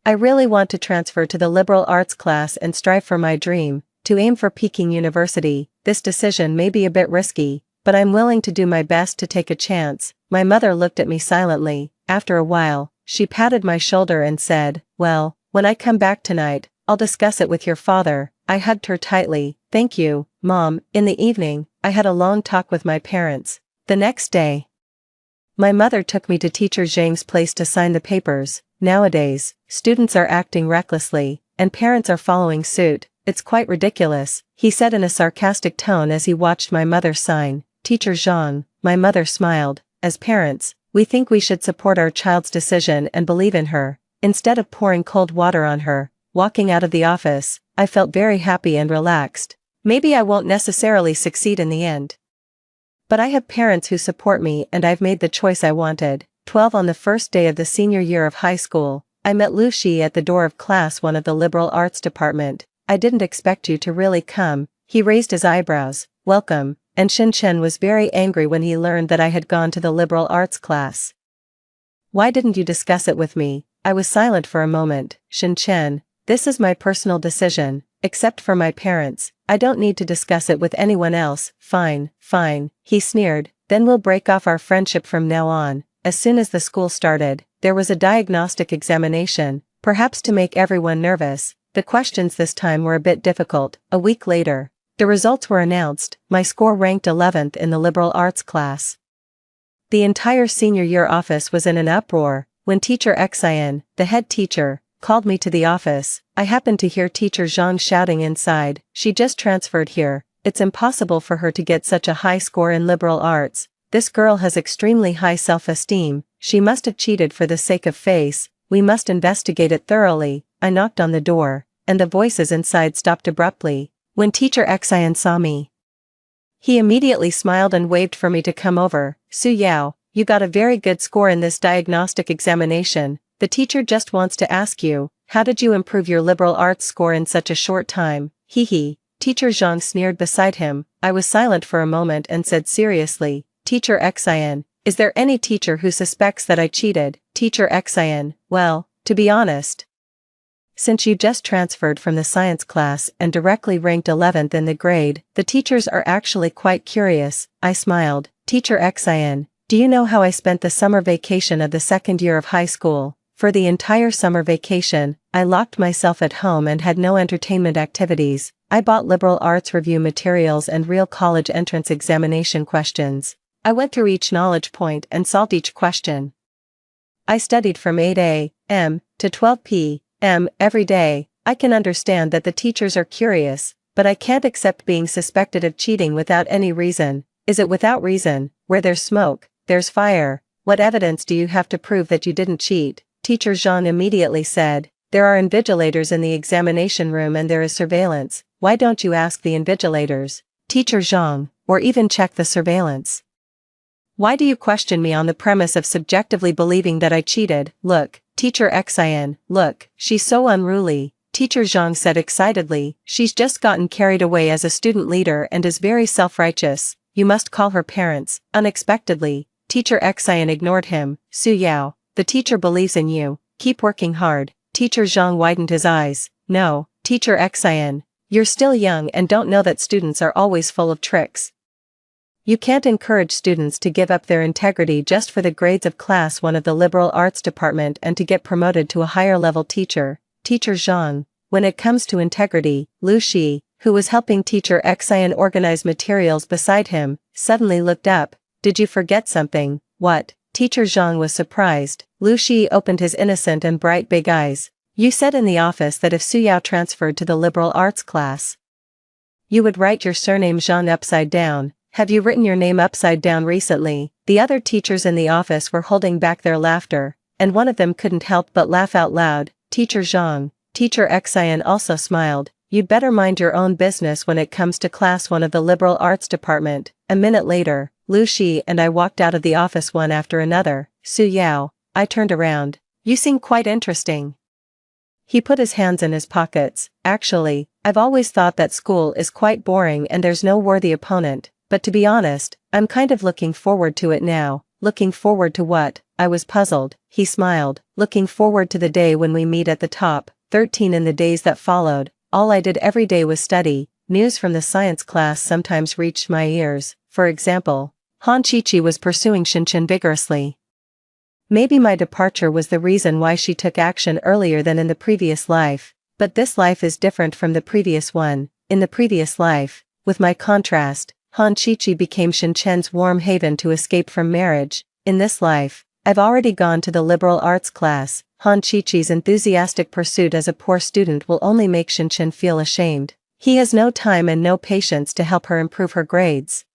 I really want to transfer to the liberal arts class and strive for my dream, to aim for Peking University. This decision may be a bit risky, but I'm willing to do my best to take a chance. My mother looked at me silently. After a while, she patted my shoulder and said, well, when I come back tonight, I'll discuss it with your father. I hugged her tightly. Thank you, Mom. In the evening, I had a long talk with my parents. The next day, my mother took me to Teacher Zhang's place to sign the papers. Nowadays, students are acting recklessly, and parents are following suit. It's quite ridiculous, he said in a sarcastic tone as he watched my mother sign. Teacher Zhang, my mother smiled. As parents, we think we should support our child's decision and believe in her, instead of pouring cold water on her. Walking out of the office, I felt very happy and relaxed. Maybe I won't necessarily succeed in the end, but I have parents who support me and I've made the choice I wanted. 12 On the first day of the senior year of high school, I met Lu Shi at the door of class 1 of the liberal arts department. I didn't expect you to really come. He raised his eyebrows. Welcome. And Shin Chen was very angry when he learned that I had gone to the liberal arts class. Why didn't you discuss it with me? I was silent for a moment. Shin Chen, this is my personal decision, except for my parents. I don't need to discuss it with anyone else. Fine, he sneered. Then we'll break off our friendship from now on. As soon as the school started, there was a diagnostic examination, perhaps to make everyone nervous. The questions this time were a bit difficult. A week later, the results were announced. My score ranked 11th in the liberal arts class. The entire senior year office was in an uproar. When Teacher Xian, the head teacher, called me to the office, I happened to hear Teacher Zhang shouting inside, she just transferred here. It's impossible for her to get such a high score in liberal arts. This girl has extremely high self-esteem. She must have cheated for the sake of face. We must investigate it thoroughly. I knocked on the door, and the voices inside stopped abruptly. When Teacher Xian saw me, he immediately smiled and waved for me to come over. Su Yao, you got a very good score in this diagnostic examination. The teacher just wants to ask you, how did you improve your liberal arts score in such a short time? Hee. Teacher Zhang sneered beside him. I was silent for a moment and said seriously, Teacher Xian, is there any teacher who suspects that I cheated? Teacher Xian, well, to be honest, since you just transferred from the science class and directly ranked 11th in the grade, the teachers are actually quite curious. I smiled. Teacher Xian, do you know how I spent the summer vacation of the second year of high school? For the entire summer vacation, I locked myself at home and had no entertainment activities. I bought liberal arts review materials and real college entrance examination questions. I went through each knowledge point and solved each question. I studied from 8 a.m. to 12 p. Every day. I can understand that the teachers are curious, but I can't accept being suspected of cheating without any reason. Is it without reason? Where there's smoke, there's fire. What evidence do you have to prove that you didn't cheat? Teacher Zhang immediately said. There are invigilators in the examination room and there is surveillance. Why don't you ask the invigilators, Teacher Zhang, or even check the surveillance? Why do you question me on the premise of subjectively believing that I cheated? Look, Teacher Xian, look, she's so unruly, Teacher Zhang said excitedly. She's just gotten carried away as a student leader and is very self-righteous. You must call her parents. Unexpectedly, Teacher Xian ignored him. Su Yao, the teacher believes in you. Keep working hard. Teacher Zhang widened his eyes. No, Teacher Xian, you're still young and don't know that students are always full of tricks. You can't encourage students to give up their integrity just for the grades of class 1 of the liberal arts department and to get promoted to a higher level teacher. Teacher Zhang, when it comes to integrity, Lu Shi, who was helping Teacher Xian organize materials beside him, suddenly looked up. Did you forget something? What? Teacher Zhang was surprised. Lu Shi opened his innocent and bright big eyes. You said in the office that if Su Yao transferred to the liberal arts class, you would write your surname Zhang upside down. Have you written your name upside down recently? The other teachers in the office were holding back their laughter, and one of them couldn't help but laugh out loud. Teacher Zhang. Teacher Xian also smiled. You'd better mind your own business when it comes to class 1 of the liberal arts department. A minute later, Lu Shi and I walked out of the office one after another. Su Yao, I turned around. You seem quite interesting. He put his hands in his pockets. Actually, I've always thought that school is quite boring and there's no worthy opponent, but to be honest, I'm kind of looking forward to it now. Looking forward to what? I was puzzled. He smiled. Looking forward to the day when we meet at the top. 13 in the days that followed, all I did every day was study. News from the science class sometimes reached my ears. For example, Han Chichi was pursuing Shinchen vigorously. Maybe my departure was the reason why she took action earlier than in the previous life, but this life is different from the previous one. In the previous life, with my contrast, Han Chichi became Shinchen's warm haven to escape from marriage. In this life, I've already gone to the liberal arts class. Han Chichi's enthusiastic pursuit as a poor student will only make Shinchen feel ashamed. He has no time and no patience to help her improve her grades.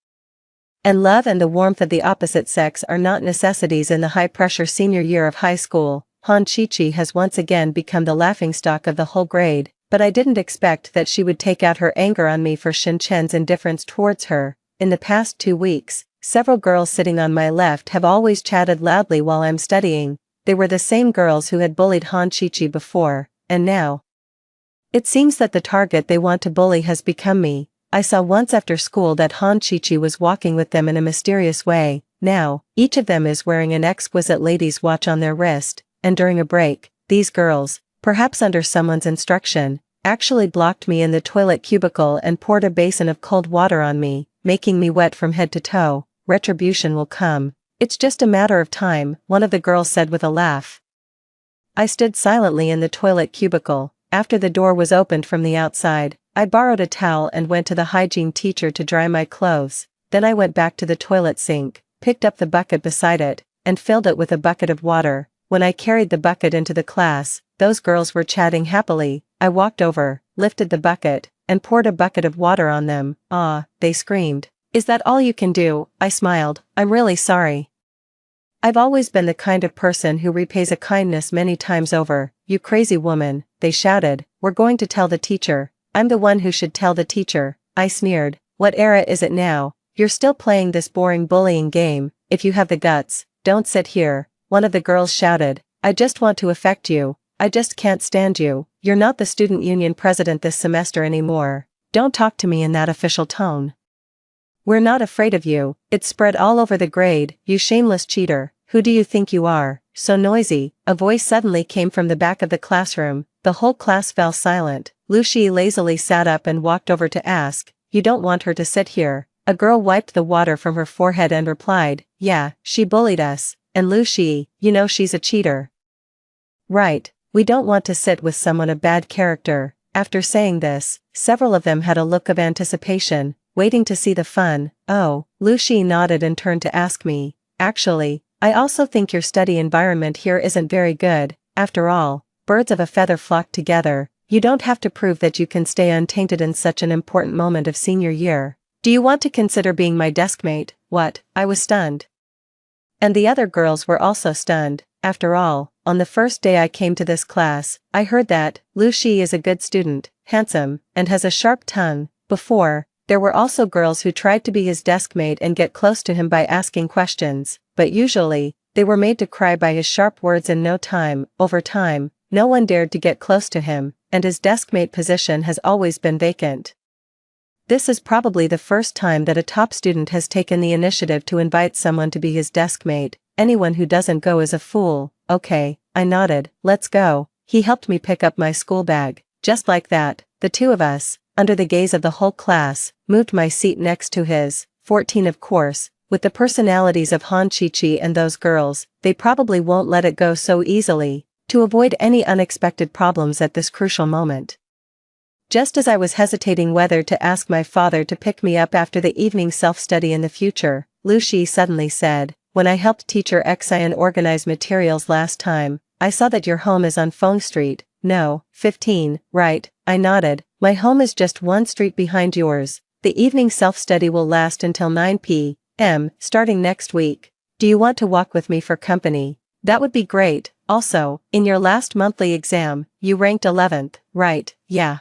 And love and the warmth of the opposite sex are not necessities in the high-pressure senior year of high school. Han Chichi has once again become the laughingstock of the whole grade, but I didn't expect that she would take out her anger on me for Shinchen's indifference towards her. In the past 2 weeks, several girls sitting on my left have always chatted loudly while I'm studying. They were the same girls who had bullied Han Chichi before, and now it seems that the target they want to bully has become me. I saw once after school that Han Chichi was walking with them in a mysterious way. Now, each of them is wearing an exquisite lady's watch on their wrist, and during a break, these girls, perhaps under someone's instruction, actually blocked me in the toilet cubicle and poured a basin of cold water on me, making me wet from head to toe. Retribution will come. It's just a matter of time, one of the girls said with a laugh. I stood silently in the toilet cubicle. After the door was opened from the outside, I borrowed a towel and went to the hygiene teacher to dry my clothes. Then I went back to the toilet sink, picked up the bucket beside it, and filled it with a bucket of water. When I carried the bucket into the class, those girls were chatting happily. I walked over, lifted the bucket, and poured a bucket of water on them. Ah, they screamed. Is that all you can do? I smiled. I'm really sorry. I've always been the kind of person who repays a kindness many times over. You crazy woman, they shouted. We're going to tell the teacher. I'm the one who should tell the teacher. I sneered. What era is it now? You're still playing this boring bullying game. If you have the guts, don't sit here. One of the girls shouted. I just want to affect you. I just can't stand you. You're not the student union president this semester anymore. Don't talk to me in that official tone. We're not afraid of you. It spread all over the grade. You shameless cheater. Who do you think you are? So noisy. A voice suddenly came from the back of the classroom. The whole class fell silent. Lu Shi lazily sat up and walked over to ask, You don't want her to sit here? A girl wiped the water from her forehead and replied, Yeah, she bullied us. And Lu Shi, you know she's a cheater. Right, we don't want to sit with someone of bad character. After saying this, several of them had a look of anticipation, waiting to see the fun. Oh, Lu Shi nodded and turned to ask me, Actually, I also think your study environment here isn't very good. After all, birds of a feather flock together. You don't have to prove that you can stay untainted in such an important moment of senior year. Do you want to consider being my deskmate? What? I was stunned. And the other girls were also stunned. After all, on the first day I came to this class, I heard that Lu Shi is a good student, handsome, and has a sharp tongue. Before, there were also girls who tried to be his deskmate and get close to him by asking questions, but usually, they were made to cry by his sharp words in no time. Over time, no one dared to get close to him, and his deskmate position has always been vacant. This is probably the first time that a top student has taken the initiative to invite someone to be his deskmate. Anyone who doesn't go is a fool. Okay, I nodded. Let's go. He helped me pick up my school bag. Just like that, the two of us, under the gaze of the whole class, moved my seat next to his. 14 of course, with the personalities of Han Chi-Chi and those girls, they probably won't let it go so easily. To avoid any unexpected problems at this crucial moment. Just as I was hesitating whether to ask my father to pick me up after the evening self-study in the future, Lu Shi suddenly said, "When I helped teacher Xian organize materials last time, I saw that your home is on Feng Street." "No, 15, right," I nodded. "My home is just one street behind yours. The evening self-study will last until 9 p.m., starting next week. Do you want to walk with me for company?" "That would be great. Also, in your last monthly exam, you ranked 11th, right?" "Yeah."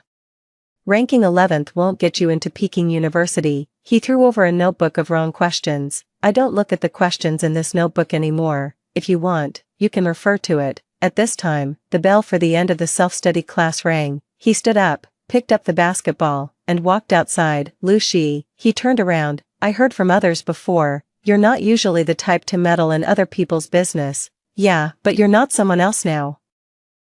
"Ranking 11th won't get you into Peking University." He threw over a notebook of wrong questions. "I don't look at the questions in this notebook anymore. If you want, you can refer to it." At this time, the bell for the end of the self-study class rang. He stood up, picked up the basketball, and walked outside. "Lu Shi," he turned around. "I heard from others before, you're not usually the type to meddle in other people's business." "Yeah, but you're not someone else now,"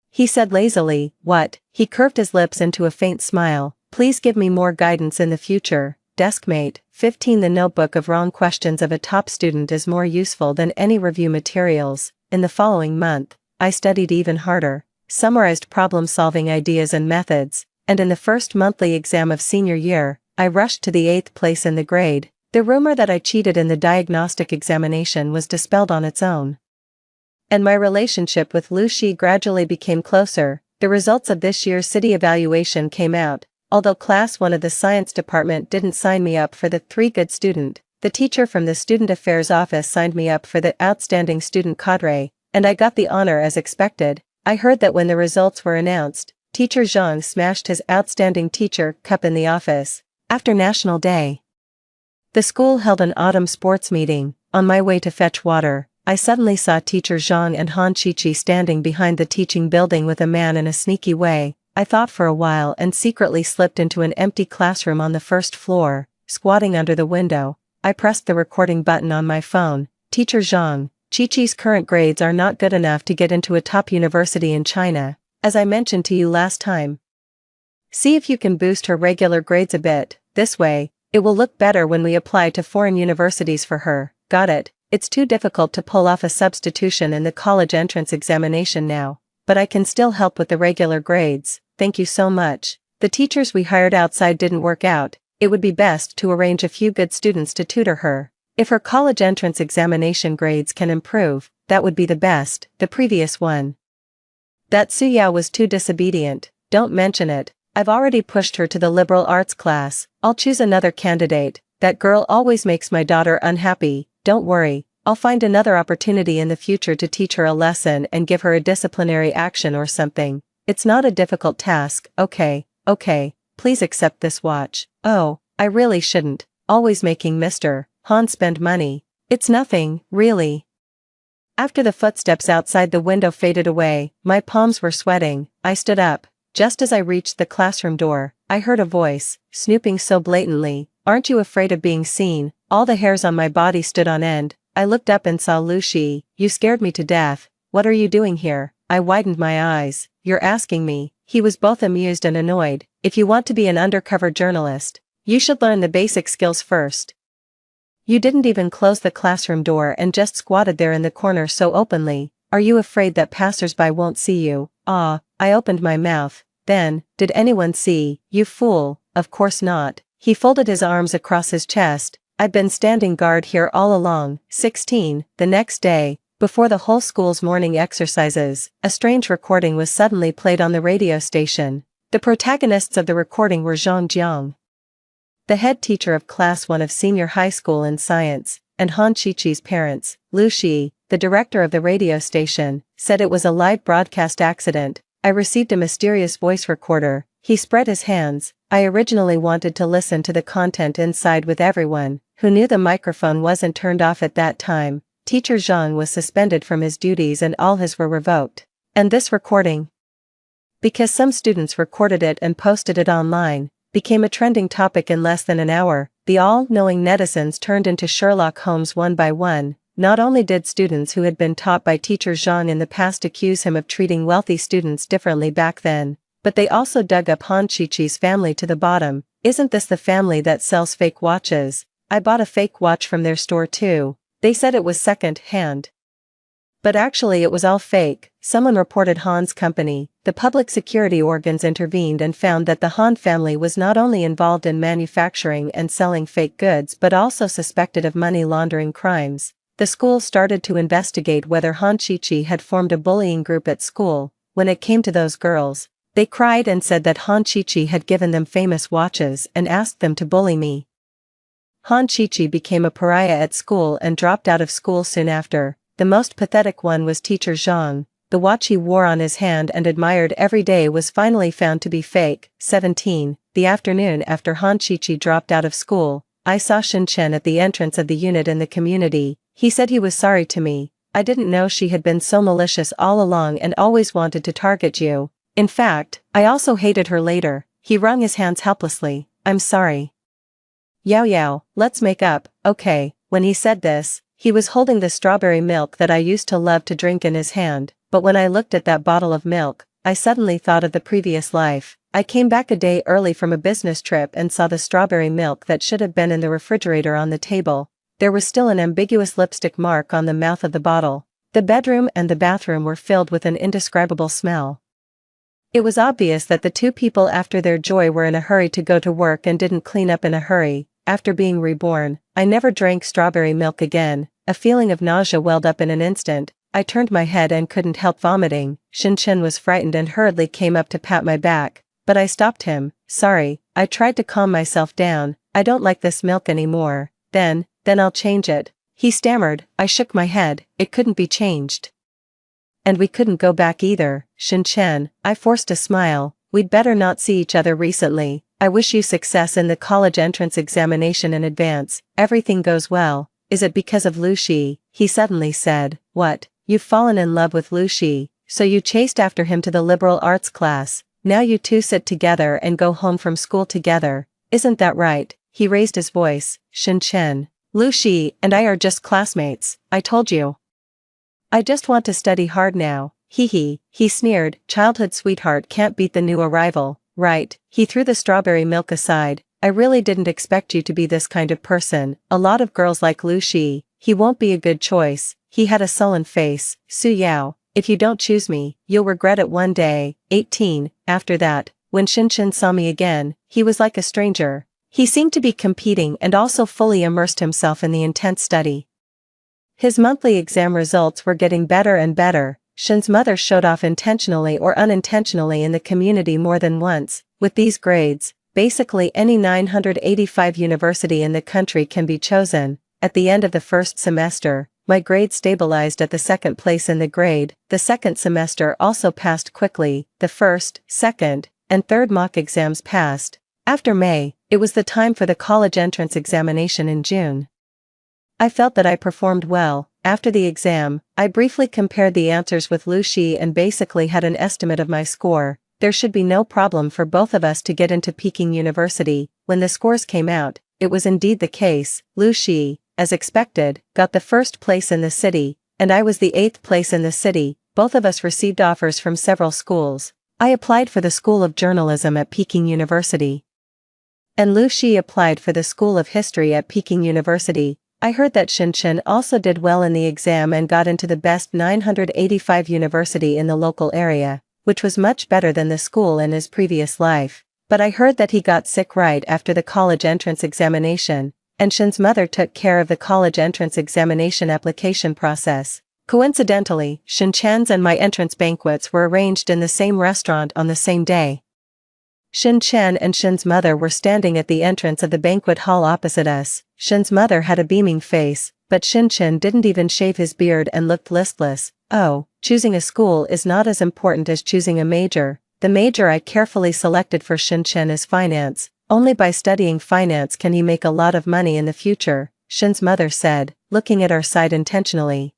he said lazily. "What?" He curved his lips into a faint smile. "Please give me more guidance in the future." Deskmate, 15. The notebook of wrong questions of a top student is more useful than any review materials. In the following month, I studied even harder, summarized problem-solving ideas and methods, and in the first monthly exam of senior year, I rushed to the 8th place in the grade. The rumor that I cheated in the diagnostic examination was dispelled on its own. And my relationship with Lu Shi gradually became closer. The results of this year's city evaluation came out. Although Class 1 of the science department didn't sign me up for the 3 good student, the teacher from the student affairs office signed me up for the outstanding student cadre, and I got the honor as expected. I heard that when the results were announced, Teacher Zhang smashed his outstanding teacher cup in the office. After National Day, the school held an autumn sports meeting. On my way to fetch water, I suddenly saw Teacher Zhang and Han Chi-Chi standing behind the teaching building with a man in a sneaky way. I thought for a while and secretly slipped into an empty classroom on the first floor. Squatting under the window, I pressed the recording button on my phone. "Teacher Zhang, Chi-Chi's current grades are not good enough to get into a top university in China, as I mentioned to you last time. See if you can boost her regular grades a bit. This way, it will look better when we apply to foreign universities for her." "Got it. It's too difficult to pull off a substitution in the college entrance examination now, but I can still help with the regular grades. Thank you so much. The teachers we hired outside didn't work out. It would be best to arrange a few good students to tutor her. If her college entrance examination grades can improve, that would be the best." The previous one. "That Su Yao was too disobedient. Don't mention it. I've already pushed her to the liberal arts class. I'll choose another candidate. That girl always makes my daughter unhappy. Don't worry, I'll find another opportunity in the future to teach her a lesson and give her a disciplinary action or something. It's not a difficult task." Okay, please accept this watch." "Oh, I really shouldn't. Always making Mr. Han spend money." "It's nothing, really." After the footsteps outside the window faded away, my palms were sweating. I stood up. Just as I reached the classroom door, I heard a voice, snooping so blatantly. "Aren't you afraid of being seen?" All the hairs on my body stood on end. I looked up and saw Lu Shi. "You scared me to death. What are you doing here?" I widened my eyes. "You're asking me." He was both amused and annoyed. "If you want to be an undercover journalist, you should learn the basic skills first. You didn't even close the classroom door and just squatted there in the corner so openly. Are you afraid that passersby won't see you?" "Ah," I opened my mouth. Then, "Did anyone see, you fool?" "Of course not." He folded his arms across his chest. "I've been standing guard here all along." 16. The next day, Before the whole school's morning exercises, a strange recording was suddenly played on the radio station. The protagonists of the recording were Zhang Jiang, the head teacher of Class 1 of senior high school in science, and Han Qiqi's parents. Lu Shi, the director of the radio station, said it was a live broadcast accident. I received a mysterious voice recorder. He spread his hands. I originally wanted to listen to the content inside with everyone, who knew the microphone wasn't turned off at that time. Teacher Zhang was suspended from his duties and all his were revoked. And this recording, because some students recorded it and posted it online, became a trending topic in less than an hour. The all-knowing netizens turned into Sherlock Holmes one by one. Not only did students who had been taught by teacher Zhang in the past accuse him of treating wealthy students differently back then, but they also dug up Han Qiqi's family to the bottom. Isn't this the family that sells fake watches? I bought a fake watch from their store too. They said it was second-hand. But actually it was all fake. Someone reported Han's company. The public security organs intervened and found that the Han family was not only involved in manufacturing and selling fake goods but also suspected of money laundering crimes. The school started to investigate whether Han Qiqi had formed a bullying group at school. When it came to those girls, they cried and said that Han Qiqi had given them famous watches and asked them to bully me. Han Qiqi became a pariah at school and dropped out of school soon after. The most pathetic one was teacher Zhang. The watch he wore on his hand and admired every day was finally found to be fake. 17. The afternoon after Han Qiqi dropped out of school, I saw Shen Chen at the entrance of the unit in the community. He said he was sorry to me. I didn't know she had been so malicious all along and always wanted to target you. In fact, I also hated her later. He wrung his hands helplessly. I'm sorry. Yao Yao, let's make up, okay. When he said this, he was holding the strawberry milk that I used to love to drink in his hand, but when I looked at that bottle of milk, I suddenly thought of the previous life. I came back a day early from a business trip and saw the strawberry milk that should have been in the refrigerator on the table. There was still an ambiguous lipstick mark on the mouth of the bottle. The bedroom and the bathroom were filled with an indescribable smell. It was obvious that the two people after their joy were in a hurry to go to work and didn't clean up in a hurry. After being reborn, I never drank strawberry milk again. A feeling of nausea welled up in an instant. I turned my head and couldn't help vomiting. Shen Chen was frightened and hurriedly came up to pat my back, but I stopped him. Sorry, I tried to calm myself down. I don't like this milk anymore. Then I'll change it. He stammered. I shook my head. It couldn't be changed. And we couldn't go back either. Shen Chen, I forced a smile. We'd better not see each other recently. I wish you success in the college entrance examination in advance. Everything goes well. Is it because of Lu Shi? He suddenly said. What? You've fallen in love with Lu Shi, so you chased after him to the liberal arts class. Now you two sit together and go home from school together. Isn't that right? He raised his voice. Shen Chen, Lu Shi and I are just classmates. I told you. I just want to study hard now. He sneered. Childhood sweetheart can't beat the new arrival. Right. He threw the strawberry milk aside. I really didn't expect you to be this kind of person. A lot of girls like Lu Shi. He won't be a good choice. He had a sullen face. Su Yao, if you don't choose me, you'll regret it one day. 18. After that, when Shen Chen saw me again, he was like a stranger. He seemed to be competing and also fully immersed himself in the intense study. His monthly exam results were getting better and better. Shen's mother showed off intentionally or unintentionally in the community more than once. With these grades, basically any 985 university in the country can be chosen. At the end of the first semester, my grade stabilized at the second place in the grade. The second semester also passed quickly. The first, second, and third mock exams passed. After May, it was the time for the college entrance examination in June. I felt that I performed well. After the exam, I briefly compared the answers with Lu Shi and basically had an estimate of my score. There should be no problem for both of us to get into Peking University. When the scores came out, it was indeed the case. Lu Shi, as expected, got the first place in the city, and I was the 8th place in the city. Both of us received offers from several schools. I applied for the School of Journalism at Peking University. And Lu Shi applied for the School of History at Peking University. I heard that Shen Chen also did well in the exam and got into the best 985 university in the local area, which was much better than the school in his previous life. But I heard that he got sick right after the college entrance examination, and Shen's mother took care of the college entrance examination application process. Coincidentally, Shinchan's and my entrance banquets were arranged in the same restaurant on the same day. Shinchan and Shin's mother were standing at the entrance of the banquet hall opposite us. Shin's mother had a beaming face, but Shinchan didn't even shave his beard and looked listless. Oh, choosing a school is not as important as choosing a major. The major I carefully selected for Shinchan is finance. Only by studying finance can he make a lot of money in the future, Shin's mother said, looking at our side intentionally.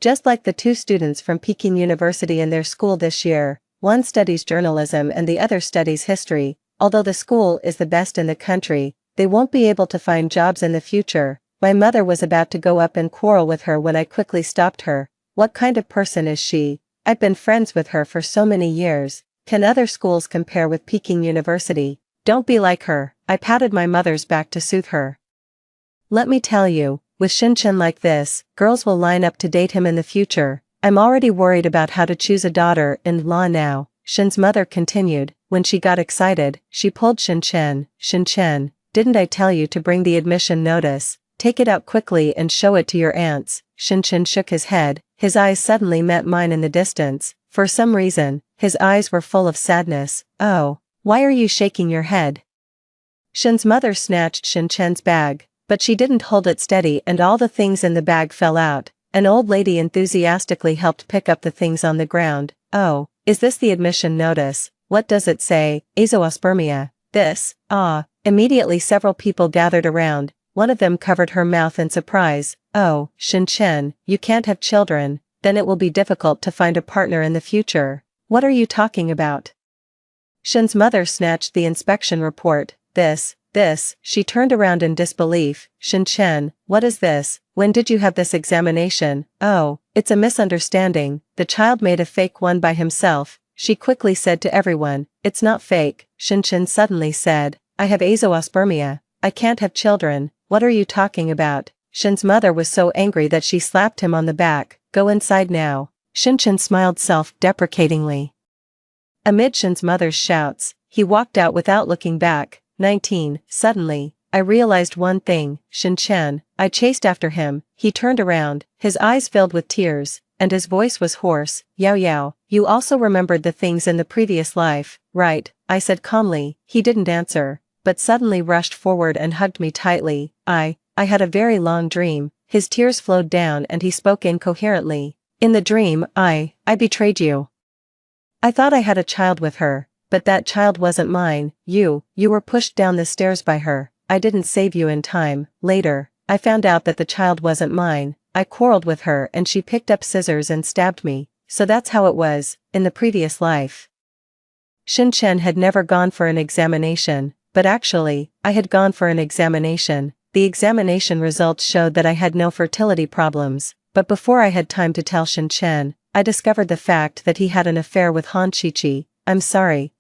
Just like the two students from Peking University in their school this year, one studies journalism and the other studies history. Although the school is the best in the country, they won't be able to find jobs in the future. My mother was about to go up and quarrel with her when I quickly stopped her. What kind of person is she? I've been friends with her for so many years. Can other schools compare with Peking University? Don't be like her. I patted my mother's back to soothe her. Let me tell you, with Shinchan like this, girls will line up to date him in the future. I'm already worried about how to choose a daughter-in-law now, Shin's mother continued. When she got excited, she pulled Shinchan. Shinchan, didn't I tell you to bring the admission notice? Take it out quickly and show it to your aunts. Shinchan shook his head, his eyes suddenly met mine in the distance. For some reason, his eyes were full of sadness. Oh, why are you shaking your head? Shin's mother snatched Shinchan's bag, but she didn't hold it steady and all the things in the bag fell out. An old lady enthusiastically helped pick up the things on the ground. Oh, is this the admission notice? What does it say? Azoospermia. This, Immediately several people gathered around. One of them covered her mouth in surprise. Oh, Shinchan, you can't have children, then it will be difficult to find a partner in the future. What are you talking about? Shin's mother snatched the inspection report. This, she turned around in disbelief. Shinchan, what is this? When did you have this examination? Oh, it's a misunderstanding. The child made a fake one by himself, she quickly said to everyone. It's not fake, Shinchan suddenly said. I have azoospermia. I can't have children. What are you talking about? Shin's mother was so angry that she slapped him on the back. Go inside now. Shinchan smiled self-deprecatingly. Amid Shin's mother's shouts, he walked out without looking back. 19. Suddenly, I realized one thing. Shinchan. I chased after him. He turned around, his eyes filled with tears, and his voice was hoarse. Yao Yao, you also remembered the things in the previous life, right? I said calmly. He didn't answer, but suddenly rushed forward and hugged me tightly. I had a very long dream. His tears flowed down and he spoke incoherently. In the dream, I betrayed you. I thought I had a child with her, but that child wasn't mine. You were pushed down the stairs by her. I didn't save you in time. Later, I found out that the child wasn't mine. I quarreled with her and she picked up scissors and stabbed me. So that's how it was, in the previous life. Shinchan had never gone for an examination, but actually, I had gone for an examination. The examination results showed that I had no fertility problems, but before I had time to tell Shinchan, I discovered the fact that he had an affair with Han Qiqi. I'm sorry,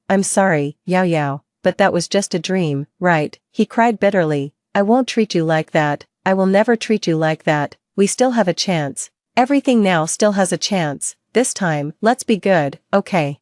Yao Yao, but that was just a dream, right? He cried bitterly. I won't treat you like that. I will never treat you like that. We still have a chance. Everything now still has a chance. This time, let's be good, okay?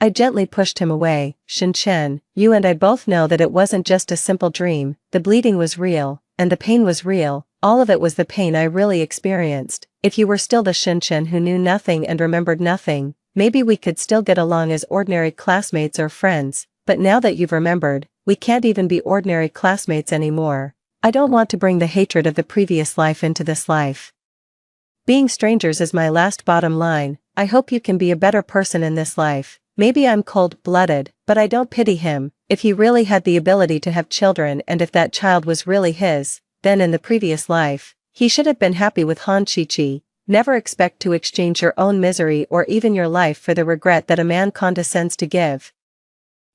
I gently pushed him away. Shinchan, you and I both know that it wasn't just a simple dream. The bleeding was real, and the pain was real. All of it was the pain I really experienced. If you were still the Shinchan who knew nothing and remembered nothing, maybe we could still get along as ordinary classmates or friends, but now that you've remembered, we can't even be ordinary classmates anymore. I don't want to bring the hatred of the previous life into this life. Being strangers is my last bottom line. I hope you can be a better person in this life. Maybe I'm cold-blooded, but I don't pity him. If he really had the ability to have children and if that child was really his, then in the previous life, he should have been happy with Han Qiqi. Never expect to exchange your own misery or even your life for the regret that a man condescends to give.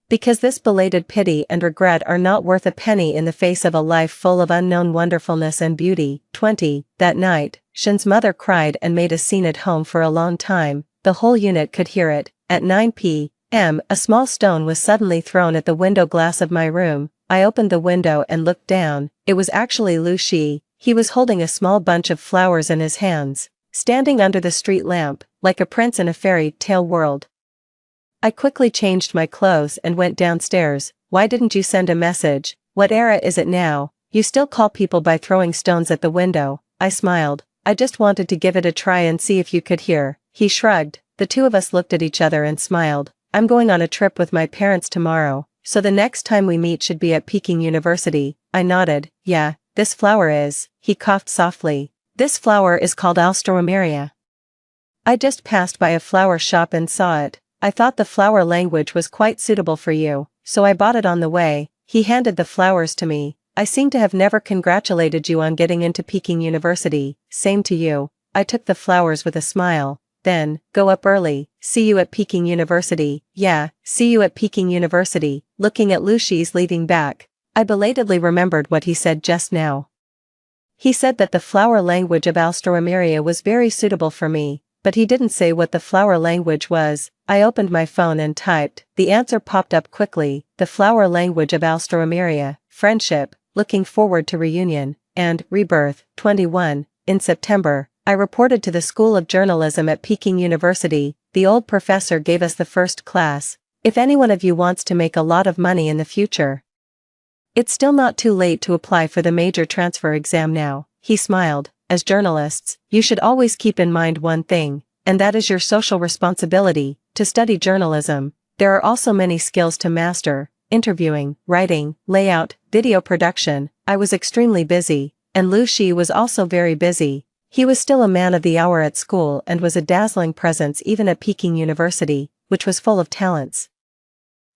Because this belated pity and regret are not worth a penny in the face of a life full of unknown wonderfulness and beauty. 20. That night, Shin's mother cried and made a scene at home for a long time. The whole unit could hear it. At 9 p.m., a small stone was suddenly thrown at the window glass of my room. I opened the window and looked down. It was actually Lu Shi. He was holding a small bunch of flowers in his hands, standing under the street lamp, like a prince in a fairy tale world. I quickly changed my clothes and went downstairs. Why didn't you send a message? What era is it now? You still call people by throwing stones at the window. I smiled. I just wanted to give it a try and see if you could hear. He shrugged. The two of us looked at each other and smiled. I'm going on a trip with my parents tomorrow, so the next time we meet should be at Peking University. I nodded. Yeah, this flower is. He coughed softly. This flower is called Alstroemeria. I just passed by a flower shop and saw it. I thought the flower language was quite suitable for you, so I bought it on the way. He handed the flowers to me. I seem to have never congratulated you on getting into Peking University. Same to you. I took the flowers with a smile. Then, go up early. See you at Peking University. Yeah, see you at Peking University. Looking at Lucy's leaving back, I belatedly remembered what he said just now. He said that the flower language of Alstroemeria was very suitable for me, but he didn't say what the flower language was. I opened my phone and typed. The answer popped up quickly. The flower language of Alstroemeria, friendship, looking forward to reunion, and rebirth, 21. In September, I reported to the School of Journalism at Peking University. The old professor gave us the first class. If any one of you wants to make a lot of money in the future, it's still not too late to apply for the major transfer exam now. He smiled. As journalists, you should always keep in mind one thing, and that is your social responsibility. To study journalism, there are also many skills to master: interviewing, writing, layout, video production. I was extremely busy, and Lu Shi was also very busy. He was still a man of the hour at school and was a dazzling presence even at Peking University, which was full of talents.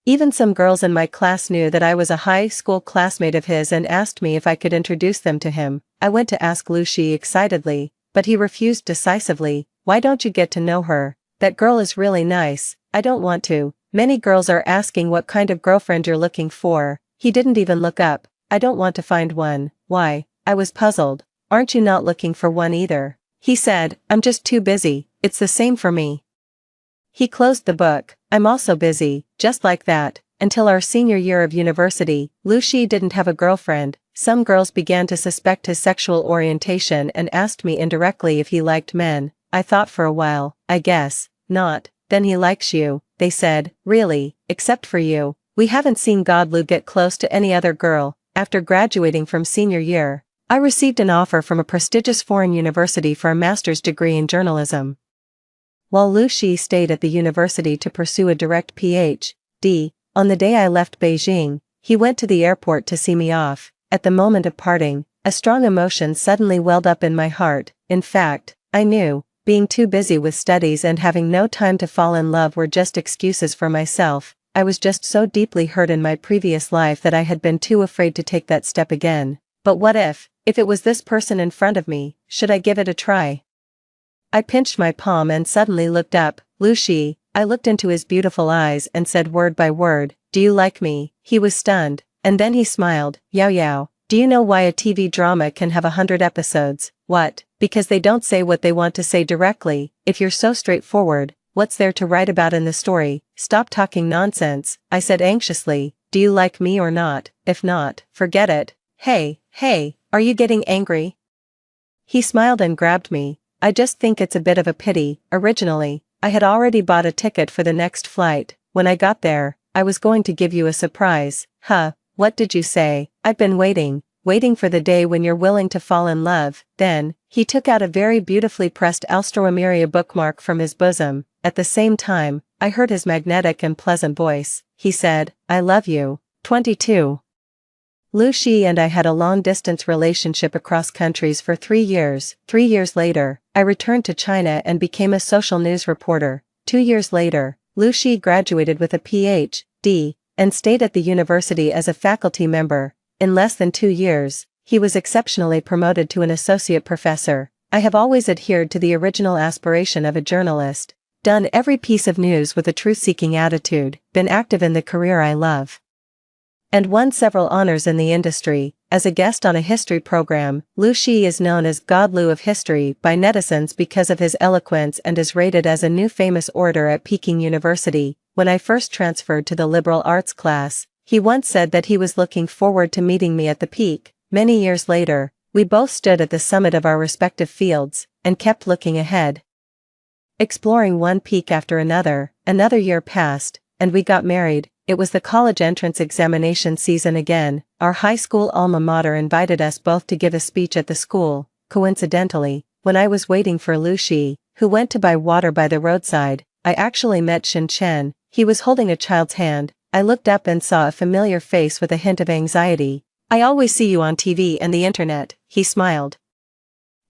Even some girls in my class knew that I was a high school classmate of his and asked me if I could introduce them to him. I went to ask Lu Shi excitedly, but he refused decisively. Why don't you get to know her? That girl is really nice. I don't want to. Many girls are asking what kind of girlfriend you're looking for. He didn't even look up. I don't want to find one. Why? I was puzzled. Aren't you not looking for one either? He said, I'm just too busy. It's the same for me. He closed the book. I'm also busy, just like that. Until our senior year of university, Lu Shi didn't have a girlfriend. Some girls began to suspect his sexual orientation and asked me indirectly if he liked men. I thought for a while. I guess not. Then he likes you, they said. Really? Except for you. We haven't seen Godlu get close to any other girl. After graduating from senior year, I received an offer from a prestigious foreign university for a master's degree in journalism, while Lu Shi stayed at the university to pursue a direct Ph.D. On the day I left Beijing, he went to the airport to see me off. At the moment of parting, a strong emotion suddenly welled up in my heart. In fact, I knew, being too busy with studies and having no time to fall in love were just excuses for myself. I was just so deeply hurt in my previous life that I had been too afraid to take that step again. But what if it was this person in front of me? Should I give it a try? I pinched my palm and suddenly looked up. Lu Shi. I looked into his beautiful eyes and said word by word, do you like me? He was stunned, and then he smiled. Yao Yao. Do you know why a TV drama can have 100 episodes? What? Because they don't say what they want to say directly. If you're so straightforward, what's there to write about in the story? Stop talking nonsense, I said anxiously. Do you like me or not? If not, forget it. Hey, are you getting angry? He smiled and grabbed me. I just think it's a bit of a pity. Originally, I had already bought a ticket for the next flight. When I got there, I was going to give you a surprise. Huh, what did you say? I've been waiting for the day when you're willing to fall in love. Then, he took out a very beautifully pressed Alstroemeria bookmark from his bosom. At the same time, I heard his magnetic and pleasant voice. He said, I love you. 22. Lu Shi and I had a long-distance relationship across countries for 3 years. 3 years later, I returned to China and became a social news reporter. 2 years later, Lu Shi graduated with a Ph.D. and stayed at the university as a faculty member. In less than 2 years, he was exceptionally promoted to an associate professor. I have always adhered to the original aspiration of a journalist, done every piece of news with a truth-seeking attitude, been active in the career I love, and won several honors in the industry. As a guest on a history program, Lu Shi is known as Godlu of History by netizens because of his eloquence and is rated as a new famous orator at Peking University. When I first transferred to the liberal arts class, he once said that he was looking forward to meeting me at the peak. Many years later, we both stood at the summit of our respective fields, and kept looking ahead, exploring one peak after another. Another year passed, and we got married. It was the college entrance examination season again. Our high school alma mater invited us both to give a speech at the school. Coincidentally, when I was waiting for Lu Shi, who went to buy water by the roadside, I actually met Shen Chen. He was holding a child's hand. I looked up and saw a familiar face with a hint of anxiety. I always see you on TV and the internet, he smiled.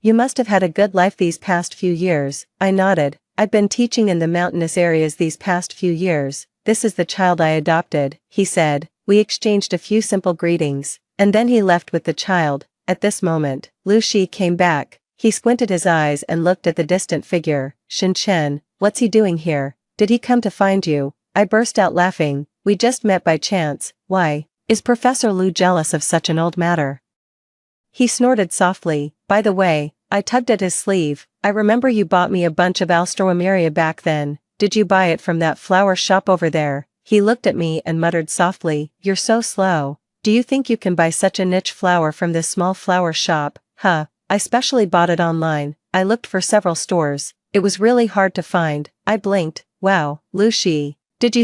You must have had a good life these past few years, I nodded. I've been teaching in the mountainous areas these past few years. This is the child I adopted, he said. We exchanged a few simple greetings, and then he left with the child. At this moment, Lu Shi came back. He squinted his eyes and looked at the distant figure. Shen Chen, what's he doing here? Did he come to find you? I burst out laughing. We just met by chance. Why? Is Professor Lu jealous of such an old matter? He snorted softly. By the way, I tugged at his sleeve. I remember you bought me a bunch of Alstroemeria back then. Did you buy it from that flower shop over there? He looked at me and muttered softly, you're so slow. Do you think you can buy such a niche flower from this small flower shop? Huh, I specially bought it online. I looked for several stores. It was really hard to find. I blinked. Wow, Lu Shi. Did you